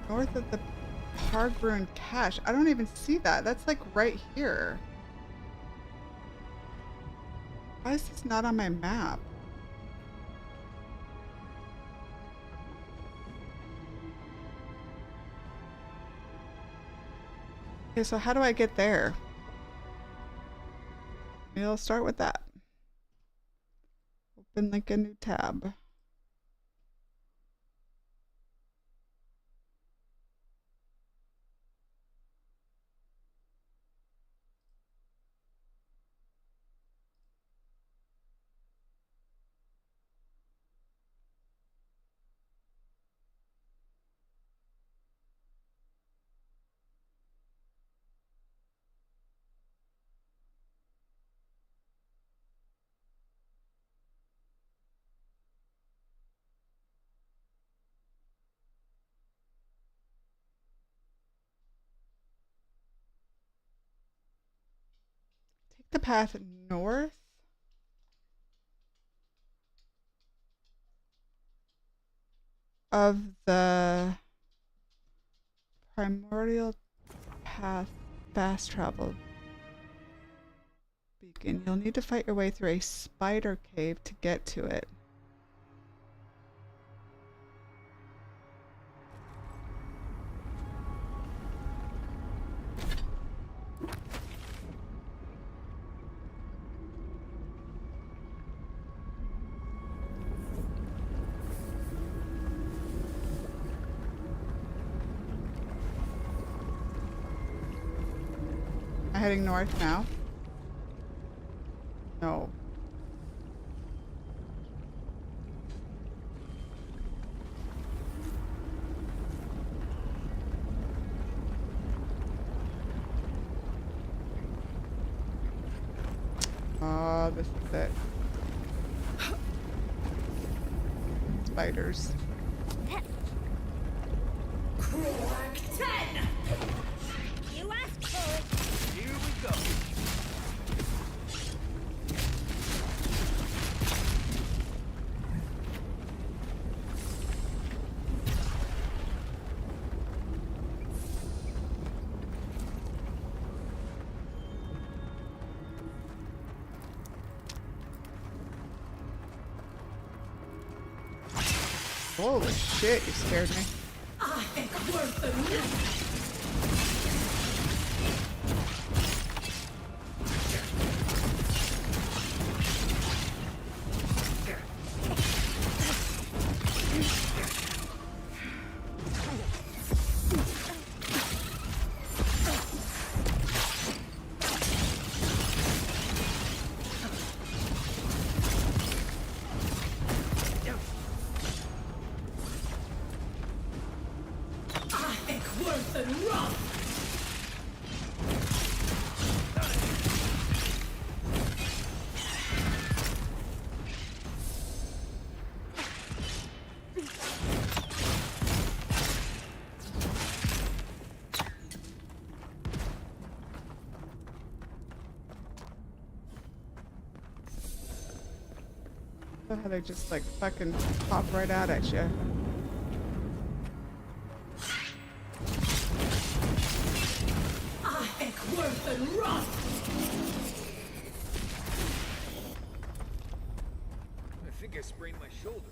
North of the Hargroon Cache. I don't even see that. That's like right here. Why is this not on my map? Okay, so how do I get there? Maybe I'll start with that. Open like a new tab. the path north of the primordial path fast travel beacon. You'll need to fight your way through a spider cave to get to it. Heading north now. No. Oh, this is it. Spiders. Quark 10! You asked for it! Here we go. Holy shit, you scared me. I think worth the risk! I think worth the rough! I love how they just like fucking pop right out at you. I think worth the rough! I think I sprained my shoulder.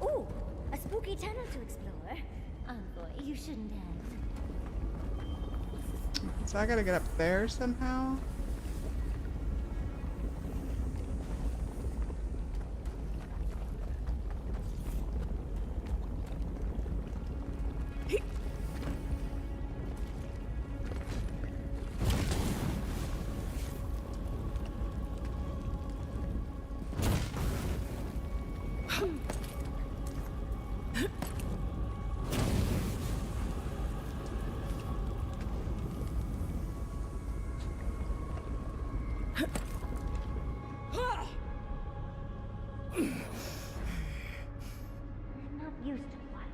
Ooh, a spooky tunnel to explore. Oh boy, you shouldn't have. So I gotta get up there somehow. You're not used to quiet.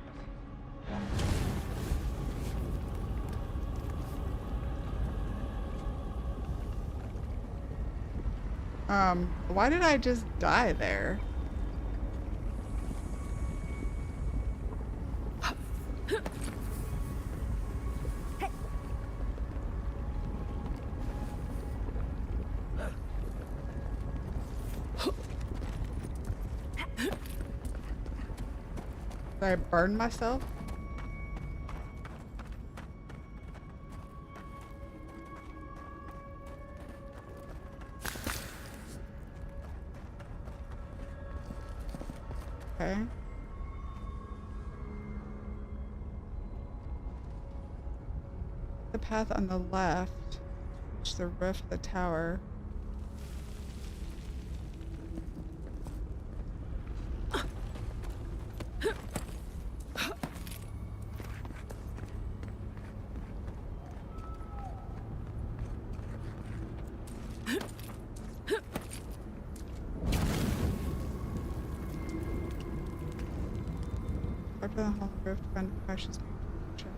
Why did I just die there? Did I burn myself? Okay. the path on the left, reach the roof of the tower. Up on the hall roof to find the precious chest.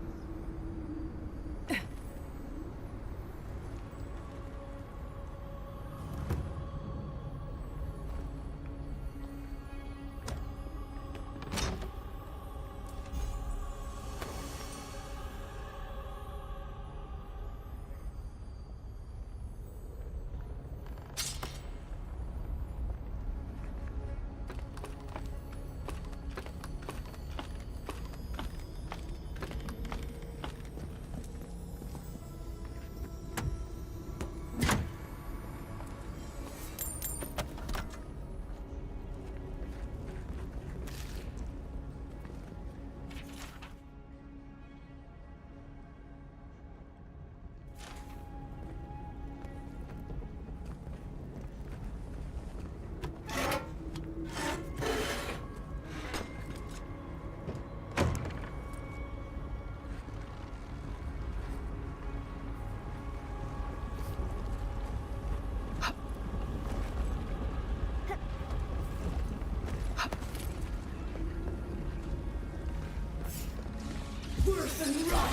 Worth and rot!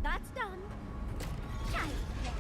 That's done. Child's play.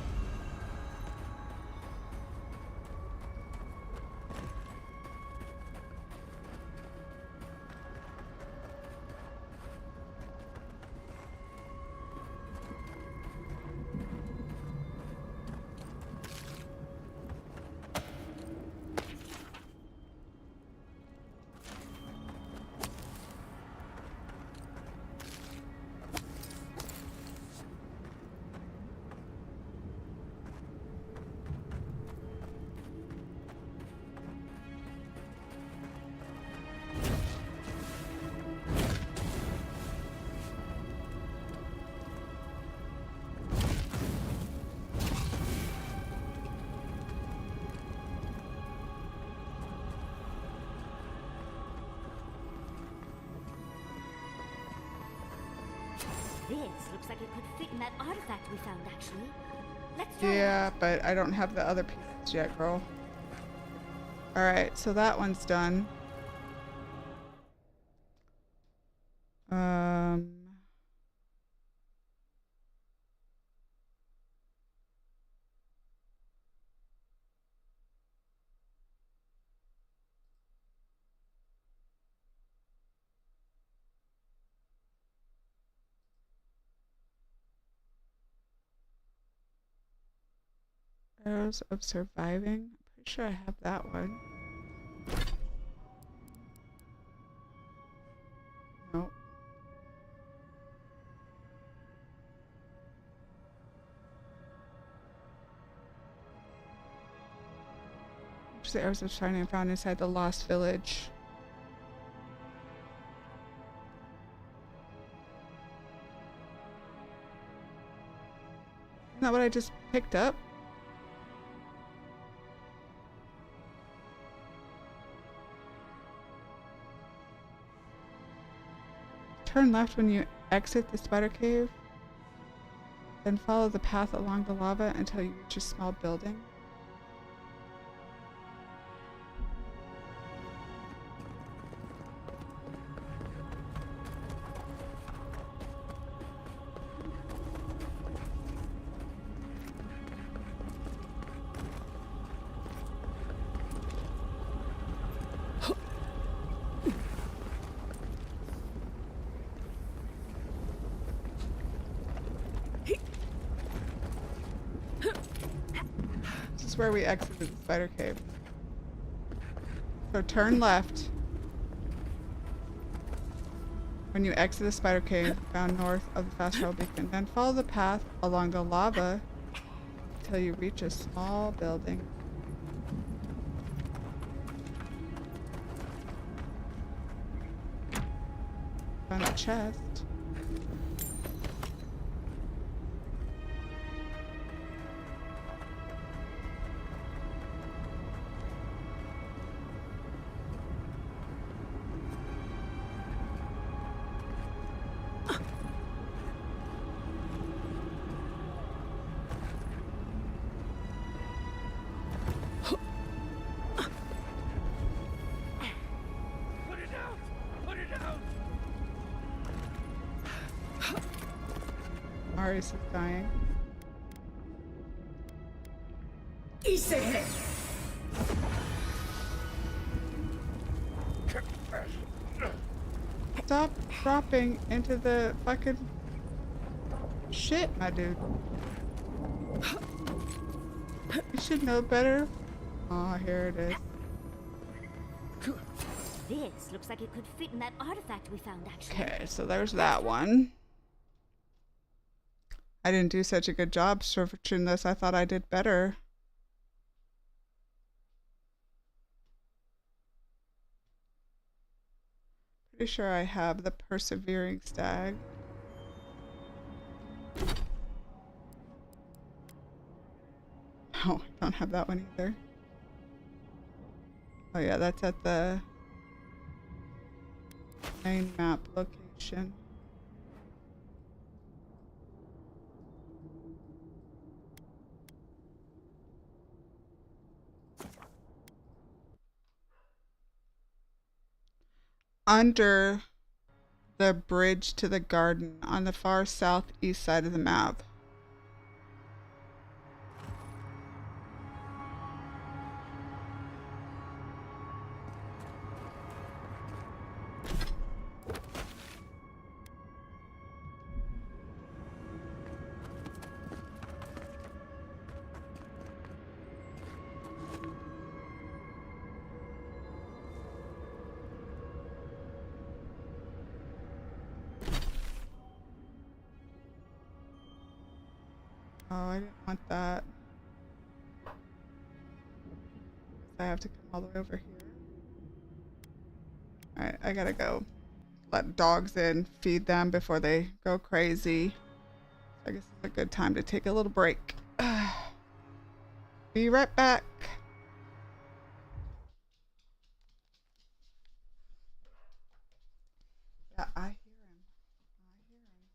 This looks like it could fit in that artifact we found, actually. Let's try Yeah, but I don't have the other pieces yet, girl. Alright, so that one's done. Arrows of Surviving. I'm pretty sure I have that one. Nope. Captures the arrows of shining found inside the lost village. Isn't that what I just picked up? Turn left when you exit the spider cave. Then follow the path along the lava until you reach a small building. This is where we exited the spider cave. So turn left when you exit the spider cave found north of the fast travel beacon. Then follow the path along the lava until you reach a small building. Found a chest. Aris is dying. Stop dropping into the fucking shit, my dude. You should know better. Oh, here it is. This looks like it could fit in that artifact we found, actually. Okay, so there's that one. I didn't do such a good job searching this. I thought I did better. Pretty sure I have the persevering stag. Oh, I don't have that one either. Oh yeah, that's at the main map location. Under the bridge to the garden on the far southeast side of the map. Oh, I didn't want that. I have to come all the way over here. Alright, I gotta go let dogs in, feed them before they go crazy. I guess it's a good time to take a little break. Be right back. Yeah, I hear him. I hear him.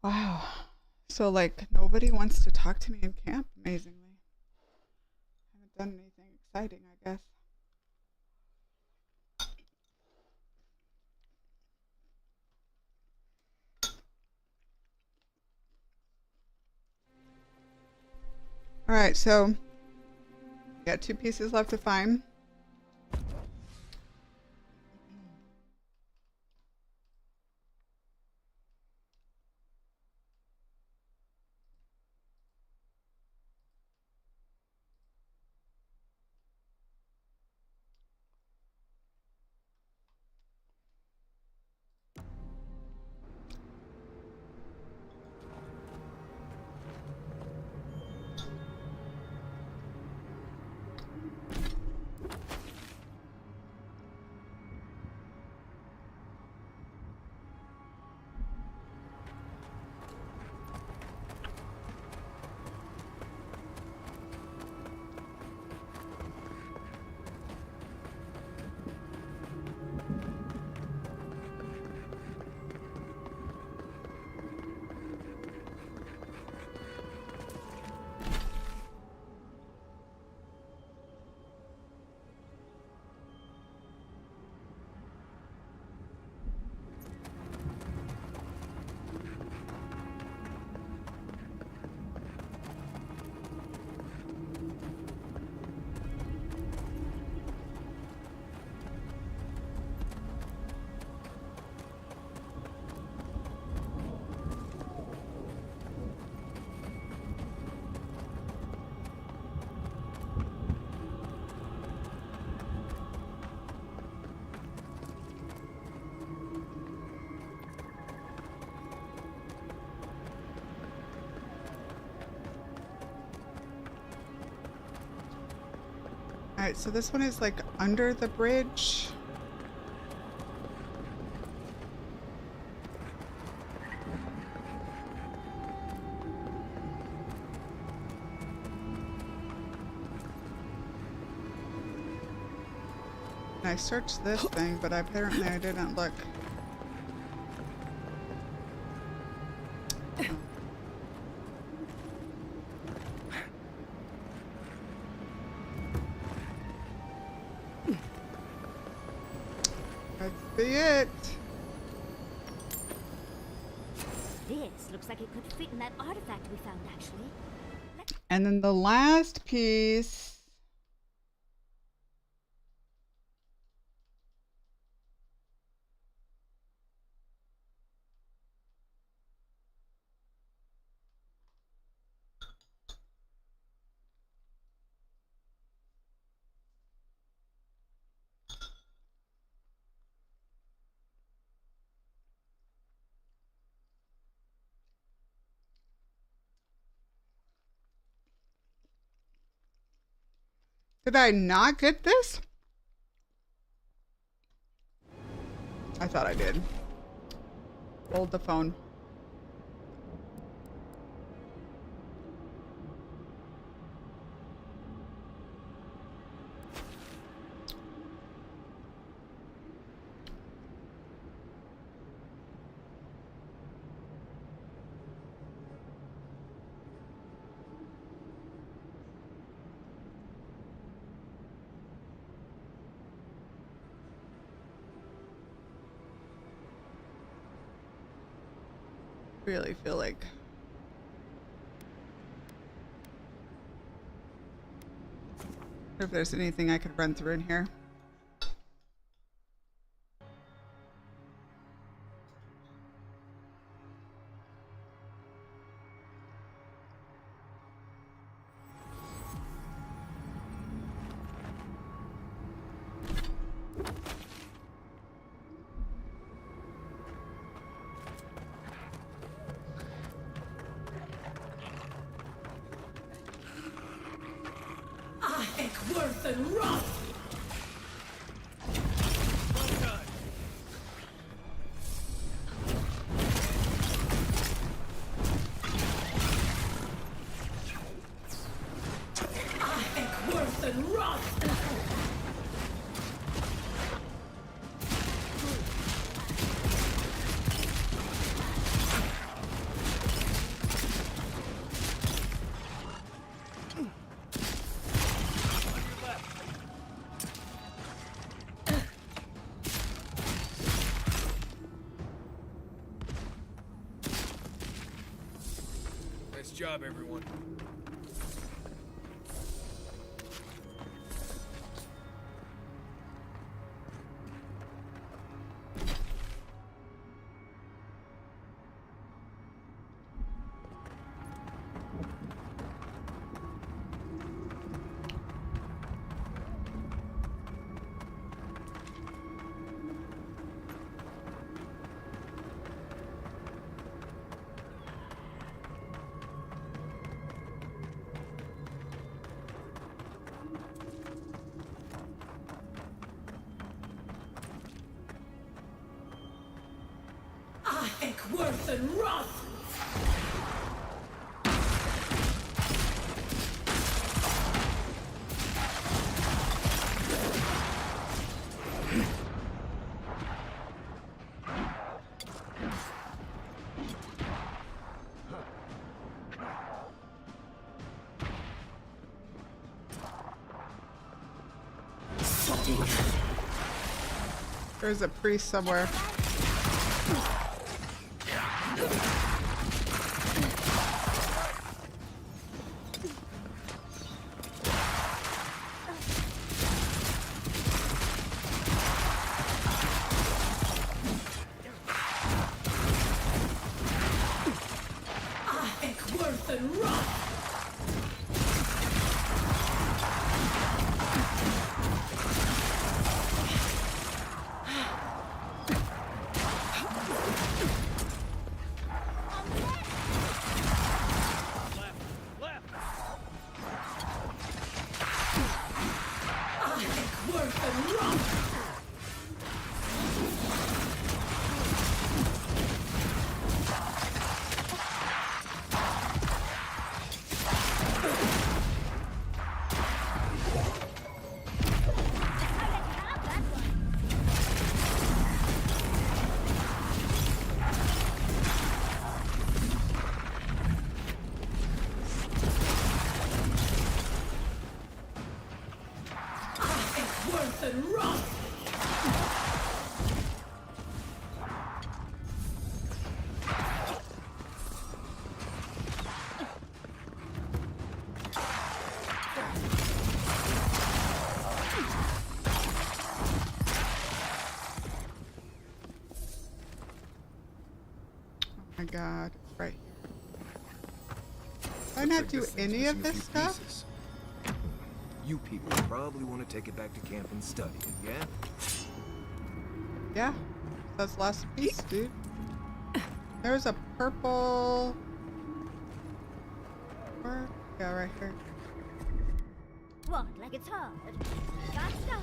Wow. So, like, nobody wants to talk to me in camp, amazingly. I haven't done anything exciting, I guess. Alright, so we got 2 pieces left to find. Alright, so this one is like under the bridge. And I searched this thing, but apparently I didn't look. Be it. This looks like it could fit in that artifact we found, actually. And then the last piece. Did I not get this? I thought I did. Hold the phone. Really feel like if there's anything I could run through in here. Worth and rot! Worth and rot! job, everyone. I think worth and wrath! There's a priest somewhere. I think worth and wrath! I think worth and wrath! Worth and wrath! Oh my god, it's right here. Did I not do any of this stuff? Pieces. You people probably want to take it back to camp and study it, yeah? Yeah, that's last piece, dude. There's a purple. Where? Yeah, right here. What, like it's hard? That's done.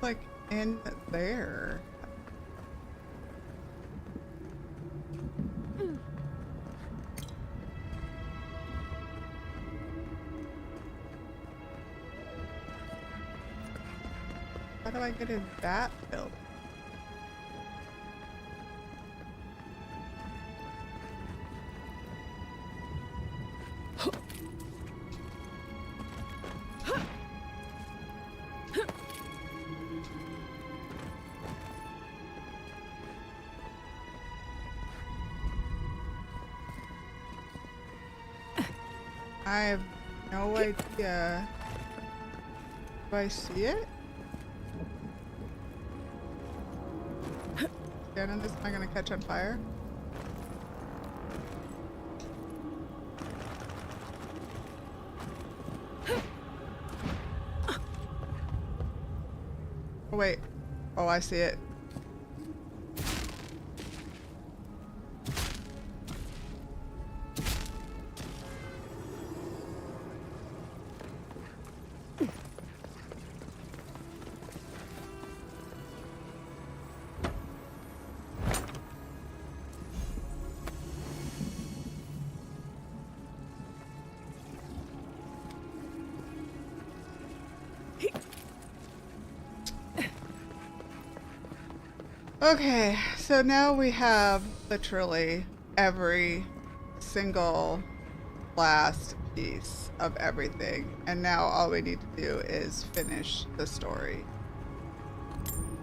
Like in there. How do I get in that building? I have no idea. Do I see it? Shannon, this am I gonna catch on fire? Oh wait. Oh, I see it. Okay, so now we have literally every single last piece of everything, and now all we need to do is finish the story,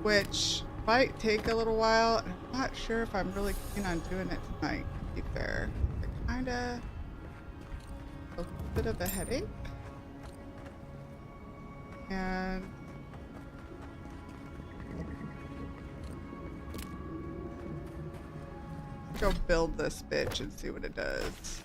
which might take a little while, and I'm not sure if I'm really keen on doing it tonight, to be fair. It kinda a little bit of a headache, and go build this bitch and see what it does.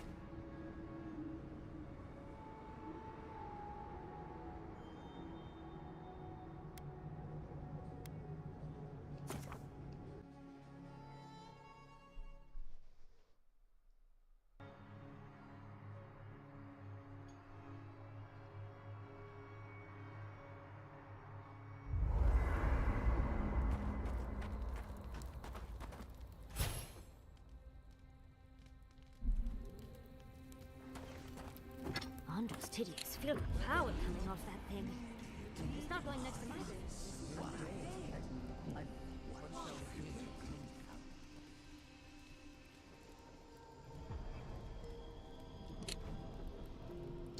Andros Tidius, feel the power coming off that thing. It's not going next to my base.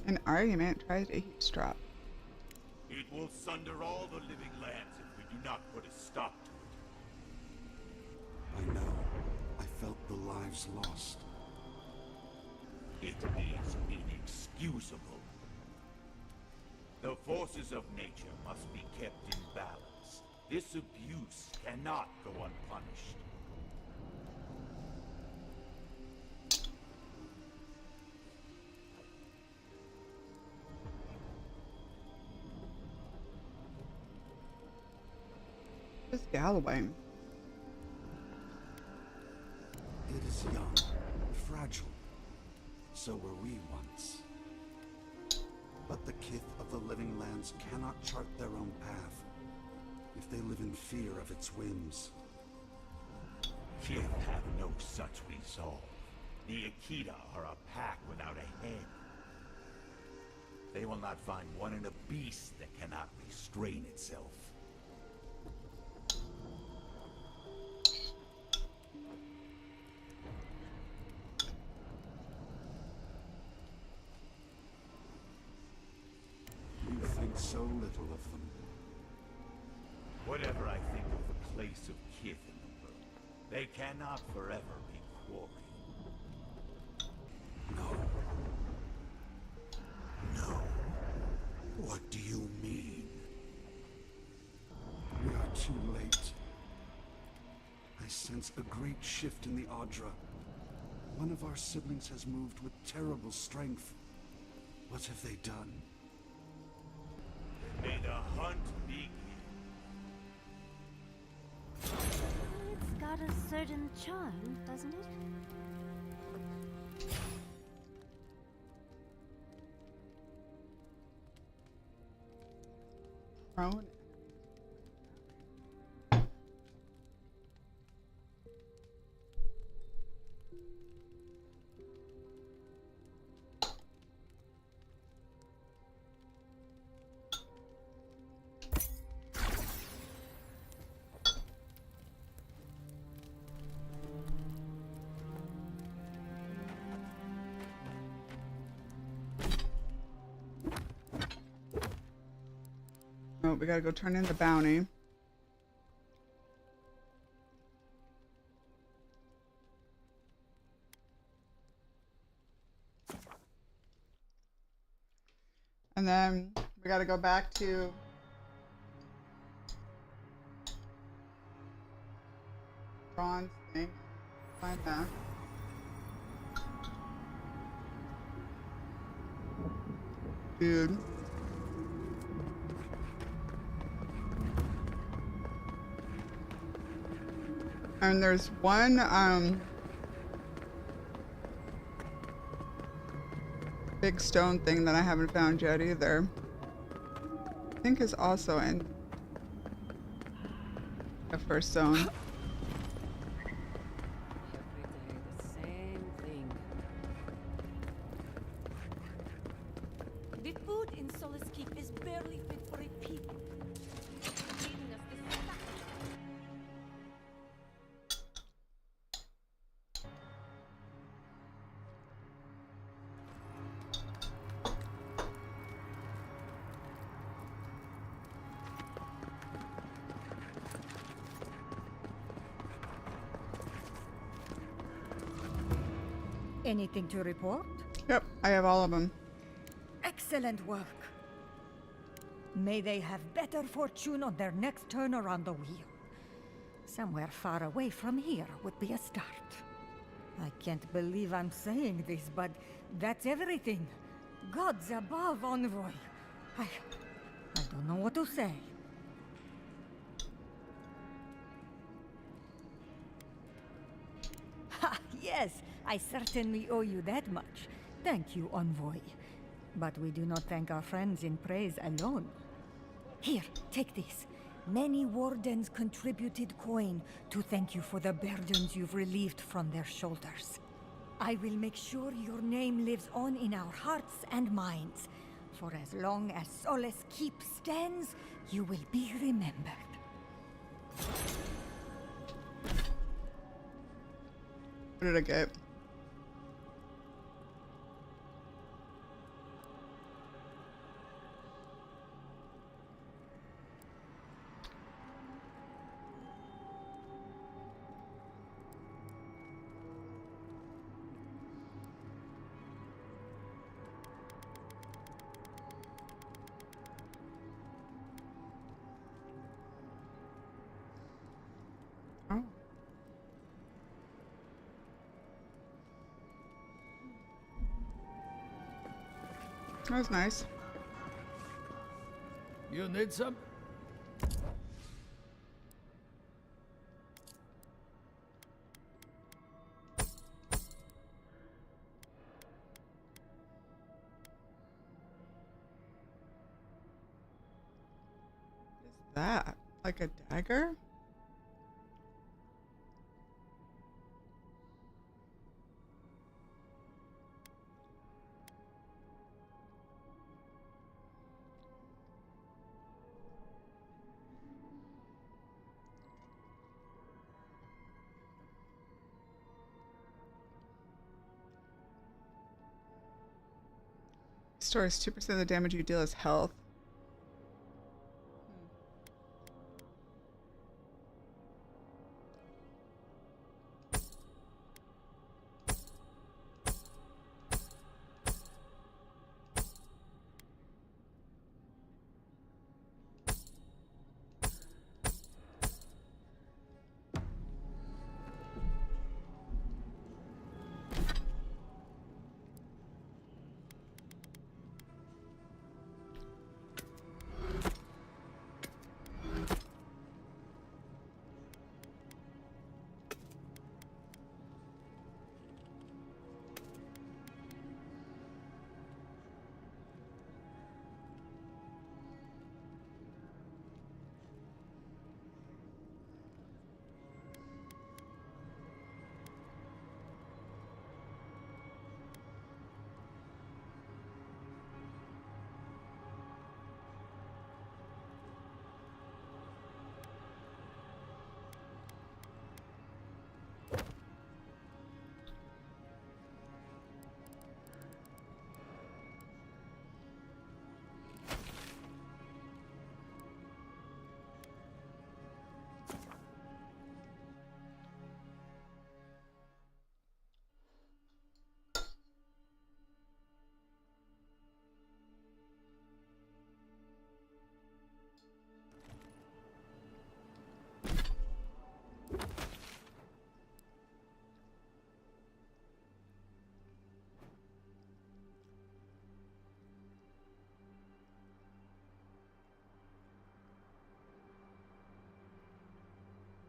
An argument tries to eavesdrop. It will sunder all the living lands if we do not put a stop to it. I know. I felt the lives lost. It is inexcusable. The forces of nature must be kept in balance. This abuse cannot go unpunished. Who's Galloway? It is young, fragile. So were we once. But the kith of the living lands cannot chart their own path if they live in fear of its whims. Kith have no such resolve. The Akita are a pack without a head. They will not find one in a beast that cannot restrain itself. You think so little of them. Whatever I think of the place of Kith in the world, they cannot forever be quarry. No. No. What do you mean? We are too late. I sense a great shift in the Audra. One of our siblings has moved with terrible strength. What have they done? May the hunt begin. It's got a certain charm, doesn't it? Prone. Oh, we gotta go turn in the bounty. And then we got to go back to bronze thing. Find that. Dude. And there's one big stone thing that I haven't found yet either. I think is also in the first zone. The food in Solace Keep is barely fit for a people. Leaving us this Anything to report? Yep, I have all of them. Excellent work. May they have better fortune on their next turn around the wheel. Somewhere far away from here would be a start. I can't believe I'm saying this, but that's everything. Gods above, Envoy. I don't know what to say. Ha, yes, I certainly owe you that much. Thank you, Envoy. But we do not thank our friends in praise alone. Here, take this. Many wardens contributed coin to thank you for the burdens you've relieved from their shoulders. I will make sure your name lives on in our hearts and minds. For as long as Solace Keep stands, you will be remembered. What did I get? Oh. That was nice. You need some? That like a dagger? Stores 2% of the damage you deal as health.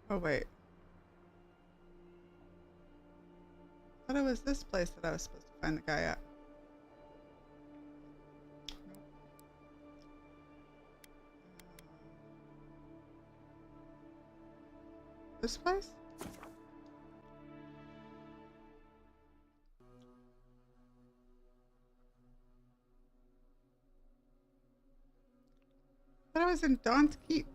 Oh, wait. I thought it was this place that I was supposed to find the guy at. This place? I thought I was in Dawn's Keep.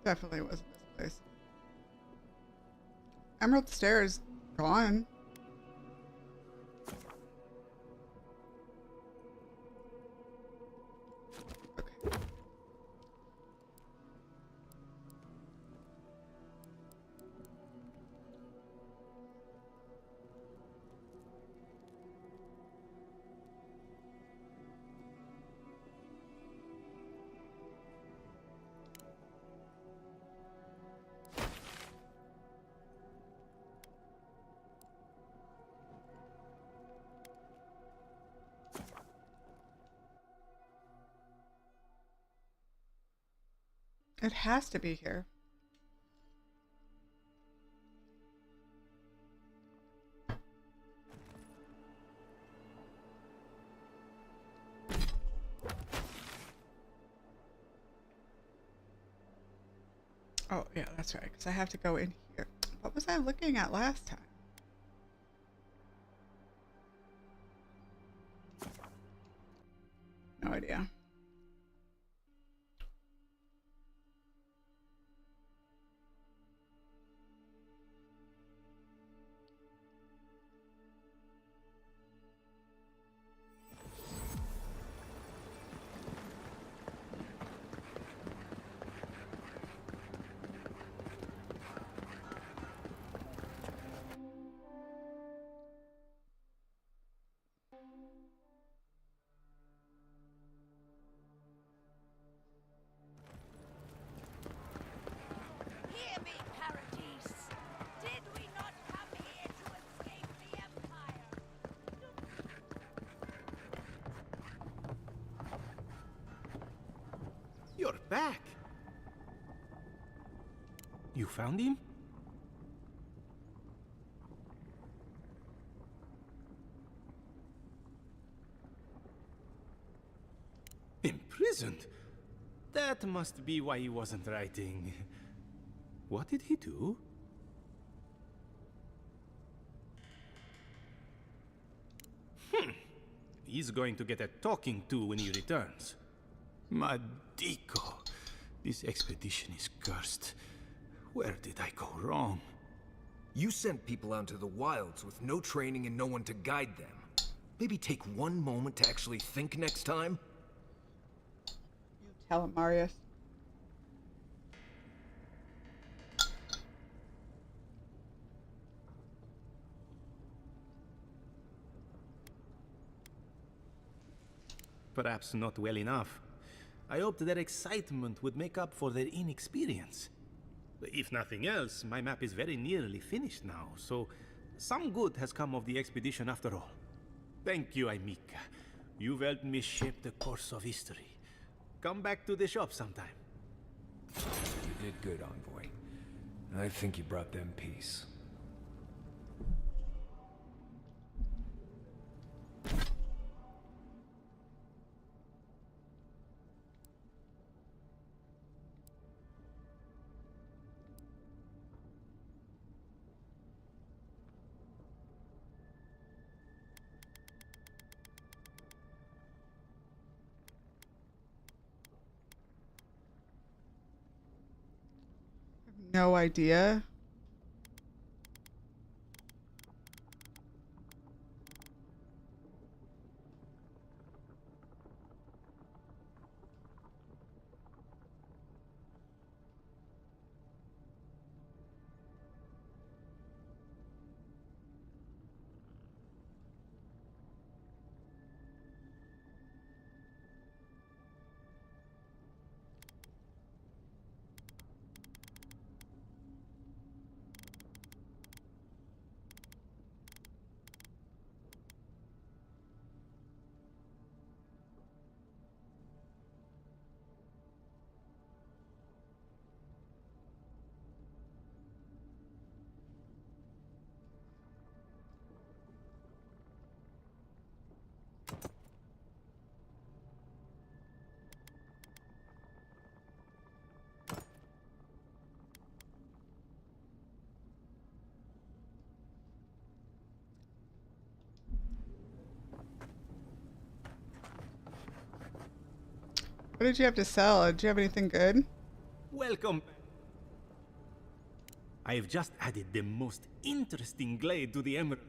Definitely wasn't this place. Emerald Stairs gone. It has to be here. Oh, yeah, that's right, because I have to go in here. What was I looking at last time? No idea. Hear me, Paradise. Did we not come here to escape the Empire? You're back. You found him? Imprisoned? That must be why he wasn't writing. What did he do? He's going to get a talking to when he returns. Madiko, this expedition is cursed. Where did I go wrong? You sent people out into the wilds with no training and no one to guide them. Maybe take one moment to actually think next time? You tell him, Marius. Perhaps not well enough. I hoped their excitement would make up for their inexperience. If nothing else, my map is very nearly finished now, so some good has come of the expedition after all. Thank you, Aimika. You've helped me shape the course of history. Come back to the shop sometime. You did good, Envoy. I think you brought them peace. No idea. What did you have to sell? Did you have anything good? Welcome. I have just added the most interesting glade to the emerald.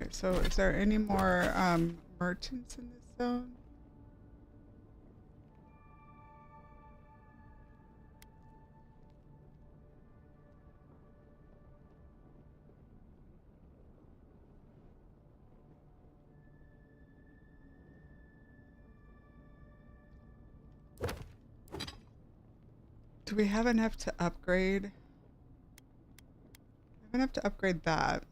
Okay, so is there any more merchants in this zone? Do we have enough to upgrade? I have enough to upgrade that.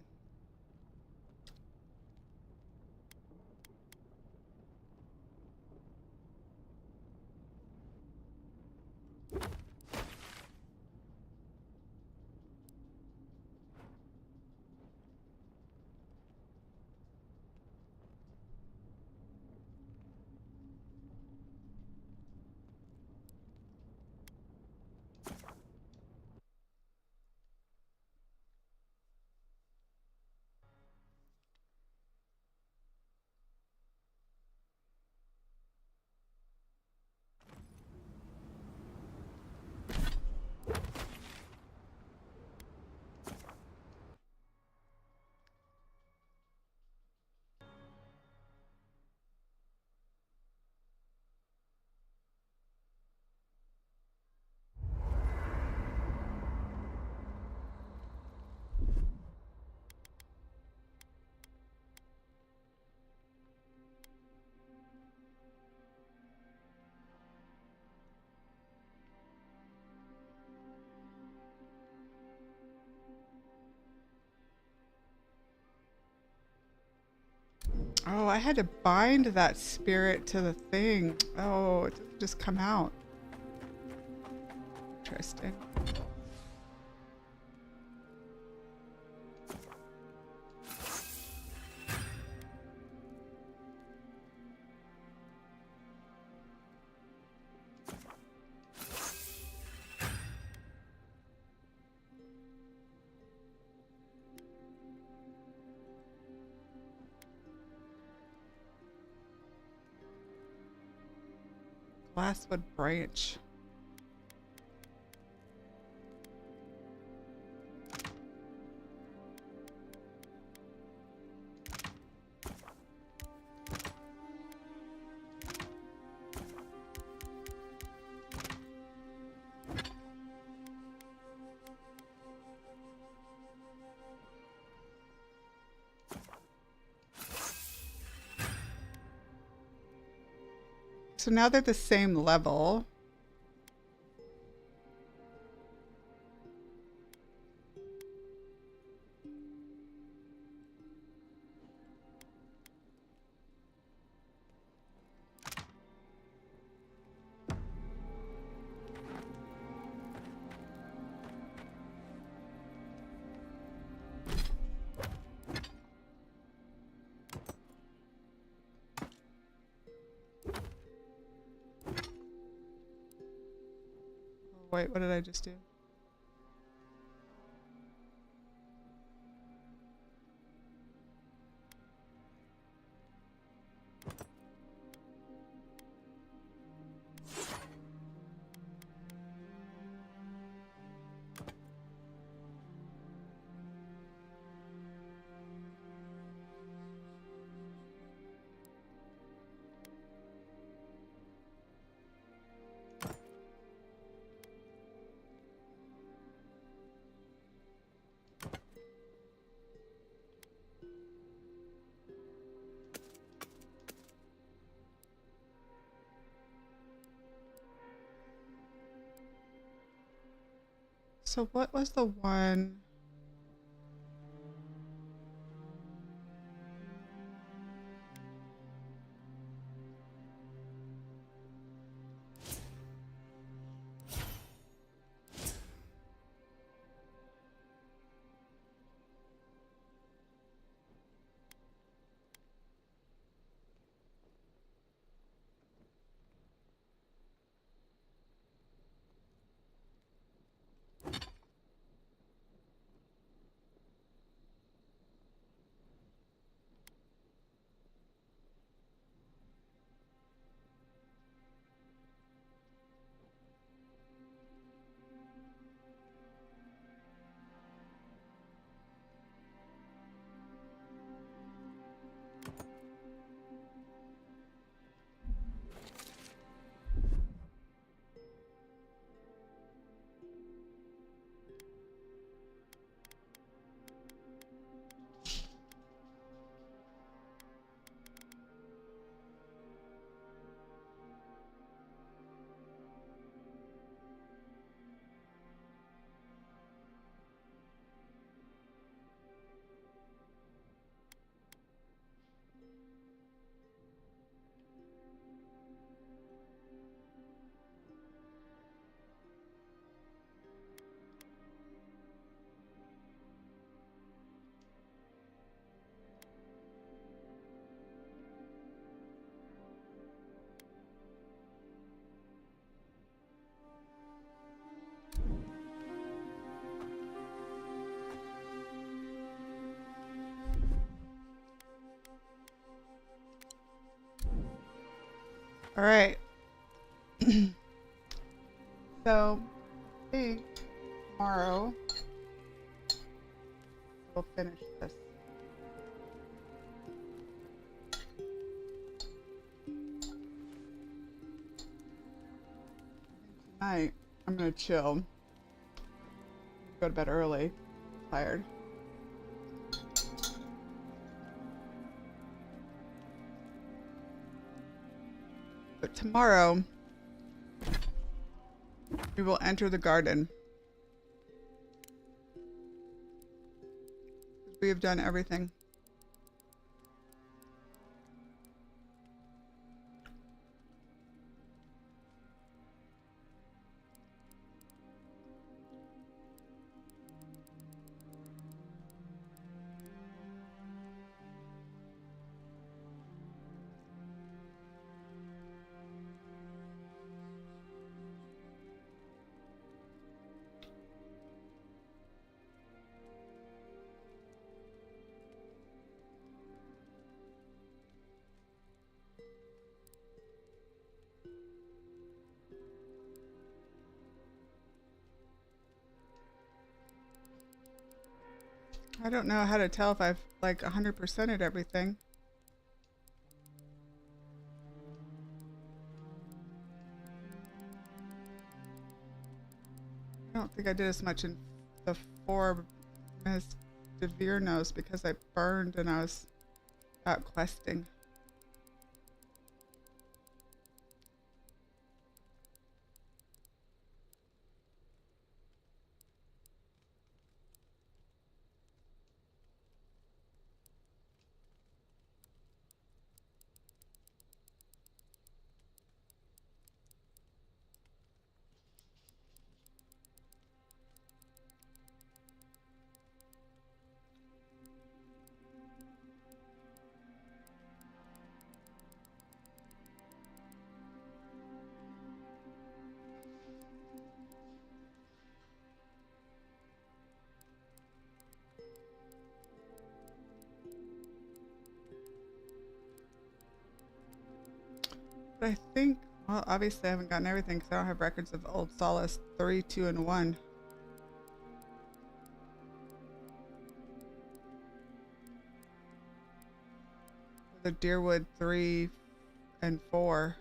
Oh, I had to bind that spirit to the thing. Oh, it doesn't just come out. Interesting. Glasswood branch. So now they're the same level. Wait, what did I just do? So what was the one? All right. So, I think tomorrow we'll finish this. Tonight, I'm gonna chill. Go to bed early. Tired. But tomorrow, we will enter the garden. We have done everything. I don't know how to tell if I've like 100%ed everything. I don't think I did as much in the 4 as Devere knows because I burned and I was out questing. But I think, well, obviously I haven't gotten everything because I don't have records of Old Solace 3, 2, and 1. The Deerwood 3 and 4.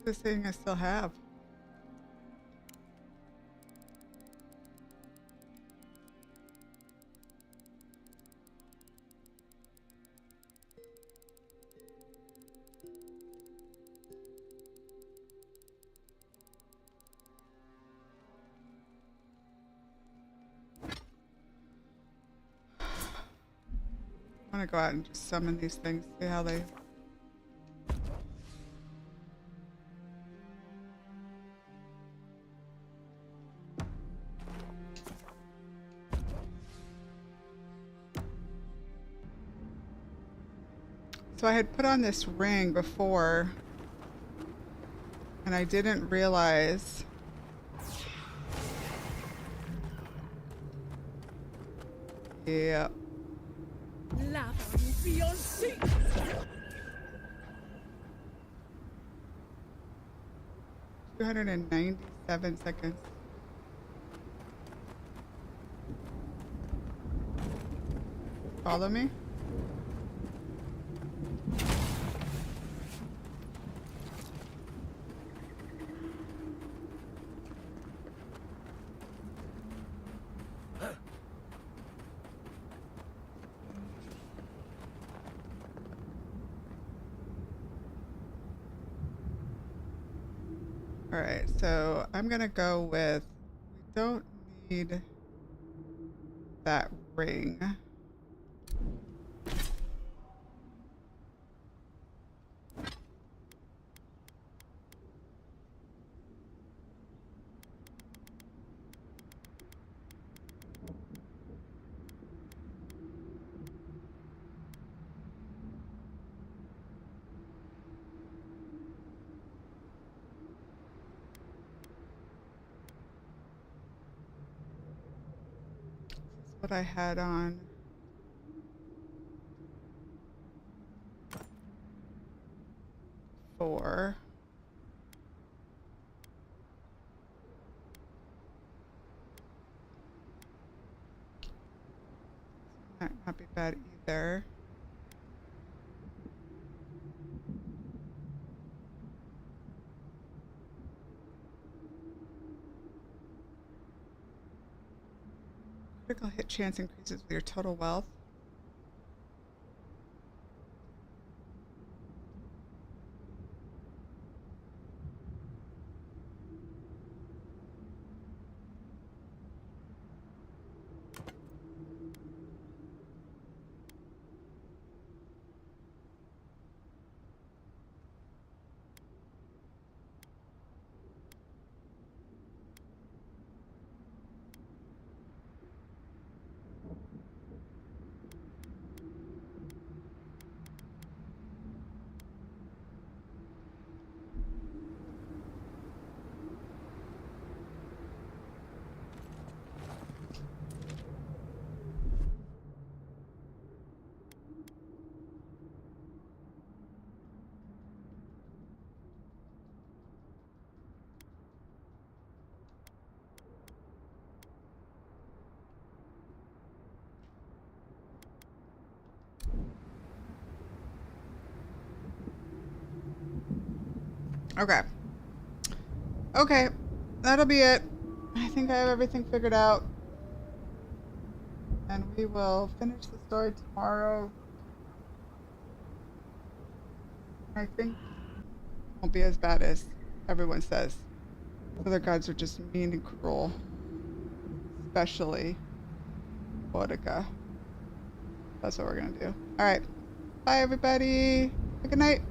This thing I still have. I'm gonna go out and just summon these things, see how they... So I had put on this ring before, and I didn't realize... Yeah. 297 seconds. Follow me? Alright, so I'm gonna go with, we don't need that ring. What I had on. Four. Might not be bad either. Critical hit chance increases with your total wealth. Okay. Okay, that'll be it. I think I have everything figured out. And we will finish the story tomorrow. I think it won't be as bad as everyone says. Other gods are just mean and cruel. Especially Boudica. That's what we're gonna do. Alright. Bye everybody. Good night.